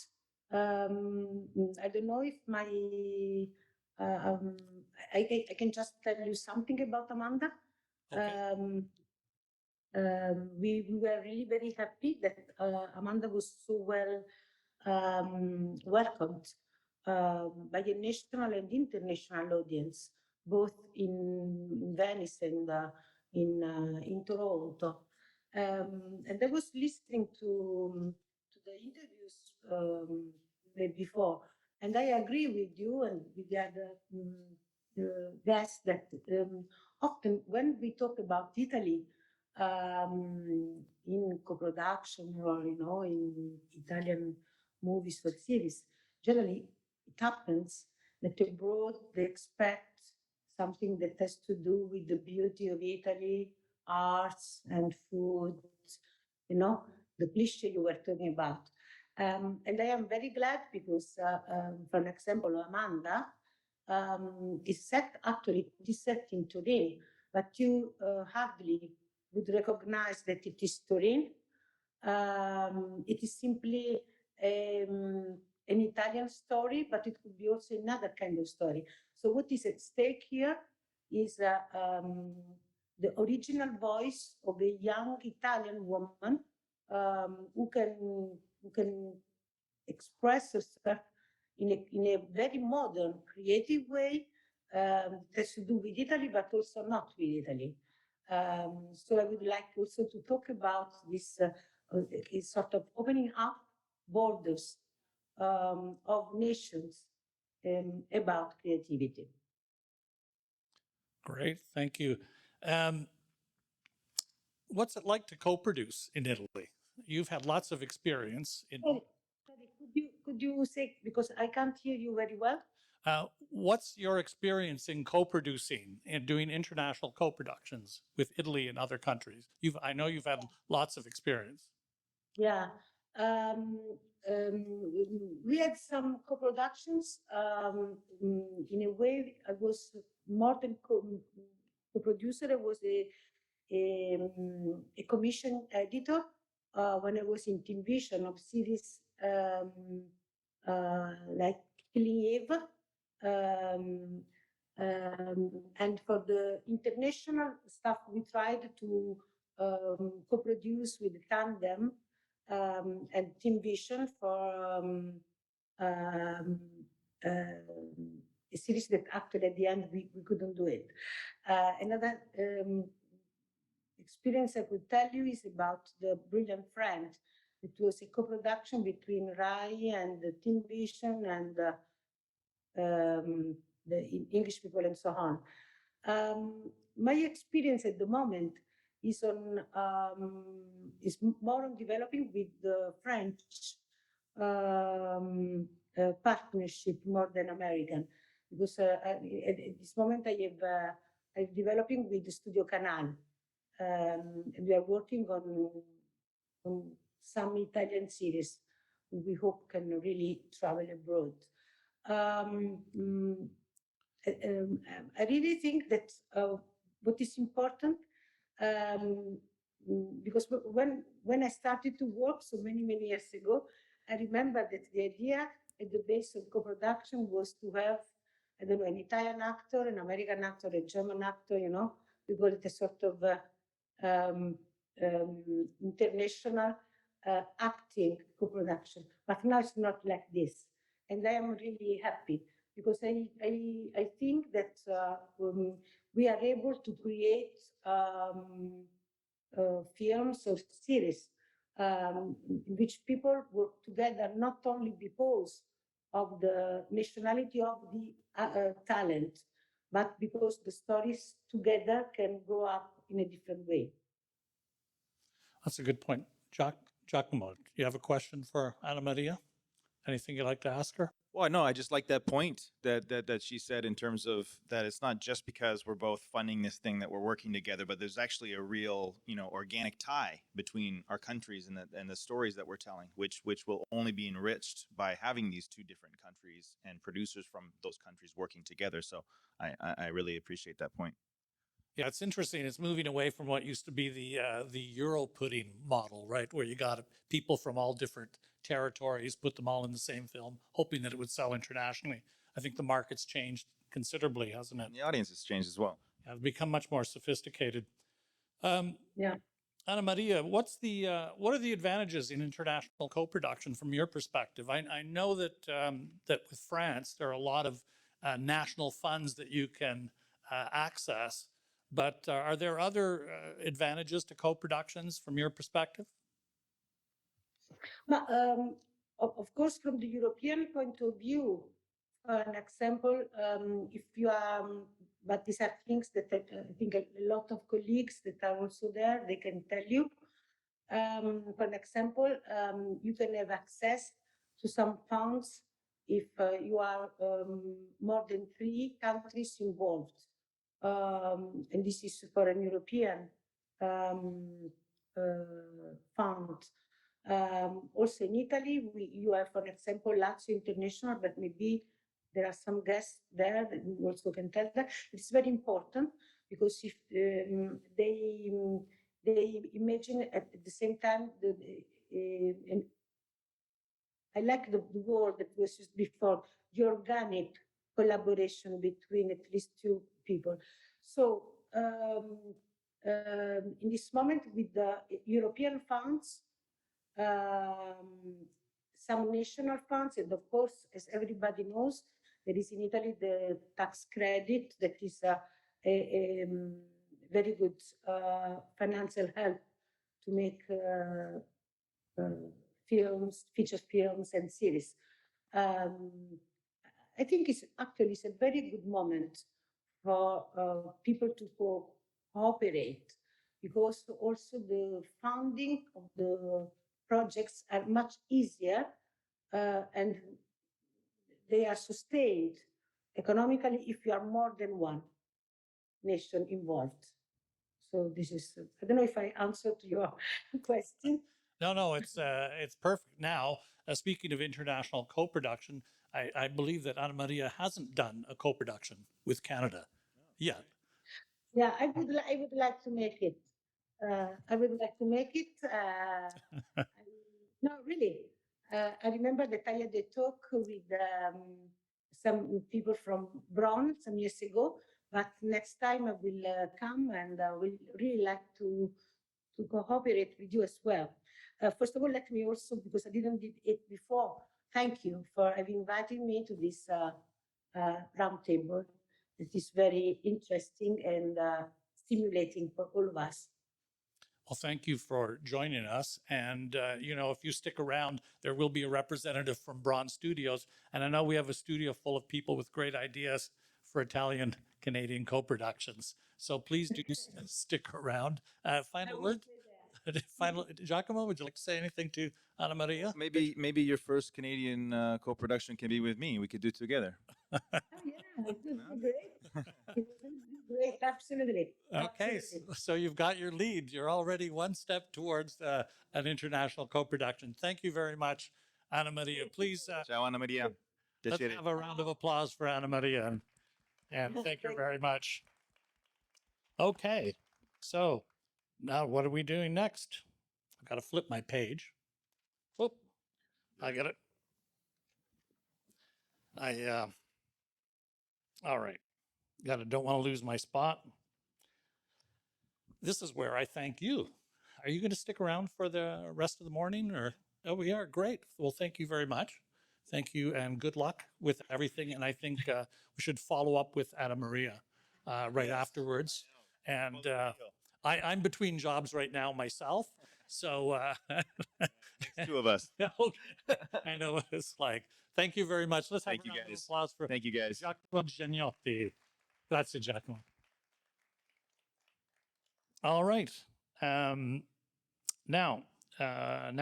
I don't know if my. I can just tell you something about Amanda. Okay. We were really very happy that Amanda was so well welcomed by a national and international audience, both in Venice and in Toronto. And I was listening to the interviews before, and I agree with you and with the other guests that often when we talk about Italy in co-production or in Italian movies or series, generally it happens that abroad they expect something that has to do with the beauty of Italy, arts and food, the cliche you were talking about. And I am very glad because, for example, Amanda is set in Turin, but you hardly would recognize that it is Turin. It is simply an Italian story, but it could be also another kind of story. So what is at stake here is the original voice of a young Italian woman who can express herself in a very modern, creative way that has to do with Italy, but also not with Italy. So I would like also to talk about this sort of opening up borders of nations about creativity. Great, thank you. What's it like to co-produce in Italy? You've had lots of experience in. Sorry, could you say, because I can't hear you very well? What's your experience in co-producing and doing international co-productions with Italy and other countries? I know you've had lots of experience. Yeah, we had some co-productions. In a way, I was more than co-producer. I was a commission editor when I was in Team Vision of series like Killing Eve. And for the international stuff, we tried to co-produce with Tandem and Team Vision for a series that actually at the end we couldn't do it. Another experience I could tell you is about The Brilliant Friend. It was a co-production between Rai and the Team Vision and the English people and so on. My experience at the moment is more on developing with the French partnership more than American, because at this moment I'm developing with the Studio Canal. We are working on some Italian series we hope can really travel abroad. I really think that what is important, because when I started to work so many years ago, I remember that the idea at the base of co-production was to have, I don't know, an Italian actor, an American actor, a German actor, we call it a sort of international acting co-production. But now it's not like this. And I am really happy because I think that we are able to create films or series in which people work together, not only because of the nationality of the talent, but because the stories together can grow up in a different way. That's a good point. Giacomo, do you have a question for Anna Maria? Anything you'd like to ask her? Well, no, I just like that point that she said in terms of that it's not just because we're both funding this thing that we're working together, but there's actually a real, organic tie between our countries and the stories that we're telling, which will only be enriched by having these two different countries and producers from those countries working together. So I really appreciate that point. Yeah, it's interesting. It's moving away from what used to be the Euro pudding model, right? Where you got people from all different territories, put them all in the same film, hoping that it would sell internationally. I think the market's changed considerably, hasn't it? And the audience has changed as well. Yeah, it's become much more sophisticated. Yeah. Anna Maria, what are the advantages in international co-production from your perspective? I know that that with France, there are a lot of national funds that you can access. But are there other advantages to co-productions from your perspective? But, of course, from the European point of view, an example, if you are, but these are things that I think a lot of colleagues that are also there, they can tell you. For an example, you can have access to some funds if you are more than 3 countries involved. And this is for an European fund. Also in Italy, you have, for example, Lazio International, but maybe there are some guests there that we also can tell that. It's very important because if they imagine at the same time, and I like the word that was used before, the organic collaboration between at least 2 people. So in this moment with the European funds, some national funds, and of course, as everybody knows, there is in Italy the tax credit that is a very good financial help to make films, feature films and series. I think it's a very good moment for people to cooperate because also the funding of the projects are much easier and they are sustained economically if you are more than one nation involved. So this is, I don't know if I answered your question. No, it's perfect. Now, speaking of international co-production, I believe that Anna Maria hasn't done a co-production with Canada yet. Yeah, I would like to make it. I would like to make it. No, really. I remember that I had a talk with some people from Braun some years ago, but next time I will come and I will really like to cooperate with you as well. First of all, let me also, because I didn't did it before, thank you for having invited me to this roundtable. It is very interesting and stimulating for all of us. Well, thank you for joining us. And, if you stick around, there will be a representative from Braun Studios. And I know we have a studio full of people with great ideas for Italian-Canadian co-productions. So please do stick around. Final word? Giacomo, would you like to say anything to Anna Maria? Maybe your first Canadian co-production can be with me. We could do it together. Oh, yeah, it would be great. It would be great, absolutely. Okay, Absolutely. so you've got your lead. You're already one step towards an international co-production. Thank you very much, Anna Maria. Please, Ciao, Anna Maria. let's have a round of applause for Anna Maria. And thank you very much. Okay, so now what are we doing next? I've got to flip my page. Whoop, I get it. All right. Don't want to lose my spot. This is where I thank you, are you going to stick around for the rest of the morning, or? Oh, we are. Great. Well, thank you very much. Thank you, and good luck with everything. And I think we should follow up with Anna Maria right afterwards. And I'm between jobs right now myself, so Two of us. I know what it's like. Thank you very much. Let's have Thank a you, round of guys. applause for Thank you, guys. Giacomo Giannotti. Grazie, Giacomo. All right. Now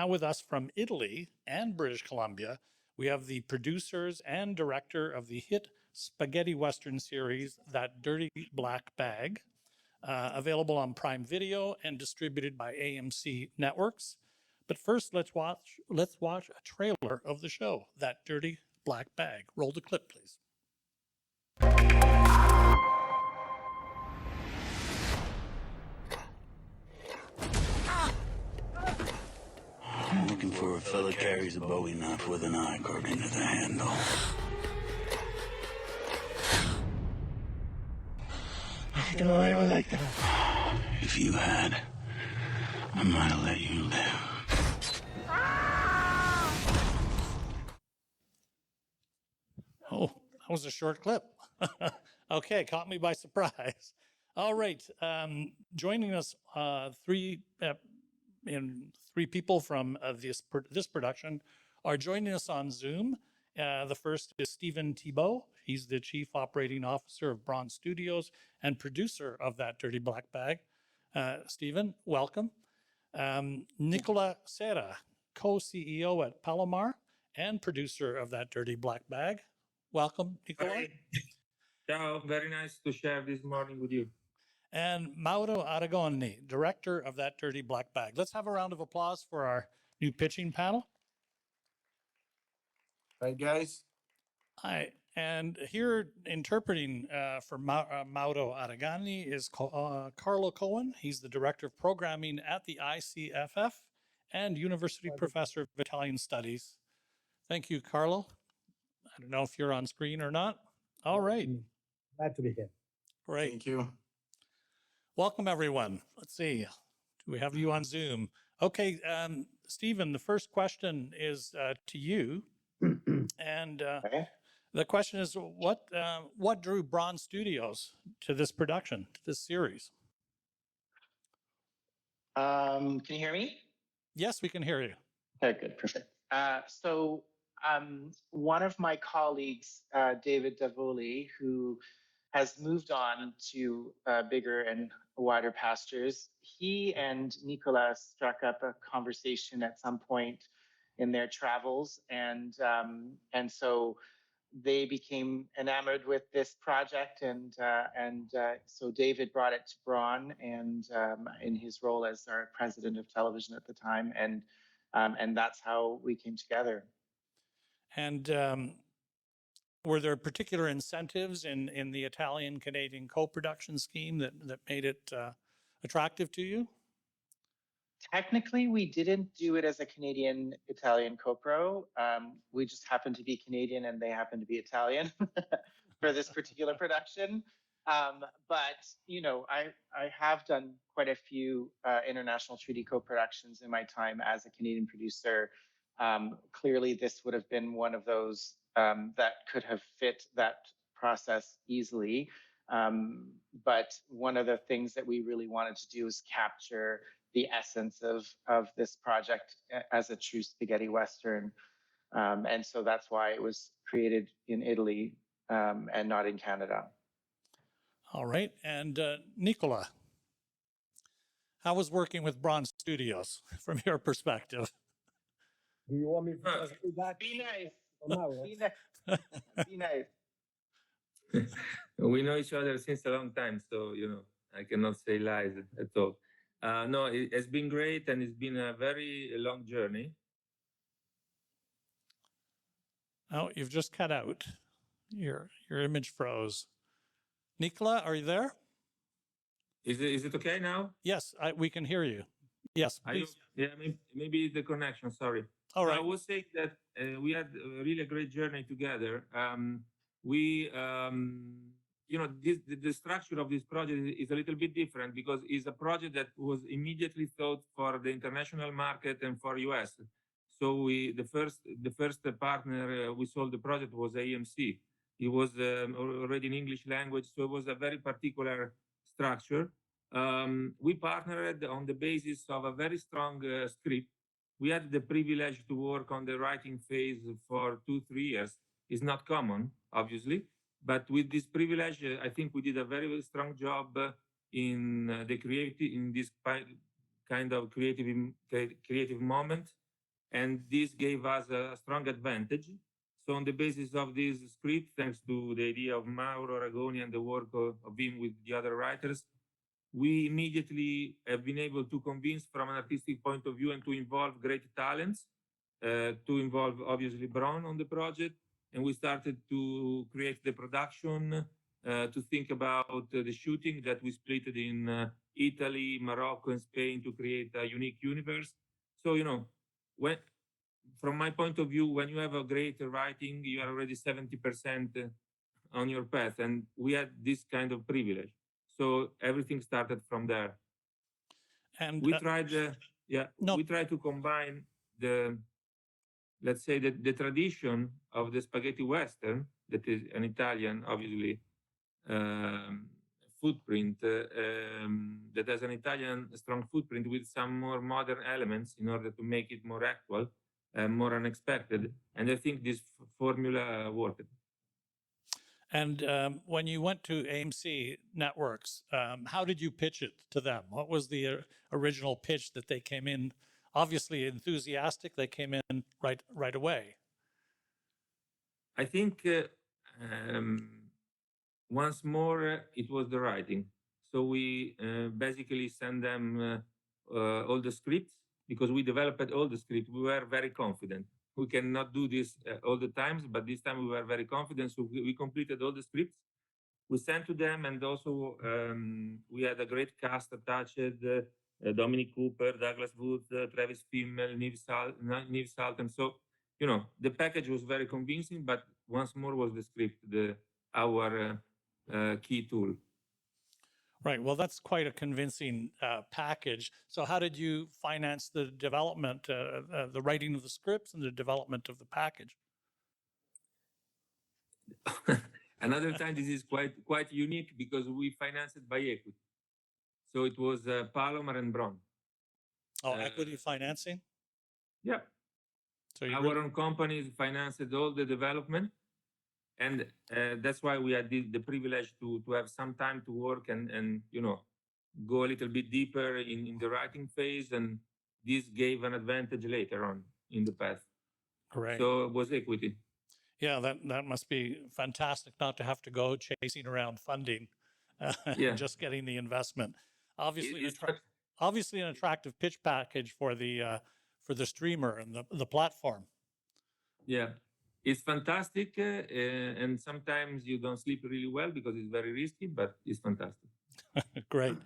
with us from Italy and British Columbia, we have the producers and director of the hit spaghetti western series, That Dirty Black Bag, available on Prime Video and distributed by AMC Networks. But first, let's watch a trailer of the show, That Dirty Black Bag. Roll the clip, please. I'm looking for a fella carries a Bowie knife with an eye carved into the handle. You know, I don't like that. If you had, I might have let you live. Oh, that was a short clip. Okay, caught me by surprise. All right, joining us, three people from this production are joining us on Zoom. The first is Stephen Thibault. He's the Chief Operating Officer of Braun Studios and producer of That Dirty Black Bag. Stephen, welcome. Nicola Serra, co-CEO at Palomar and producer of That Dirty Black Bag. Welcome, Nicola. Hi. Ciao, very nice to share this morning with you. And Mauro Aragoni, director of That Dirty Black Bag. Let's have a round of applause for our new pitching panel. Hi, guys. Hi, and here interpreting for Mauro Aragani is Carlo Cohen. He's the director of programming at the ICFF and university professor of Italian studies. Thank you, Carlo. I don't know if you're on screen or not. All right. Glad to be here. Great. Thank you. Welcome, everyone. Let's see. Do we have you on Zoom? Okay, Stephen, the first question is to you. And the question is, what drew Braun Studios to this production, to this series? Can you hear me? Yes, we can hear you. Okay, good, perfect. So one of my colleagues, David Davoli, who has moved on to bigger and wider pastures, he and Nicola struck up a conversation at some point in their travels, and so they became enamored with this project, and so David brought it to Braun, and in his role as our president of television at the time, and that's how we came together. And were there particular incentives in the Italian-Canadian co-production scheme that made it attractive to you? Technically, we didn't do it as a Canadian-Italian co-pro. We just happened to be Canadian and they happened to be Italian for this particular production. But, you know, I have done quite a few international treaty co-productions in my time as a Canadian producer. Clearly, this would have been one of those that could have fit that process easily. But one of the things that we really wanted to do is capture the essence of this project as a true spaghetti Western. And so that's why it was created in Italy and not in Canada. All right. And Nicola, how was working with Braun Studios from your perspective? Do you want me to translate that? Be nice. Mauro? Be nice. Be nice. We know each other since a long time, so, you know, I cannot say lies at all. No, it has been great, and it's been a very long journey. Oh, you've just cut out. Your image froze. Nicola, are you there? Is it okay now? Yes, we can hear you. Yes, please. Yeah, maybe the connection, sorry. All right. I was saying that we had a really great journey together. We the structure of this project is a little bit different because it's a project that was immediately thought for the international market and for US. So the first partner we sold the project was AMC. It was already in English language, so it was a very particular structure. We partnered on the basis of a very strong script. We had the privilege to work on the writing phase for 2-3 years. It's not common, obviously, but with this privilege, I think we did a very strong job in this kind of creative moment, and this gave us a strong advantage. So on the basis of this script, thanks to the idea of Mauro Ragoni and the work of him with the other writers, we immediately have been able to convince from an artistic point of view and to involve great talents, to involve obviously Bron on the project. And we started to create the production, to think about the shooting that we split in Italy, Morocco, and Spain to create a unique universe. So, from my point of view, when you have a great writing, you are already 70% on your path. And we had this kind of privilege. So everything started from there. And we tried, we tried to combine let's say the tradition of the spaghetti western, that is an Italian, obviously, footprint, that has an Italian strong footprint with some more modern elements in order to make it more actual and more unexpected. And I think this formula worked. And when you went to AMC Networks, how did you pitch it to them? What was the original pitch that they came in? Obviously enthusiastic, they came in right away. I think once more it was the writing. So we basically sent them all the scripts because we developed all the scripts. We were very confident. We cannot do this all the times, but this time we were very confident. So we completed all the scripts. We sent to them, and also we had a great cast attached. Dominic Cooper, Douglas Wood, Travis Fimmel, Neve Salton. So, the package was very convincing, but once more was the script, our key tool. Right. Well, that's quite a convincing package. So how did you finance the development, the writing of the scripts and the development of the package? Another time, this is quite unique because we financed it by equity. So it was Palomar and Bron. Oh, equity financing? Yeah. So our own companies financed all the development. And that's why we had the privilege to have some time to work and go a little bit deeper in the writing phase. And this gave an advantage later on in the path. Great. So it was equity. Yeah, that must be fantastic not to have to go chasing around funding, just getting the investment. Obviously an attractive pitch package for the streamer and the platform. Yeah, it's fantastic, and sometimes you don't sleep really well because it's very risky, but it's fantastic. Great.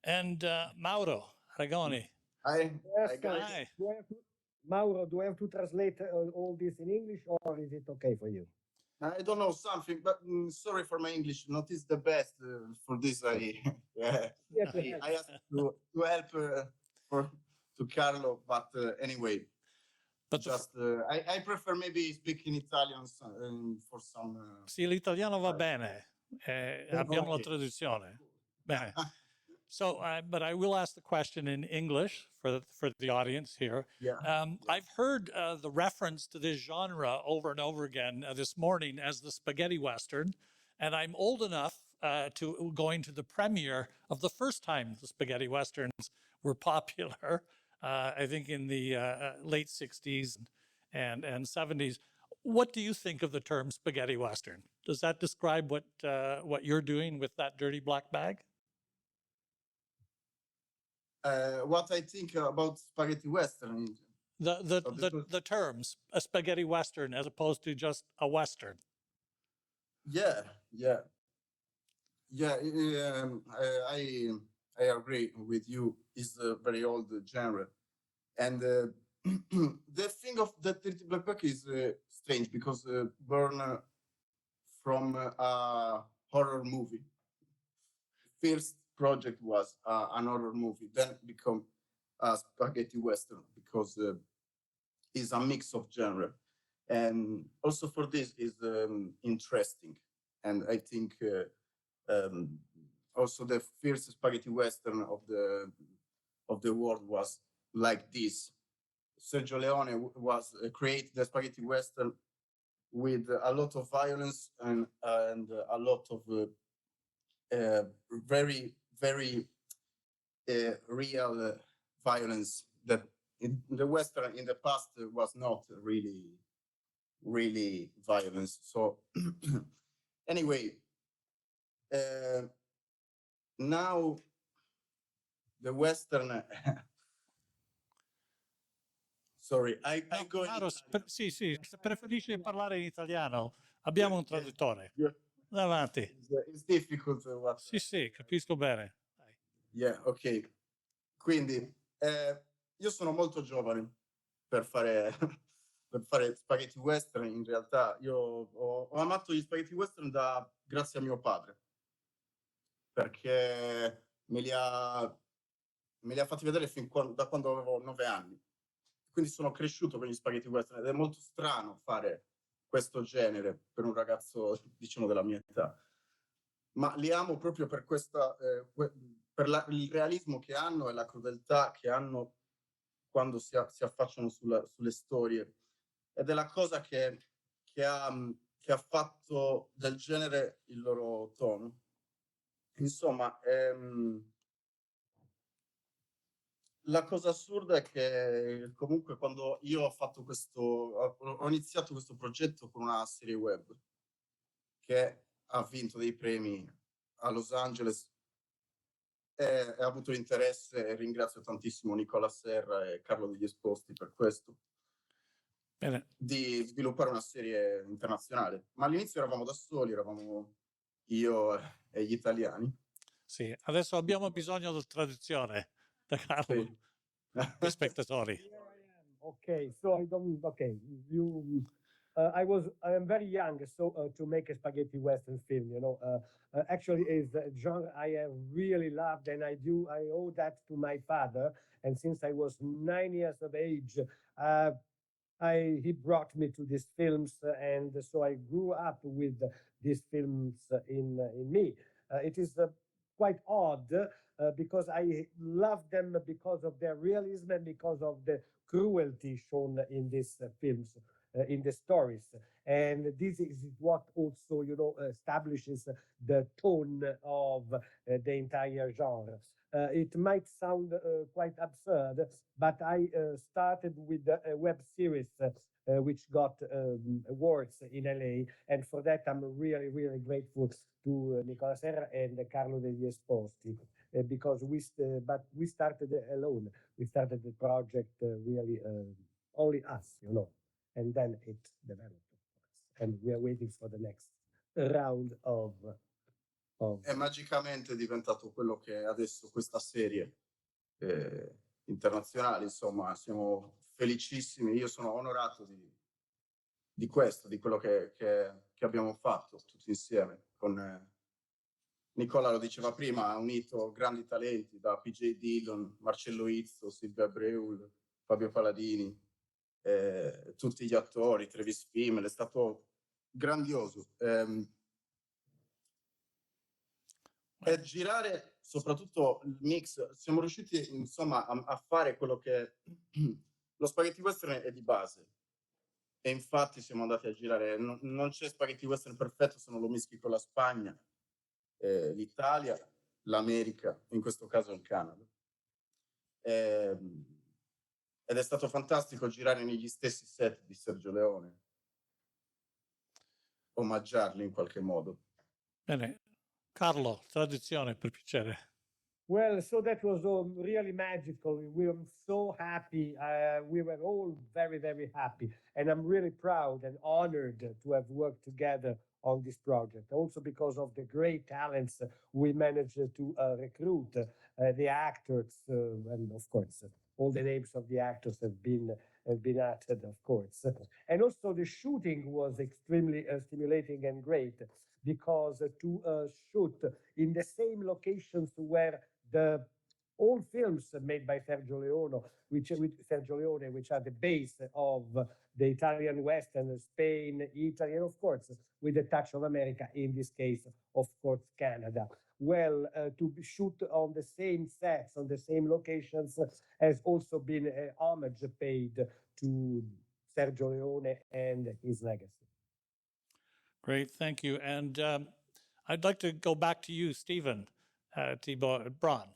And Mauro Ragoni. Hi. Hi. Mauro, do I have to translate all this in English, or is it okay for you? I don't know something, but sorry for my English. Not is the best for this. I asked to help to Carlo, but anyway. But just I prefer maybe speaking Italian for some. Sì, l'italiano va bene. Abbiamo la traduzione. Bene. So, but I will ask the question in English for the audience here. Yeah. I've heard the reference to this genre over and over again this morning as the spaghetti western, and I'm old enough to going to the premiere of the first time the spaghetti westerns were popular. I think in the late 60s and 70s. What do you think of the term spaghetti western? Does that describe what you're doing with that dirty black bag? What I think about spaghetti western. The terms, a spaghetti western as opposed to just a western. I agree with you. It's a very old genre, and the thing of the dirty black bag is strange because born from a horror movie. First project was an horror movie, then become a spaghetti western because it's a mix of genre. And also for this is interesting. And I think also the first spaghetti western of the world was like this. Sergio Leone was create the spaghetti western with a lot of violence and a lot of very real violence that in the western in the past was not really violence. So anyway, now the western sorry, I go Caro, sì, sì, se preferisci parlare in italiano, abbiamo un traduttore. Davanti. It's difficult. Sì, sì, capisco bene. Yeah, ok. Quindi io sono molto giovane per fare spaghetti western. In realtà io ho amato gli spaghetti western grazie a mio padre, perché me li ha fatti vedere da quando avevo 9 anni. Quindi sono cresciuto con gli spaghetti western ed è molto strano fare questo genere per un ragazzo, diciamo, della mia età. Ma li amo proprio per questa, per il realismo che hanno e la crudeltà che hanno quando si affacciano sulle storie. Ed è la cosa che ha fatto del genere il loro tono. Insomma, la cosa assurda è che comunque quando io ho iniziato questo progetto con una serie web che ha vinto dei premi a Los Angeles e ha avuto interesse, e ringrazio tantissimo Nicola Serra e Carlo degli Esposti per questo, di sviluppare una serie internazionale. Ma all'inizio eravamo da soli, eravamo io e gli italiani. Sì, adesso abbiamo bisogno di traduzione da Carlo, gli spettatori. Okay, so I don't. Okay, you. I am very young, so to make a spaghetti western film, actually is a genre I have really loved, and I owe that to my father. And since I was 9 years of age, he brought me to these films, and so I grew up with these films in me. It is quite odd because I love them because of their realism and because of the cruelty shown in these films, in the stories. And this is what also, establishes the tone of the entire genre. It might sound quite absurd, but I started with a web series which got awards in LA, and for that I'm really, really grateful to Nicola Serra and Carlo degli Esposti, because we started alone. We started the project really only us, and then it developed, of course, and we are waiting for the next round of. È magicamente diventato quello che è adesso questa serie internazionale. Insomma, siamo felicissimi. Io sono onorato di questo, di quello che abbiamo fatto tutti insieme. Con Nicola lo diceva prima, ha unito grandi talenti da PJ Dillon, Marcello Izzo, Silvia Breul, Fabio Saladini, tutti gli attori, Travis Fimmel. È stato grandioso. E girare soprattutto il mix, siamo riusciti insomma a fare quello che lo spaghetti western è di base, e infatti siamo andati a girare, non c'è spaghetti western perfetto se non lo mischi con la Spagna, l'Italia, l'America, in questo caso il Canada, ed è stato fantastico girare negli stessi set di Sergio Leone, omaggiarli in qualche modo. Bene. Carlo, traduzione per piacere. Well, so that was really magical. We were so happy. We were all very, very happy. And I'm really proud and honored to have worked together on this project. Also because of the great talents we managed to recruit, the actors, and of course, all the names of the actors have been been acted, of course. And also the shooting was extremely stimulating and great because to shoot in the same locations where the all films made by Sergio Leone, which are the base of the Italian Western, Spain, Italy, and of course, with a touch of America, in this case, of course, Canada. Well, to shoot on the same sets, on the same locations, has also been a homage paid to Sergio Leone and his legacy. Great, thank you. And I'd like to go back to you, Stephen Thibault Braun.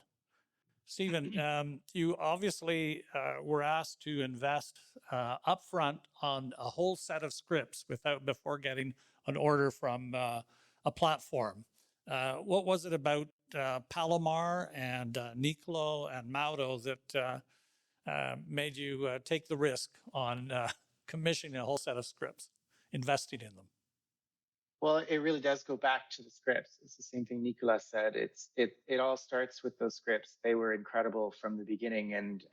Stephen, you obviously were asked to invest upfront on a whole set of scripts before getting an order from a platform. What was it about Palomar and Nicolo and Mauro that made you take the risk on commissioning a whole set of scripts, investing in them? Well, it really does go back to the scripts. It's the same thing Nicola said. It all starts with those scripts. They were incredible from the beginning, and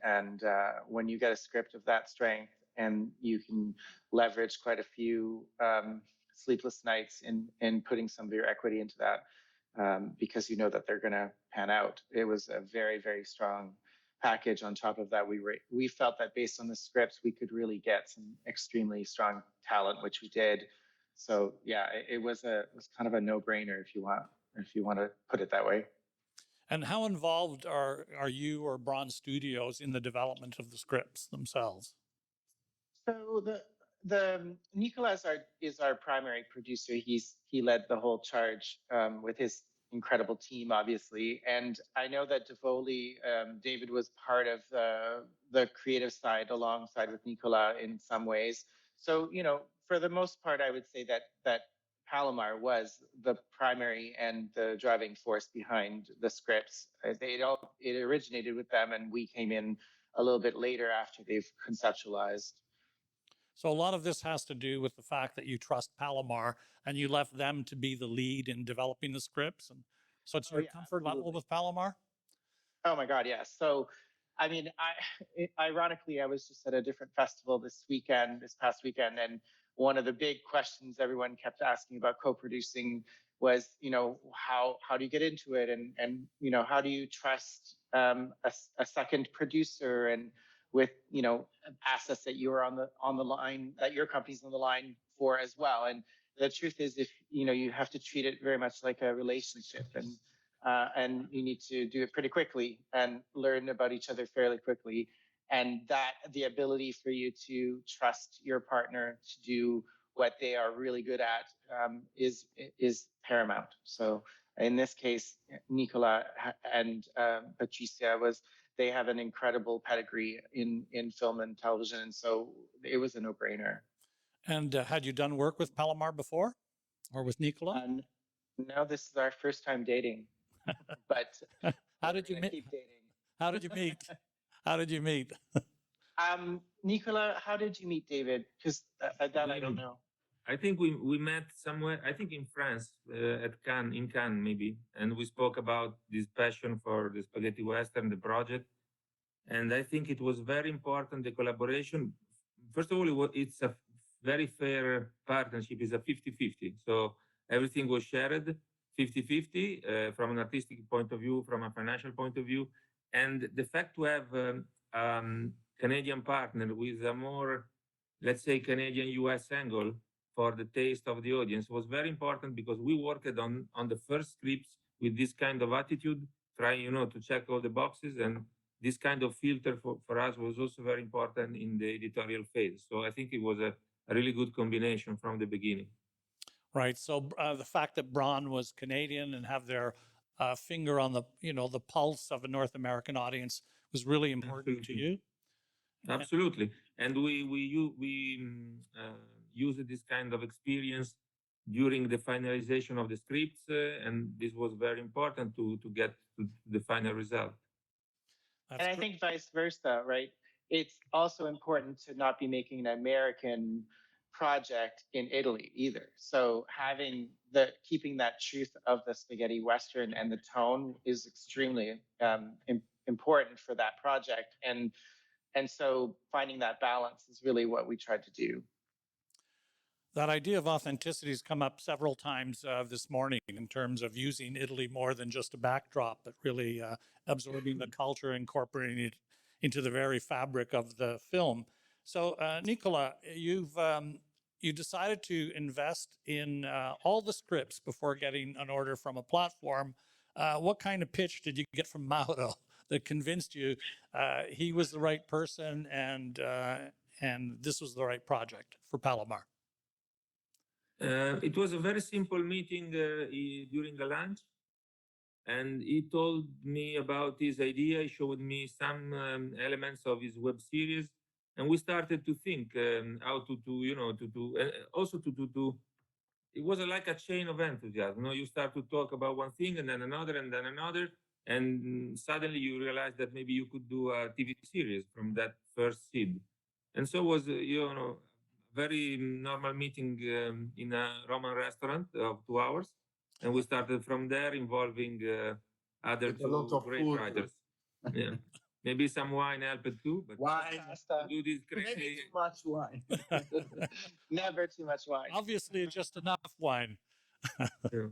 when you get a script of that strength and you can leverage quite a few sleepless nights in putting some of your equity into that, because you know that they're going to pan out. It was a very, very strong package. On top of that, we felt that based on the scripts, we could really get some extremely strong talent, which we did. So yeah, it was kind of a no-brainer if you want to put it that way. And how involved are you or Braun Studios in the development of the scripts themselves? So the Nicola is our primary producer. He led the whole charge with his incredible team, obviously. And I know that Davoli, David was part of the creative side alongside with Nicola in some ways. So, you know, for the most part, I would say that Palomar was the primary and the driving force behind the scripts. It originated with them, and we came in a little bit later after they've conceptualized. So a lot of this has to do with the fact that you trust Palomar and you left them to be the lead in developing the scripts. And so it's your comfort level with Palomar? Oh my God, yes. So, I mean, ironically, I was just at a different festival this past weekend, and one of the big questions everyone kept asking about co-producing was, you know, how do you get into it, and you know, how do you trust a second producer, and with, you know, assets that you're on the line, that your company's on the line for as well. And the truth is, if you know, you have to treat it very much like a relationship, and you need to do it pretty quickly and learn about each other fairly quickly. And that the ability for you to trust your partner to do what they are really good at is paramount. So in this case, Nicola and Patricia they have an incredible pedigree in film and television, and so it was a no-brainer. And had you done work with Palomar before, or with Nicola? No, this is our first time dating. But how did you meet? Keep dating. How did you meet? How did you meet? Nicola, how did you meet David? Because that I don't know. I think we met somewhere, I think in France, in Cannes maybe, and we spoke about this passion for the spaghetti western, the project. And I think it was very important, the collaboration. First of all, it's a very fair partnership, it's a 50-50. So everything was shared 50-50 from an artistic point of view, from a financial point of view. And the fact to have Canadian partner with a more, let's say, Canadian-US angle for the taste of the audience was very important, because we worked on the first scripts with this kind of attitude, trying, you know, to check all the boxes, and this kind of filter for us was also very important in the editorial phase. So I think it was a really good combination from the beginning. Right. So the fact that Braun was Canadian and have their finger on the, you know, the pulse of a North American audience was really important to you. Absolutely. And we used this kind of experience during the finalization of the scripts, and this was very important to get to the final result. And I think vice versa, right? It's also important to not be making an American project in Italy either. So keeping that truth of the spaghetti western and the tone is extremely important for that project. And so finding that balance is really what we tried to do. That idea of authenticity has come up several times this morning in terms of using Italy more than just a backdrop, but really absorbing the culture, incorporating it into the very fabric of the film. So, Nicola, you decided to invest in all the scripts before getting an order from a platform. What kind of pitch did you get from Mauro that convinced you he was the right person and this was the right project for Palomar? It was a very simple meeting during the lunch, and he told me about his idea. He showed me some elements of his web series, and we started to think how to also to do. It was like a chain of enthusiasm. You start to talk about one thing and then another and then another, and suddenly you realize that maybe you could do a TV series from that first seed. And so it was very normal meeting in a Roman restaurant of 2 hours, and we started from there, involving other two great writers. Yeah, maybe some wine helped too, but wine. Do this crazy. Maybe too much wine. Never too much wine. Obviously, just enough wine. Yeah.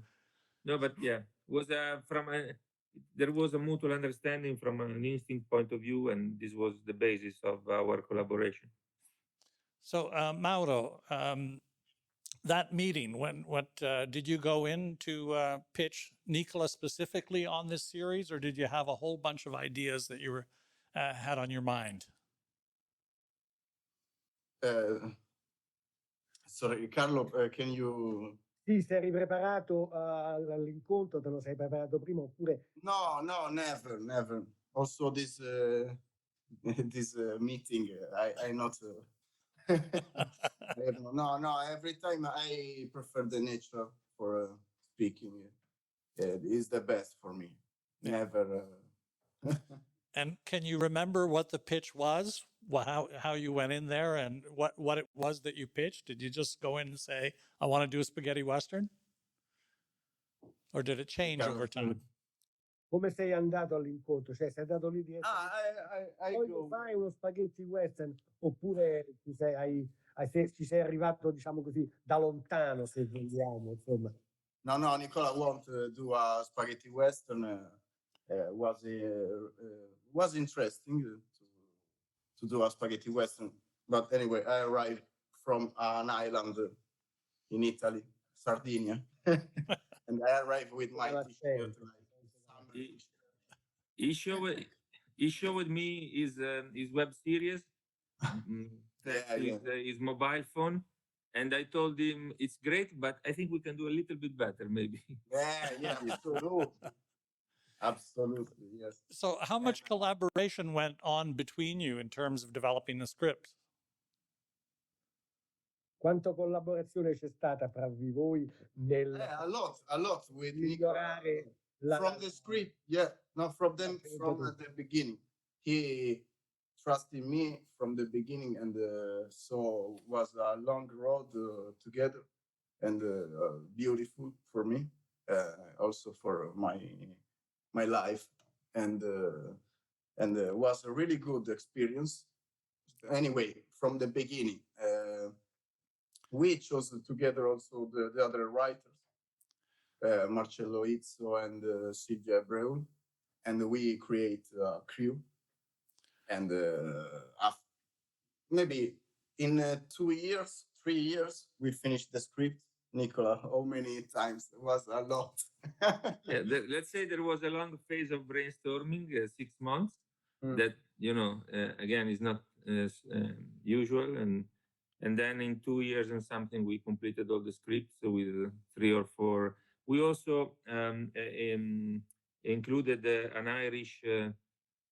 No, but yeah, was there was a mutual understanding from an instinct point of view, and this was the basis of our collaboration. So, Mauro, that meeting, what did you go in to pitch Nicola specifically on this series, or did you have a whole bunch of ideas that you had on your mind? Sorry, Carlo, can you... Sì, sei eri preparato all'incontro, te lo sei preparato prima oppure... No, never. Also this this meeting, I not... no, every time I prefer the nature for speaking. It is the best for me. Yeah. Never... And can you remember what the pitch was? How you went in there and what it was that you pitched? Did you just go in and say, I want to do a spaghetti western? Or did it change over time? Come sei andato all'incontro? Cioè sei andato lì direttamente, voglio fare uno spaghetti western, oppure ci sei arrivato, diciamo così, da lontano, se vogliamo, insomma. No, Nicola want to do a spaghetti western. Was interesting to do a spaghetti western, but anyway, I arrived from an island in Italy, Sardinia, and I arrived with my t-shirt. He showed me his web series, his mobile phone, and I told him it's great, but I think we can do a little bit better, maybe. Yeah, true. Absolutely, yes. So how much collaboration went on between you in terms of developing the script? Quanta collaborazione c'è stata tra voi nel a lot with migliorare from the script, from the beginning. He trusted me from the beginning, and so was a long road together, and beautiful for me, also for my life, and was a really good experience. Anyway, from the beginning, we chose together also the other writers, Marcello Izzo and Silvia Abreu, and we create a crew. And maybe in 3 years, we finished the script. Nicola, how many times? It was a lot. Let's say there was a long phase of brainstorming, 6 months, that, again, is not usual. And then in 2 years and something, we completed all the scripts with 3 or 4. We also included an Irish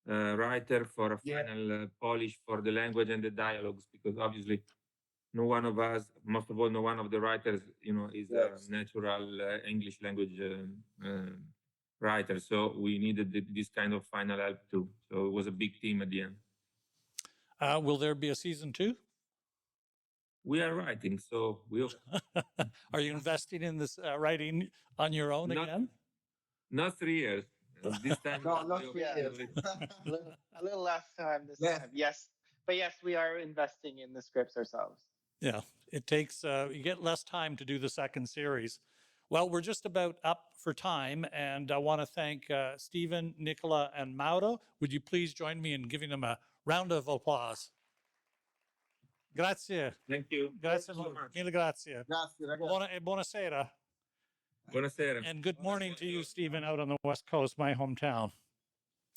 writer for a final polish for the language and the dialogues, because obviously no one of us, most of all, no one of the writers, is a natural English language writer. So we needed this kind of final help too. So it was a big team at the end. Will there be a season 2? We are writing, so we'll. Are you investing in this writing on your own again? Not 3 years. This time. No, not 3 years. A little less time this time. Yes. But yes, we are investing in the scripts ourselves. Yeah, it takes, you get less time to do the second series. Well, we're just about up for time, and I want to thank Stephen, Nicola, and Mauro. Would you please join me in giving them a round of applause? Grazie. Thank you. Grazie Thank you so much. mille grazie. Grazie, ragazzi. Buonasera. Buonasera. And good morning to you, Stephen, out on the West Coast, my hometown.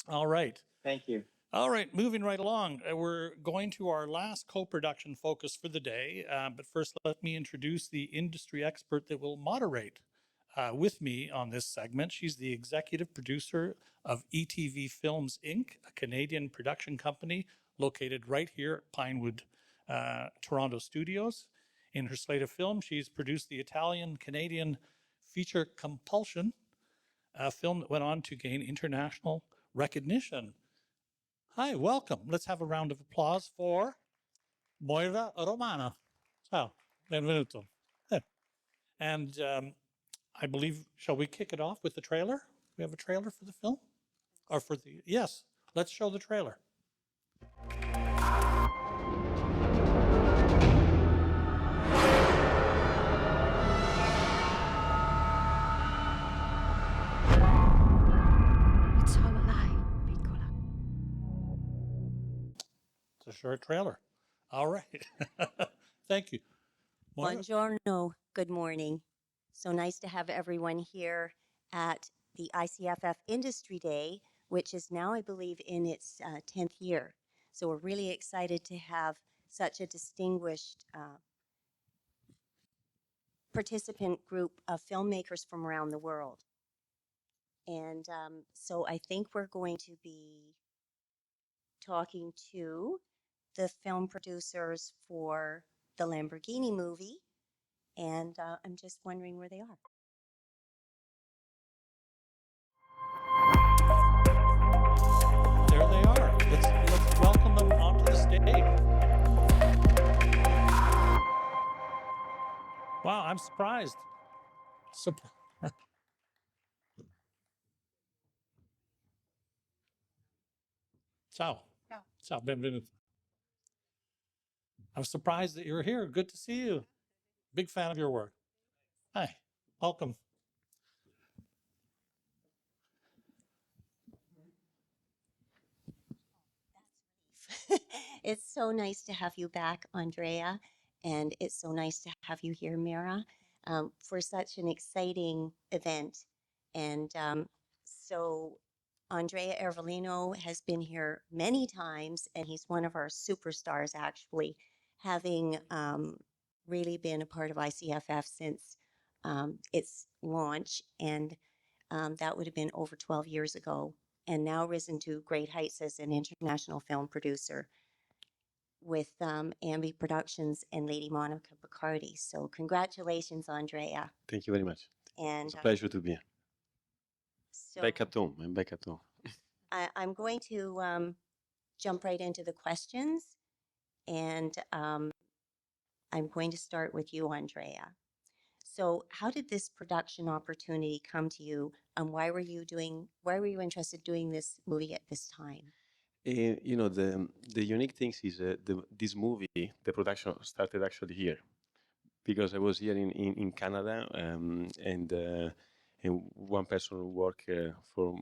All right. Thank you. All right, moving right along. We're going to our last co-production focus for the day. But first, let me introduce the industry expert that will moderate with me on this segment. She's the executive producer of ETV Films, Inc., a Canadian production company located right here at Pinewood Toronto Studios. In her slate of films, she's produced the Italian-Canadian feature Compulsion, a film that went on to gain international recognition. Hi, welcome. Let's have a round of applause for Moira Romana. Ciao, benvenuto. And I believe, shall we kick it off with the trailer? We have a trailer for the film? Or for the, yes, let's show the trailer. It's all a lie, piccola. It's a short trailer. All right. Thank you. Moira? Buongiorno, good morning. So nice to have everyone here at the ICFF Industry Day, which is now, I believe, in its 10th year. So we're really excited to have such a distinguished participant group of filmmakers from around the world. And so I think we're going to be talking to the film producers for the Lamborghini movie, and I'm just wondering where they are. There they are. Let's welcome them onto the stage. Wow, I'm surprised. Ciao. Ciao, benvenuto. I'm surprised that you're here. Good to see you. Big fan of your work. Hi, welcome. It's so nice to have you back, Andrea, and it's so nice to have you here, Mira, for such an exciting event. And so Andrea Ervolino has been here many times, and he's one of our superstars, actually, having really been a part of ICFF since its launch, and that would have been over 12 years ago, and now risen to great heights as an international film producer with Ambi Productions and Lady Monica Bacardi. So congratulations, Andrea. Thank you very much. And it's a pleasure to be here. So Back at home. I'm back at home. I'm going to jump right into the questions, and I'm going to start with you, Andrea. So how did this production opportunity come to you, and why were you interested in doing this movie at this time? You know, the unique thing is this movie, the production started actually here, because I was here in Canada, and one person who worked for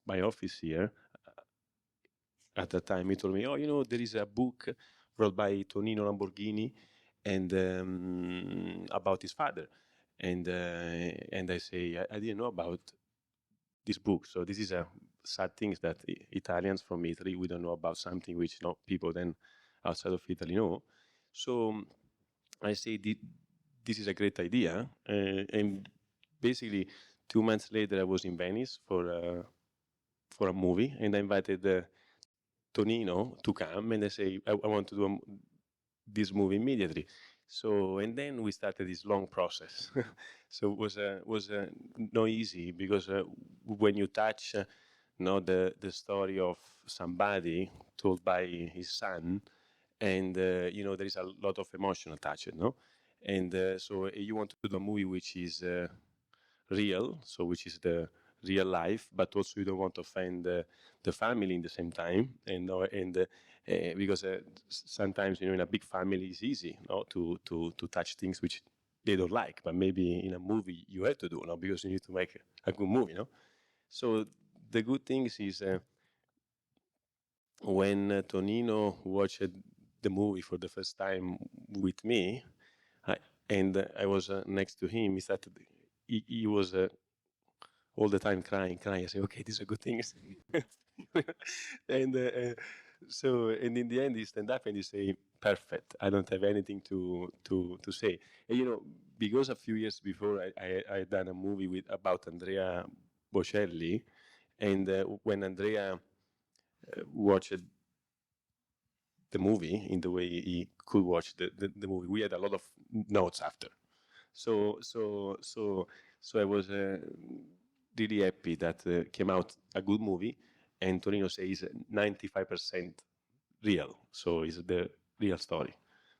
my office here at that time, he told me, oh, you know, there is a book wrote by Tonino Lamborghini and about his father. And I say, I didn't know about this book. So this is a sad thing that Italians from Italy, we don't know about something which people then outside of Italy know. So I say, this is a great idea. And basically, 2 months later, I was in Venice for a movie, and I invited Tonino to come, and I say, I want to do this movie immediately. So, and then we started this long process. So it was not easy, because when you touch the story of somebody told by his son, and you know, there is a lot of emotion attached, no? And so you want to do a movie which is real, so which is the real life, but also you don't want to offend the family in the same time, and because sometimes in a big family it's easy to touch things which they don't like, but maybe in a movie you have to do, because you need to make a good movie, So the good thing is when Tonino watched the movie for the first time with me, and I was next to him, he was all the time crying. I say, okay, this is a good thing. and and in the end, he stand up and he say, perfect. I don't have anything to say. And, because a few years before I had done a movie about Andrea Bocelli, and when Andrea watched the movie in the way he could watch the movie, we had a lot of notes after. So I was really happy that came out a good movie, and Tonino says 95% real, so it's the real story.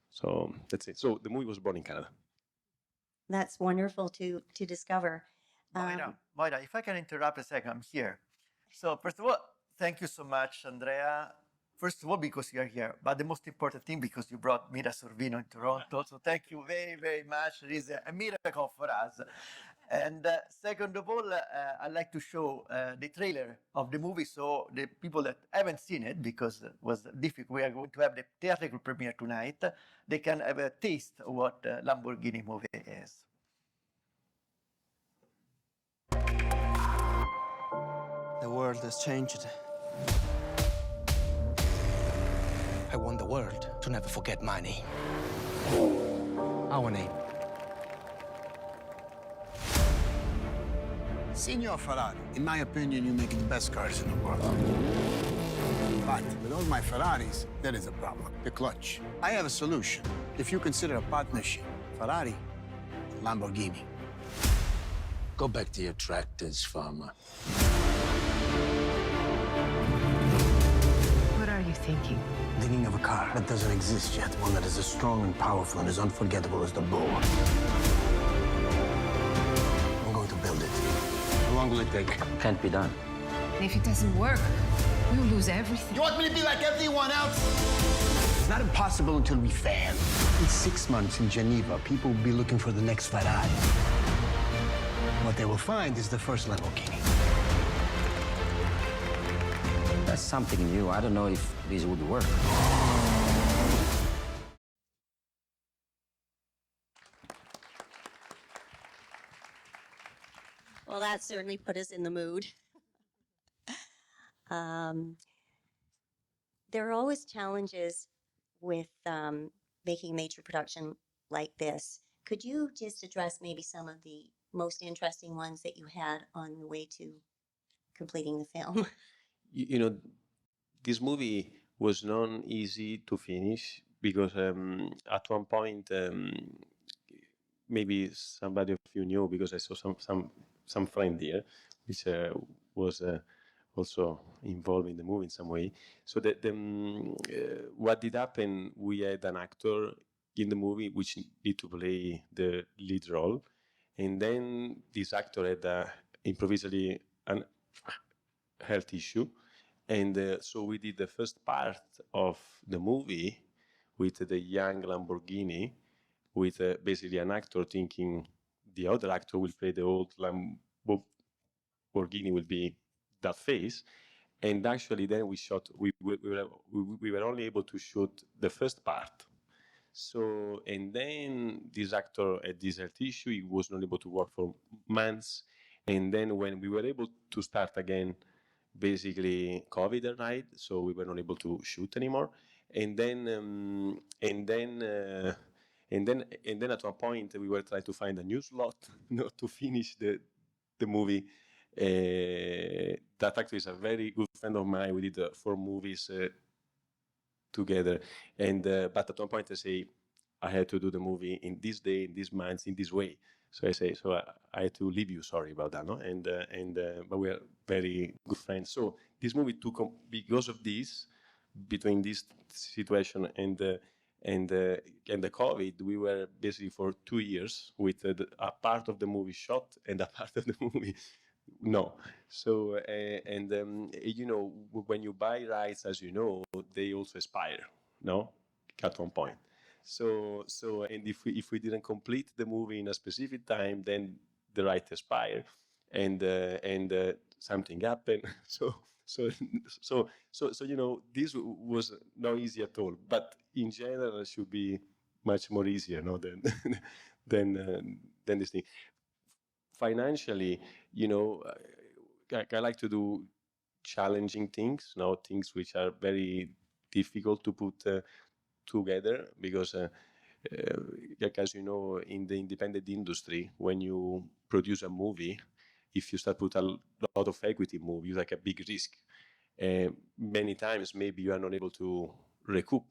So that's it. So the movie was born in Canada. That's wonderful to discover. Moira, if I can interrupt a second, I'm here. So first of all, thank you so much, Andrea. First of all, because you are here, but the most important thing, because you brought Mira Sorvino in Toronto. So thank you very, very much. It is a miracle for us. And second of all, I'd like to show the trailer of the movie, so the people that haven't seen it, because it was difficult, we are going to have the theatrical premiere tonight, they can have a taste of what Lamborghini movie is. The world has changed. I want the world to never forget my name. Our name. Signor Ferrari, in my opinion, you make the best cars in the world. But with all my Ferraris, there is a problem. The clutch. I have a solution. If you consider a partnership, Ferrari, Lamborghini. Go back to your tractors, farmer. What are you thinking? Thinking of a car that doesn't exist yet. One that is as strong and powerful and as unforgettable as the bull. I'm going to build it. How long will it take? Can't be done. If it doesn't work, we'll lose everything. You want me to be like everyone else? It's not impossible until we fail. In 6 months in Geneva, people will be looking for the next Ferrari. What they will find is the first Lamborghini. That's something new. I don't know if this would work. Well, that certainly put us in the mood. There are always challenges with making a major production like this. Could you just address maybe some of the most interesting ones that you had on the way to completing the film? This movie was not easy to finish because at one point, maybe somebody of you knew, because I saw some friend here, which was also involved in the movie in some way. So what did happen, we had an actor in the movie which need to play the lead role, and then this actor had improvisely an health issue, and so we did the first part of the movie with the young Lamborghini, with basically an actor thinking the other actor will play the old Lamborghini, will be that face. And actually then we shot, we were only able to shoot the first part. So, and then this actor had this health issue, he was not able to work for months. And then when we were able to start again, basically COVID arrived, so we were not able to shoot anymore. And then at one point we were trying to find a new slot to finish the movie. That actor is a very good friend of mine. We did 4 movies together, and but at one point I say I had to do the movie in this day, in this month, in this way. So I say, so I had to leave you. Sorry about that, no? But we are very good friends. So this movie took, because of this, between this situation and the COVID, we were basically for 2 years with a part of the movie shot and a part of the movie No. So, you know, when you buy rights, as you know, they also expire, no? At one point. And if we didn't complete the movie in a specific time, then the right expire, and something happened. So you know, this was not easy at all. But in general, it should be much more easier, no, than this thing. Financially, you know, I like to do challenging things, you know, things which are very difficult to put together, because like, as you know, in the independent industry, when you produce a movie, if you start put a lot of equity in movie, you take a big risk. Many times maybe you are not able to recoup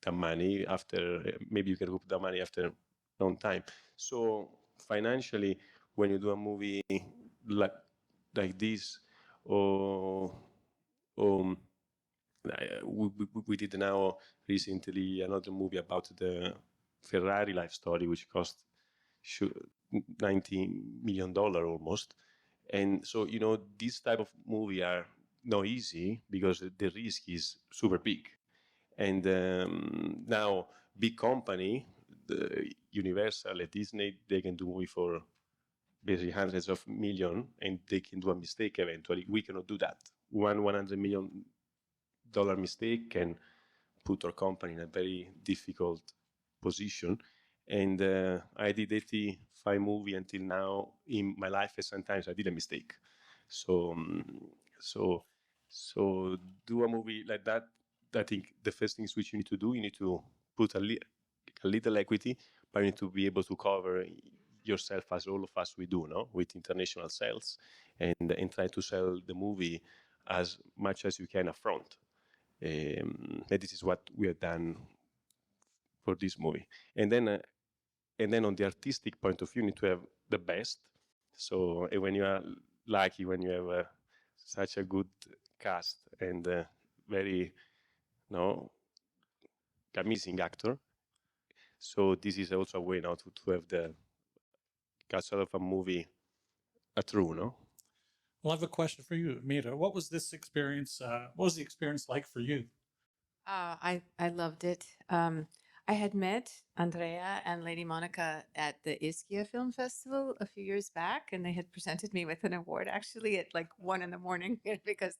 the money after, maybe you can recoup the money after a long time. So financially, when you do a movie like this, or we did now recently another movie about the Ferrari life story, which cost $90 million almost. And so, you know, this type of movie are not easy because the risk is super big. And now big company, the Universal, Disney, they can do movie for basically hundreds of millions, and they can do a mistake eventually. We cannot do that. $100 million mistake can put our company in a very difficult position. And I did 85 movies until now in my life, and sometimes I did a mistake. So do a movie like that. I think the first things which you need to do, you need to put a little equity, but you need to be able to cover yourself, as all of us we do, no, with international sales, and try to sell the movie as much as you can upfront. And this is what we have done for this movie. And then on the artistic point of view, you need to have the best. So when you are lucky, when you have such a good cast and very, amazing actor. So this is also a way now to have the cast of a movie a true, no? Well, I have a question for you, Mira. What was this experience? What was the experience like for you? I loved it. I had met Andrea and Lady Monica at the Ischia Film Festival a few years back, and they had presented me with an award actually at like 1 a.m. because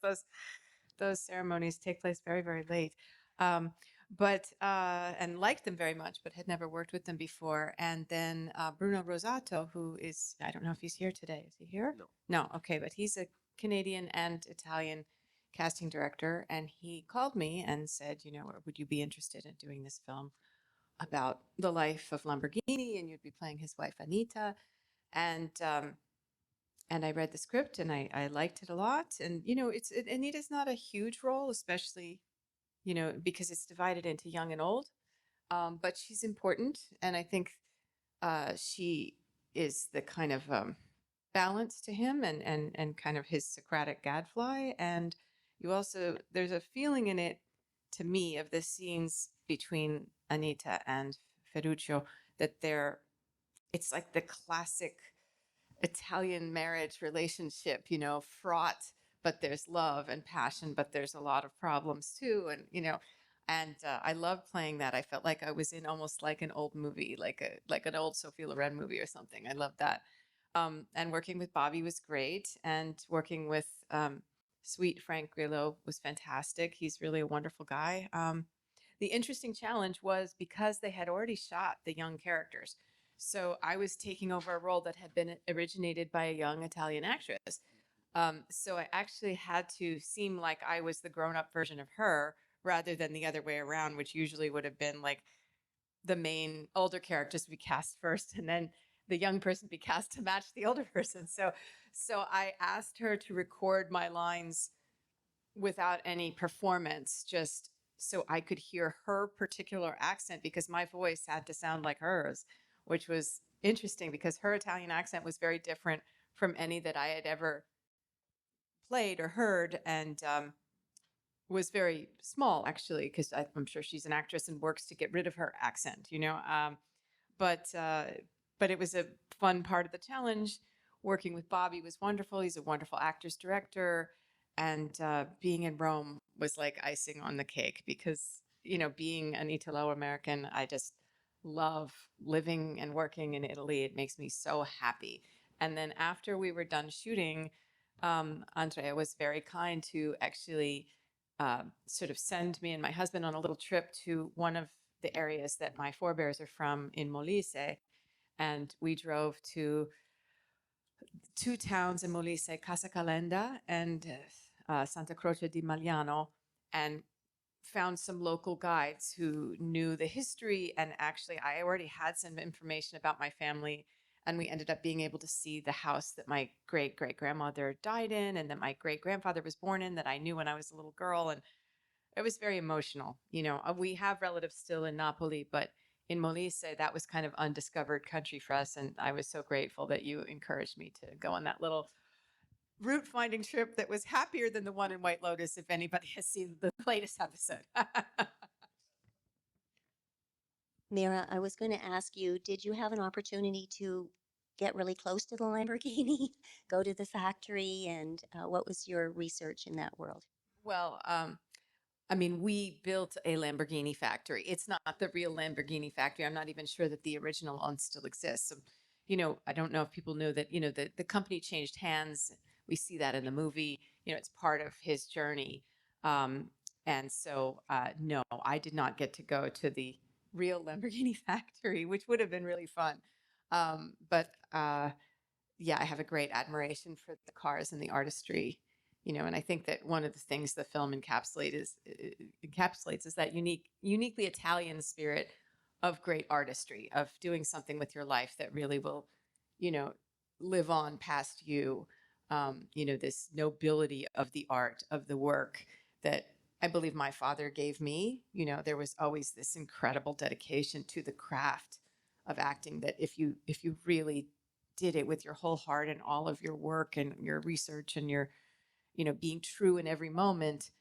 those ceremonies take place very, very late. And liked them very much, but had never worked with them before. And then Bruno Rosato, who is, I don't know if he's here today. Is he here? No. Okay, but he's a Canadian and Italian casting director, and he called me and said, would you be interested in doing this film about the life of Lamborghini, and you'd be playing his wife Anita. And I read the script, and I liked it a lot. And Anita's not a huge role, especially because it's divided into young and old, but she's important, and I think she is the kind of balance to him and kind of his Socratic gadfly. And you also, there's a feeling in it to me of the scenes between Anita and Ferruccio that it's like the classic Italian marriage relationship, fraught, but there's love and passion, but there's a lot of problems too. And I loved playing that. I felt like I was in almost like an old movie, like an old Sophie Loren movie or something. I loved that. And working with Bobby was great. And working with sweet Frank Grillo was fantastic. He's really a wonderful guy. The interesting challenge was because they had already shot the young characters. So I was taking over a role that had been originated by a young Italian actress. So I actually had to seem like I was the grown-up version of her rather than the other way around, which usually would have been like the main older characters be cast first and then the young person be cast to match the older person. So I asked her to record my lines without any performance, just so I could hear her particular accent, because my voice had to sound like hers, which was interesting because her Italian accent was very different from any that I had ever played or heard, and was very small actually, because I'm sure she's an actress and works to get rid of her accent, but it was a fun part of the challenge working with Bobby was wonderful. He's a wonderful actor's director. And being in Rome was like icing on the cake because, you know, being an Italo-American, I just love living and working in Italy. It makes me so happy. And then after we were done shooting, Andrea was very kind to actually sort of send me and my husband on a little trip to one of the areas that my forebears are from in Molise. And we drove to 2 towns in Molise, Casa Calenda and Santa Croce di Magliano, and found some local guides who knew the history. And actually, I already had some information about my family. And we ended up being able to see the house that my great-great-grandmother died in and that my great-grandfather was born in that I knew when I was a little girl. And it was very emotional. You know, we have relatives still in Napoli, but in Molise, that was kind of undiscovered country for us. And I was so grateful that you encouraged me to go on that little route finding trip that was happier than the one in White Lotus, if anybody has seen the latest episode. Mira, I was going to ask you, did you have an opportunity to get really close to the Lamborghini, go to the factory, and what was your research in that world? Well, I mean, we built a Lamborghini factory. It's not the real Lamborghini factory. I'm not even sure that the original one still exists. So, you know, I don't know if people know that, you know, the company changed hands. We see that in the movie. You know, it's part of his journey. And so, no, I did not get to go to the real Lamborghini factory, which would have been really fun. But yeah, I have a great admiration for the cars and the artistry. You know, and I think that one of the things the film encapsulates is that uniquely Italian spirit of great artistry, of doing something with your life that really will, you know, live on past you. You know, this nobility of the art, of the work that I believe my father gave me. You know, there was always this incredible dedication to the craft of acting that if you really did it with your whole heart and all of your work and your research and your, you know, being true in every moment,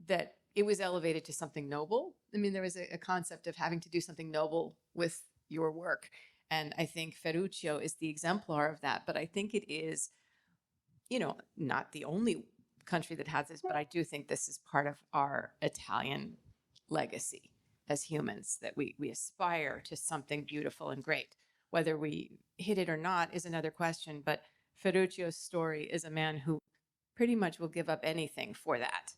that it was elevated to something noble. I mean, there was a concept of having to do something noble with your work. And I think Ferruccio is the exemplar of that. But I think it is, you know, not the only country that has this, but I do think this is part of our Italian legacy as humans, that we aspire to something beautiful and great. Whether we hit it or not is another question. But Ferruccio's story is a man who pretty much will give up anything for that.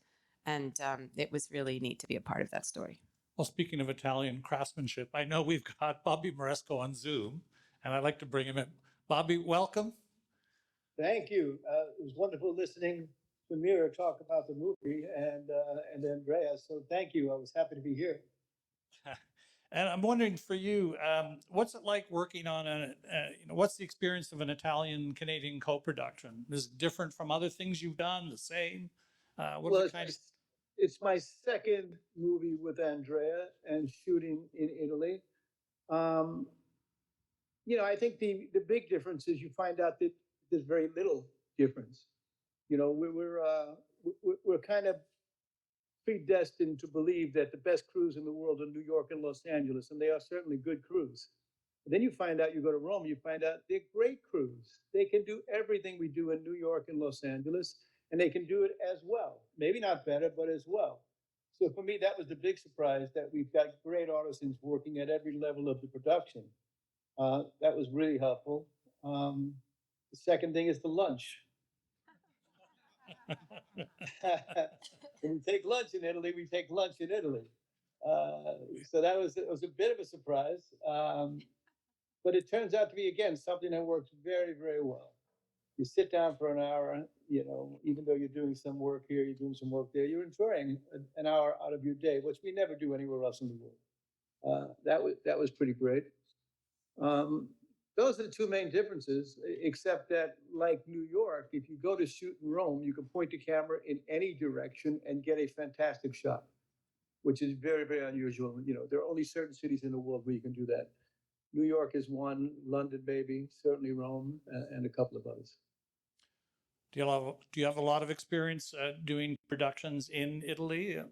And it was really neat to be a part of that story. Well, speaking of Italian craftsmanship, I know we've got Bobby Moresco on Zoom, and I'd like to bring him in. Bobby, welcome. Thank you. It was wonderful listening to Mira talk about the movie and Andrea. So thank you. I was happy to be here. And I'm wondering for you, what's it like working on what's the experience of an Italian-Canadian co-production? Is it different from other things you've done, the same? It's my second movie with Andrea and shooting in Italy. You know, I think the big difference is you find out that there's very little difference. You know, we're kind of predestined to believe that the best crews in the world are New York and Los Angeles, and they are certainly good crews. But then you find out, you go to Rome, you find out they're great crews. They can do everything we do in New York and Los Angeles, and they can do it as well. Maybe not better, but as well. So for me, that was the big surprise, that we've got great artisans working at every level of the production. That was really helpful. The second thing is the lunch. When we take lunch in Italy, we take lunch in Italy. So it was a bit of a surprise. But it turns out to be, again, something that works very, very well. You sit down for an hour, you know, even though you're doing some work here, you're doing some work there, you're enjoying an hour out of your day, which we never do anywhere else in the world. That was pretty great. Those are the two main differences, except that, like New York, if you go to shoot in Rome, you can point the camera in any direction and get a fantastic shot, which is very, very unusual. You know, there are only certain cities in the world where you can do that. New York is one, London maybe, certainly Rome, and a couple of others. Do you have a lot of experience doing productions in Italy?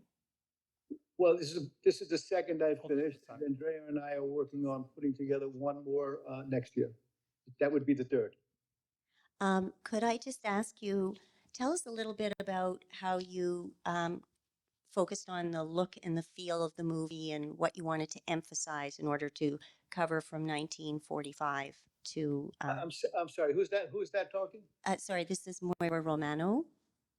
Well, this is the second I've finished. Andrea and I are working on putting together one more next year. That would be the third. Could I just ask you, tell us a little bit about how you focused on the look and the feel of the movie and what you wanted to emphasize in order to cover from 1945 to, I'm sorry, who's that talking? sorry, this is Moira Romano.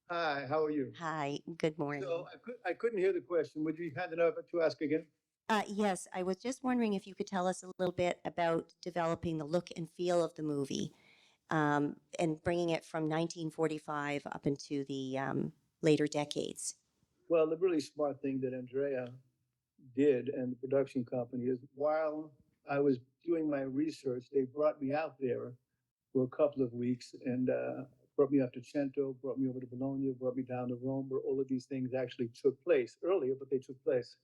Hi, how are you? Hi, good morning. So I couldn't hear the question. Would you hand it over to ask again? Yes, I was just wondering if you could tell us a little bit about developing the look and feel of the movie and bringing it from 1945 up into the later decades. Well, the really smart thing that Andrea did and the production company is while I was doing my research, they brought me out there for a couple of weeks and brought me up to Cento, brought me over to Bologna, brought me down to Rome, where all of these things actually took place earlier, but they took place.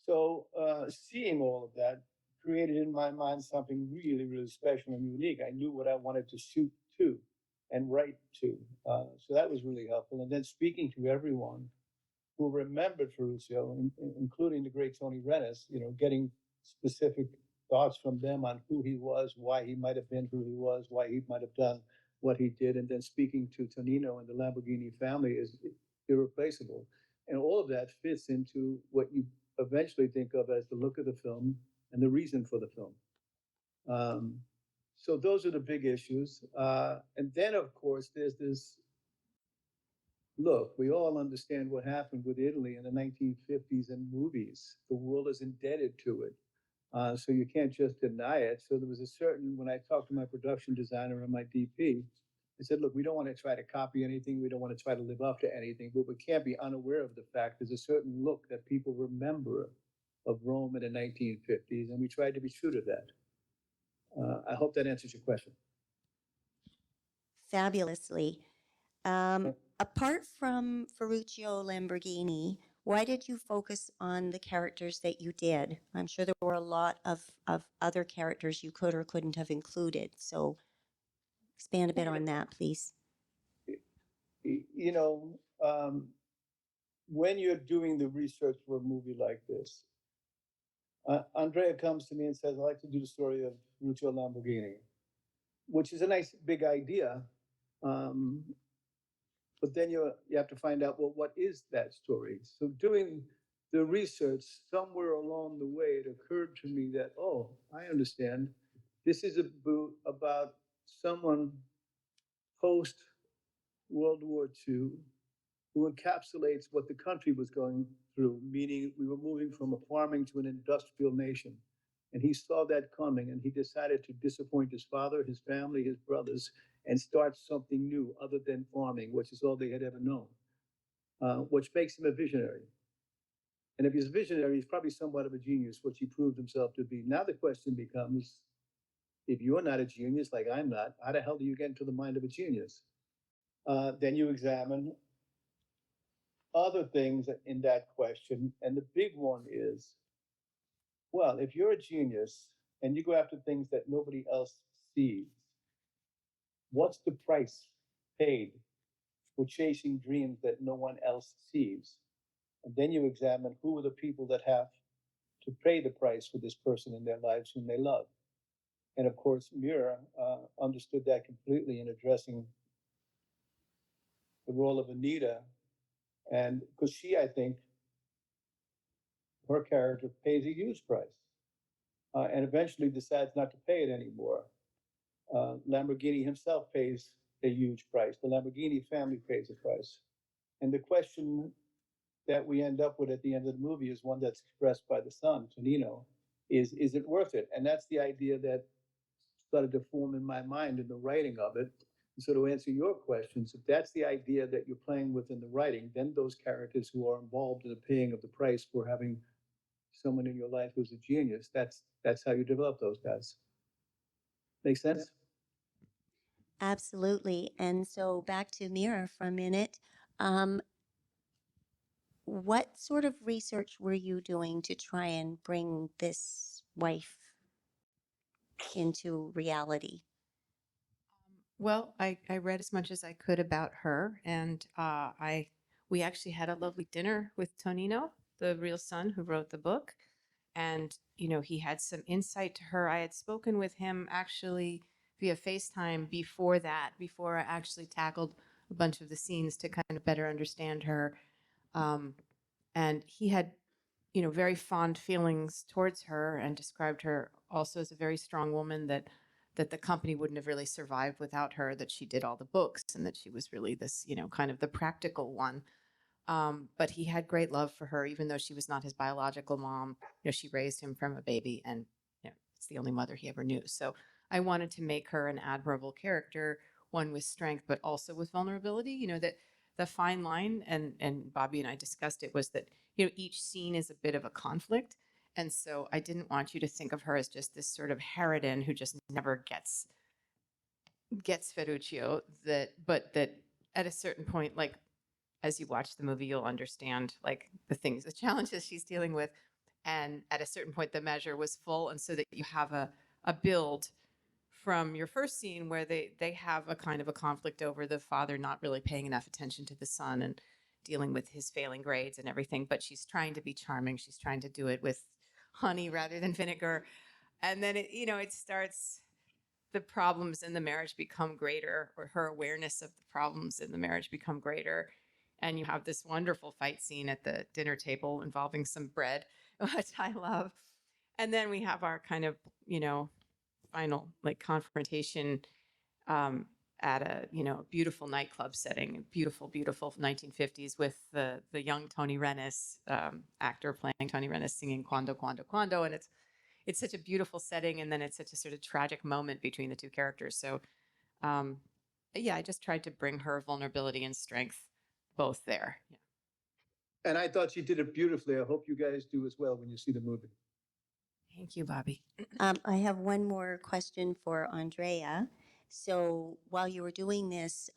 So seeing all of that created in my mind something really, really special and unique. I knew what I wanted to shoot to and write to. So that was really helpful. And then speaking to everyone who remembered Ferruccio, including the great Tony Rennis, getting specific thoughts from them on who he was, why he might have been who he was, why he might have done what he did. And then speaking to Tonino and the Lamborghini family is irreplaceable. And all of that fits into what you eventually think of as the look of the film and the reason for the film. So those are the big issues. And then, of course, there's this look, we all understand what happened with Italy in the 1950s and movies. The world is indebted to it. So you can't just deny it. So there was a certain, when I talked to my production designer and my DP, I said, look, we don't want to try to copy anything. We don't want to try to live up to anything, but we can't be unaware of the fact there's a certain look that people remember of Rome in the 1950s, and we tried to be true to that. I hope that answers your question. Fabulously. Apart from Ferruccio Lamborghini, why did you focus on the characters that you did? I'm sure there were a lot of other characters you could or couldn't have included. So expand a bit on that, please. When you're doing the research for a movie like this, Andrea comes to me and says, I'd like to do the story of Ferruccio Lamborghini, which is a nice big idea. But then you have to find out, well, what is that story? So doing the research, somewhere along the way, it occurred to me that, oh, I understand. This is about someone post-World War II who encapsulates what the country was going through, meaning we were moving from a farming to an industrial nation. And he saw that coming, and he decided to disappoint his father, his family, his brothers, and start something new other than farming, which is all they had ever known, which makes him a visionary. And if he's a visionary, he's probably somewhat of a genius, which he proved himself to be. Now the question becomes, if you're not a genius like I'm not, how the hell do you get into the mind of a genius? Then you examine other things in that question. And the big one is, well, if you're a genius and you go after things that nobody else sees, what's the price paid for chasing dreams that no one else sees? And then you examine who are the people that have to pay the price for this person in their lives whom they love. And of course, Mira understood that completely in addressing the role of Anita. And because she, I think, her character pays a huge price and eventually decides not to pay it anymore. Lamborghini himself pays a huge price. The Lamborghini family pays a price. And the question that we end up with at the end of the movie is one that's expressed by the son, Tonino, is it worth it? And that's the idea that started to form in my mind in the writing of it. And so to answer your questions, if that's the idea that you're playing with in the writing, then those characters who are involved in the paying of the price for having someone in your life who's a genius, that's how you develop those guys. Make sense? Absolutely. And so back to Mira for a minute. What sort of research were you doing to try and bring this wife into reality? Well, I read as much as I could about her, and we actually had a lovely dinner with Tonino, the real son who wrote the book, and he had some insight to her. I had spoken with him actually via FaceTime before that, before I actually tackled a bunch of the scenes to kind of better understand her. And he had, very fond feelings towards her and described her also as a very strong woman that the company wouldn't have really survived without her, that she did all the books and that she was really this, kind of the practical one. But he had great love for her, even though she was not his biological mom. She raised him from a baby, and it's the only mother he ever knew. So I wanted to make her an admirable character, one with strength, but also with vulnerability. That the fine line, and Bobby and I discussed it, was that each scene is a bit of a conflict, and so I didn't want you to think of her as just this sort of harridan who just never gets Ferruccio. But that at a certain point, like, as you watch the movie, you'll understand like the challenges she's dealing with. And at a certain point, the measure was full. And so that you have a build from your first scene where they have a kind of a conflict over the father not really paying enough attention to the son and dealing with his failing grades and everything. But she's trying to be charming. She's trying to do it with honey rather than vinegar. And then it starts, the problems in the marriage become greater, or her awareness of the problems in the marriage become greater. And you have this wonderful fight scene at the dinner table involving some bread, which I love. And then we have our kind of, final like confrontation at a, beautiful nightclub setting, beautiful 1950s with the young Tony Rennis, actor playing Tony Rennis, singing Quando, Quando, Quando. And it's such a beautiful setting. And then it's such a sort of tragic moment between the two characters. So, yeah, I just tried to bring her vulnerability and strength both there. Yeah. And I thought she did it beautifully. I hope you guys do as well when you see the movie. Thank you, Bobby. I have one more question for Andrea. So while you were doing this,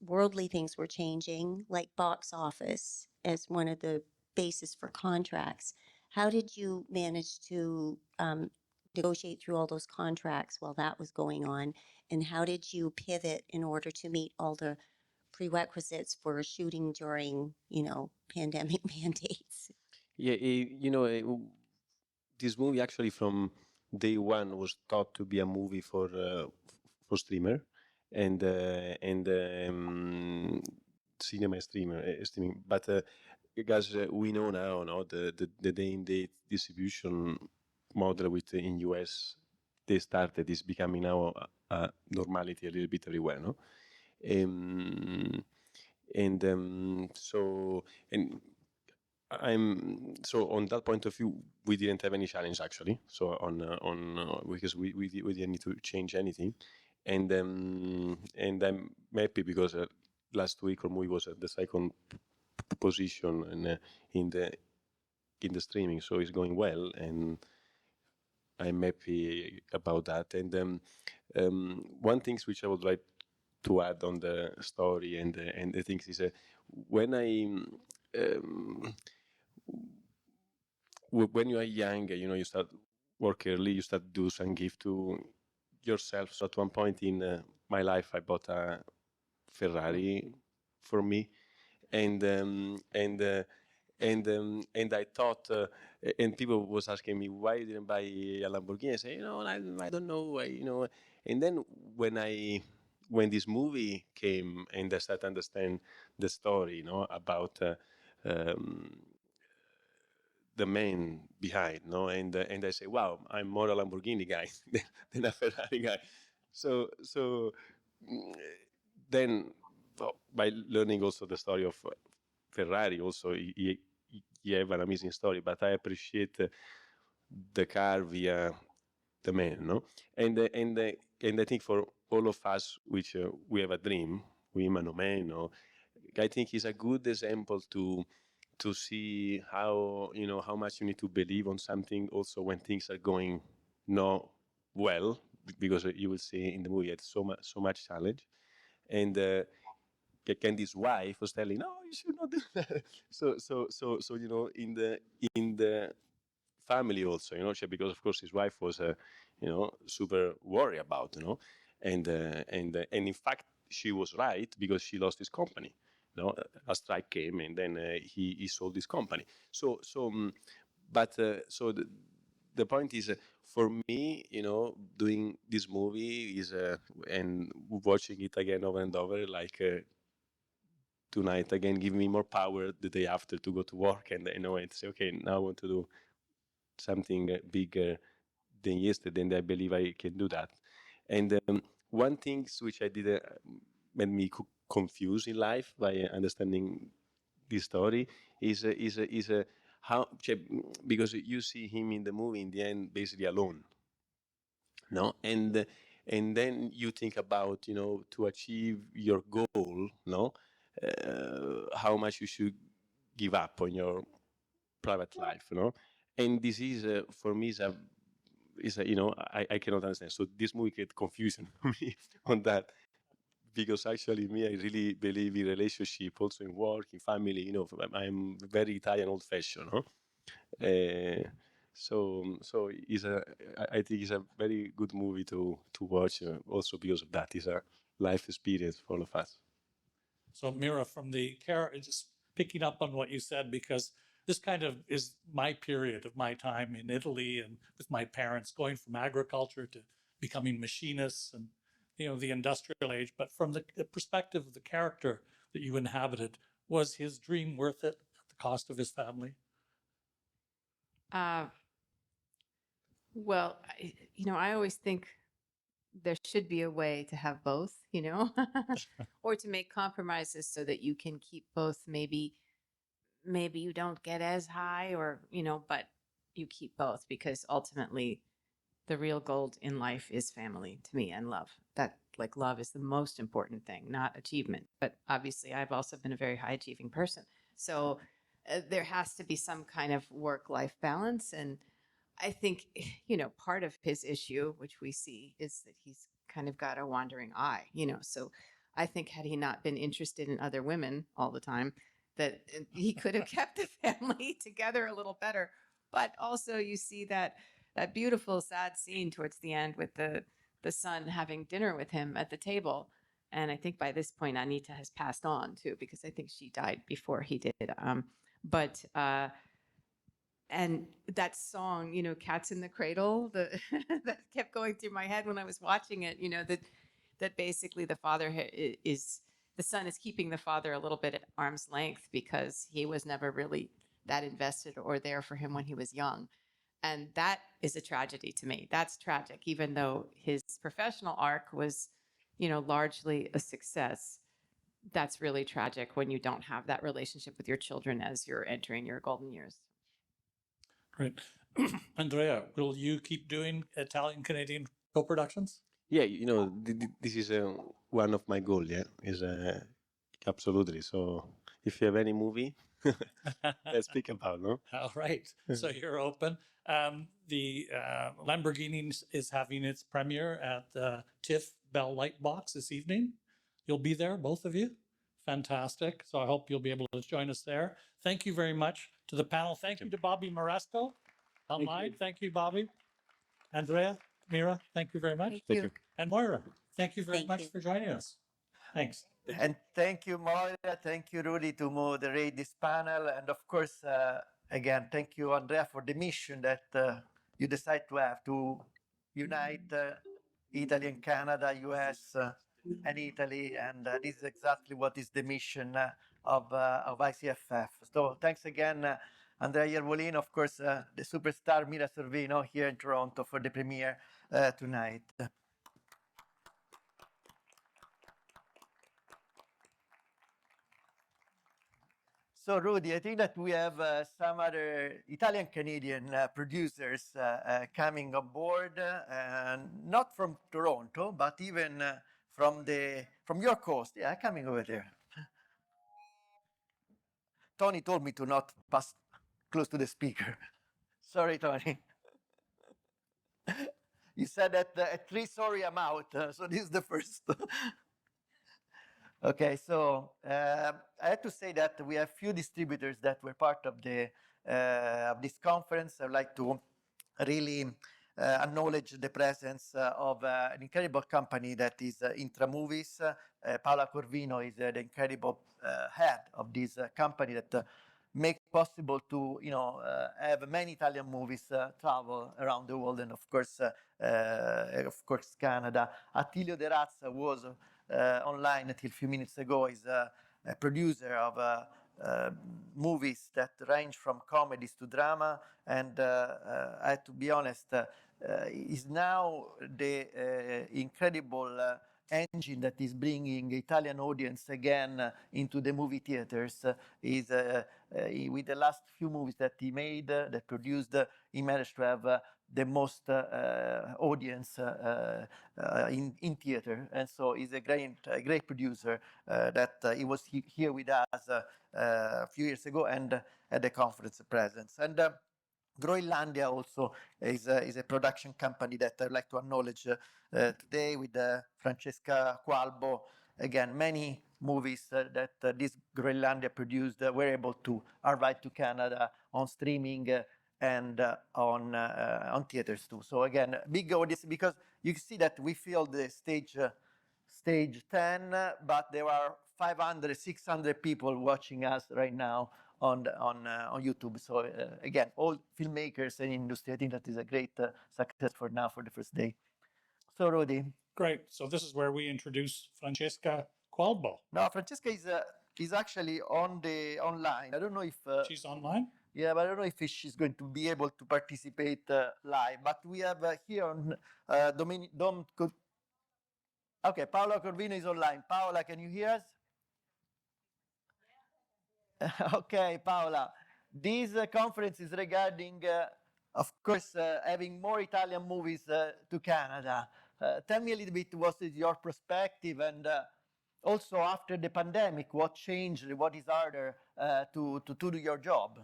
worldly things were changing, like box office as one of the basis for contracts. How did you manage to negotiate through all those contracts while that was going on? And how did you pivot in order to meet all the prerequisites for shooting during, pandemic mandates? Yeah, this movie actually from day one was thought to be a movie for streamer and cinema streaming. But because we know now, the day-and-date distribution model in US they started is becoming now a normality a little bit everywhere, no? So on that point of view, we didn't have any challenge actually. So because we didn't need to change anything, and I'm happy because last week our movie was at the second position in the streaming, so it's going well, and I'm happy about that. And one thing which I would like to add on the story and the things is when when you are young, you start work early, you start do some gift to yourself. So at one point in my life, I bought a Ferrari for me, and I thought, and people was asking me why you didn't buy a Lamborghini. I say, I don't know, And then when this movie came and I started to understand the story, about the man behind, and I say, wow, I'm more a Lamborghini guy than a Ferrari guy. So then by learning also the story of Ferrari, also he have an amazing story, but I appreciate the car via the man, and I think for all of us, which we have a dream, women or men, I think it's a good example to see how how much you need to believe on something also when things are going not well, because you will see in the movie it's so much challenge, and Candy's wife was telling, no, you should not do that. So in the family also, because of course his wife was super worried about, and in fact she was right, because she lost his company. A strike came, and then he sold his company. So the point is, for me, doing this movie is and watching it again over and over, like tonight again, give me more power the day after to go to work and say, okay, now I want to do something bigger than yesterday, and I believe I can do that. And one thing which I did made me confused in life by understanding this story is how, because you see him in the movie in the end basically alone, no, and then you think about to achieve your goal, no, how much you should give up on your private life, and this is for me is a I cannot understand. So this movie created confusion for me on that, because actually me, I really believe in relationship, also in work, in family. I'm very Italian, old-fashioned, no? So I think it's a very good movie to watch. Also because of that, it's a life experience for all of us. So Mira, from the just picking up on what you said, because this kind of is my period of my time in Italy and with my parents, going from agriculture to becoming machinists and the industrial age. But from the perspective of the character that you inhabited, was his dream worth it at the cost of his family? Well, I always think there should be a way to have both, or to make compromises so that you can keep both. Maybe you don't get as high, or, but you keep both, because ultimately the real gold in life is family to me, and love. That, like, love is the most important thing, not achievement. But obviously I've also been a very high achieving person. So there has to be some kind of work-life balance. And I think, part of his issue, which we see, is that he's kind of got a wandering eye, so I think had he not been interested in other women all the time, that he could have kept the family together a little better. But also you see that beautiful, sad scene towards the end with the son having dinner with him at the table. And I think by this point, Anita has passed on too, because I think she died before he did. And that song, Cats in the Cradle, that kept going through my head when I was watching it, that basically the son is keeping the father a little bit at arm's length because he was never really that invested or there for him when he was young. And that is a tragedy to me. That's tragic, even though his professional arc was, largely a success. That's really tragic when you don't have that relationship with your children as you're entering your golden years. Great. Andrea, will you keep doing Italian-Canadian co-productions? Yeah, this is one of my goals, yeah, is absolutely. So if you have any movie, let's speak about, no? All right. So you're open. The Lamborghini is having its premiere at the TIFF Bell Lightbox this evening. You'll be there, both of you. Fantastic. So I hope you'll be able to join us there. Thank you very much to the panel. Thank you to Bobby Moresco online. Thank you, Bobby. Andrea, Mira, thank you very much. Thank you. And Moira, thank you very much for joining us. Thanks. And thank you, Moira. Thank you, Rudy, to moderate this panel. And of course, again, thank you, Andrea, for the mission that you decide to have to unite Italy and Canada, US and Italy. And this is exactly what is the mission of ICFF. So thanks again, Andrea Iervolino, of course, the superstar Mira Sorvino here in Toronto for the premiere tonight. So, Rudy, I think that we have some other Italian-Canadian producers coming on board, not from Toronto, but even from your coast. Yeah, coming over there. Tony told me to not pass close to the speaker. Sorry, Tony. You said that at 3 sorry I'm out, so this is the first. Okay, so I have to say that we have few distributors that were part of this conference. I'd like to really acknowledge the presence of an incredible company that is Intra Movies. Paola Corvino is the incredible head of this company that make possible to have many Italian movies travel around the world, and of course Canada. Attilio De Razza was online until a few minutes ago. Is a producer of movies that range from comedies to drama, and I have to be honest, is now the incredible engine that is bringing Italian audience again into the movie theaters. Is with the last few movies that he made, that produced, he managed to have the most audience in theater, and so he's a great producer. That he was here with us a few years ago and at the conference presence. And Groenlandia also is a production company that I'd like to acknowledge today with Francesca Qualbo. Again, many movies that this Groenlandia produced were able to arrive to Canada on streaming and on theaters too. So again, big audience, because you can see that we filled the stage 10, but there are 500, 600 people watching us right now on YouTube. So again, all filmmakers and industry, I think that is a great success for now, for the first day. So Rudy. Great. So this is where we introduce Francesca Qualbo. No, Francesca is actually online. I don't know if she's online. Yeah, but I don't know if she's going to be able to participate live. But we have here on Okay, Paola Corvino is online. Paola, can you hear us? Okay, Paola. This conference is regarding, of course, having more Italian movies to Canada. Tell me a little bit what is your perspective, and also after the pandemic, what changed, what is harder to do your job?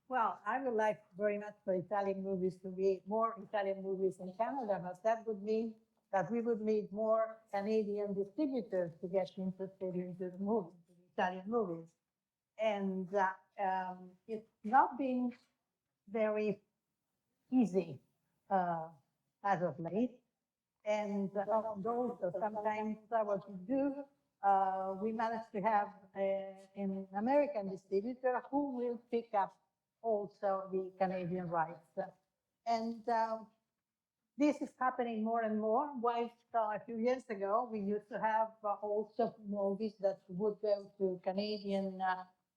Well, I would like very much for Italian movies to be more Italian movies in Canada, but that would mean that we would need more Canadian distributors to get interested into the movies, the Italian movies. And it's not been very easy as of late. And also sometimes what we do, we manage to have an American distributor who will pick up also the Canadian rights. And this is happening more and more. While a few years ago, we used to have also movies that would go to Canadian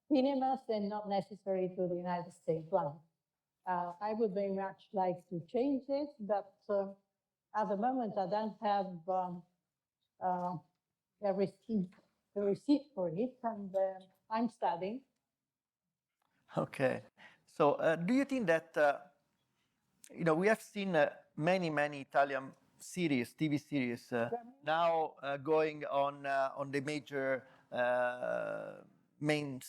cinemas and not necessarily to the United States one. I would very much like to change this, but at the moment I don't have a receipt for it, and I'm studying. Okay. So do you think that, we have seen many Italian series, TV series, now going on the major main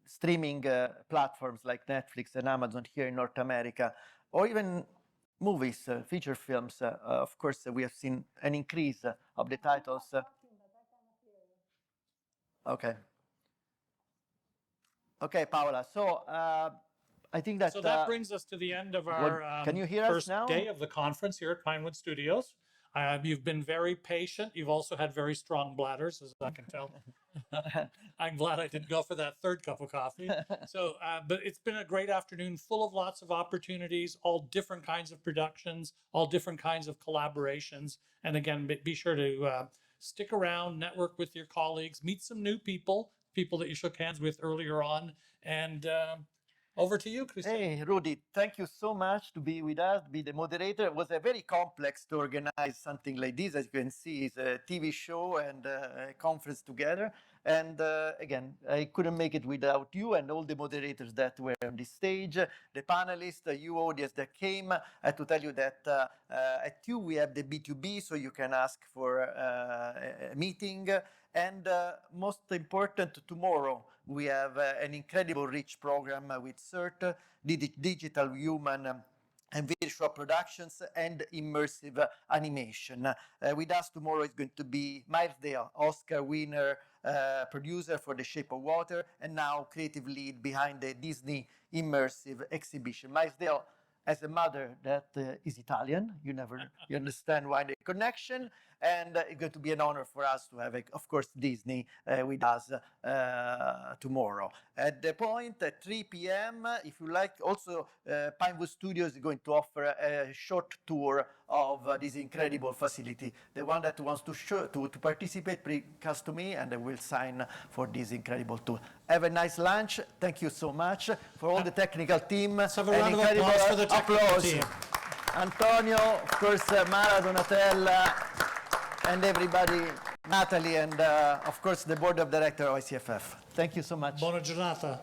streaming platforms like Netflix and Amazon here in North America, or even movies, feature films. Of course, we have seen an increase of the titles. Okay. Okay, Paola. So I think that... So that brings us to the end of our can you hear first us now? day of the conference here at Pinewood Studios. You've been very patient. You've also had very strong bladders, as I can tell. I'm glad I didn't go for that third cup of coffee. So, but it's been a great afternoon, full of lots of opportunities, all different kinds of productions, all different kinds of collaborations. And again, be sure to stick around, network with your colleagues, meet some new people that you shook hands with earlier on. And over to you, Cristiano. Hey, Rudy, thank you so much to be with us, be the moderator. It was very complex to organize something like this. As you can see, it's a TV show and a conference together. And again, I couldn't make it without you and all the moderators that were on this stage, the panelists, you audience that came. I have to tell you that at 2 we have the B2B, so you can ask for a meeting. And most important, tomorrow we have an incredible rich program with SIRT, digital human and visual productions and immersive animation. With us tomorrow is going to be Miles Dale, Oscar winner, producer for The Shape of Water, and now creative lead behind the Disney immersive exhibition. Miles Dale has a mother that is Italian. You understand why the connection. And it's going to be an honor for us to have, of course, Disney with us tomorrow. At the point at 3 p.m., if you like, also Pinewood Studios is going to offer a short tour of this incredible facility. The one that wants to participate, please come to me and I will sign for this incredible tour. Have a nice lunch. Thank you so much for all the technical team. Let's have a round of applause for the technical team. Antonio, of course, Mara, Donatella, and everybody, Natalie, and of course the board of directors of ICFF. Thank you so much. Buona giornata.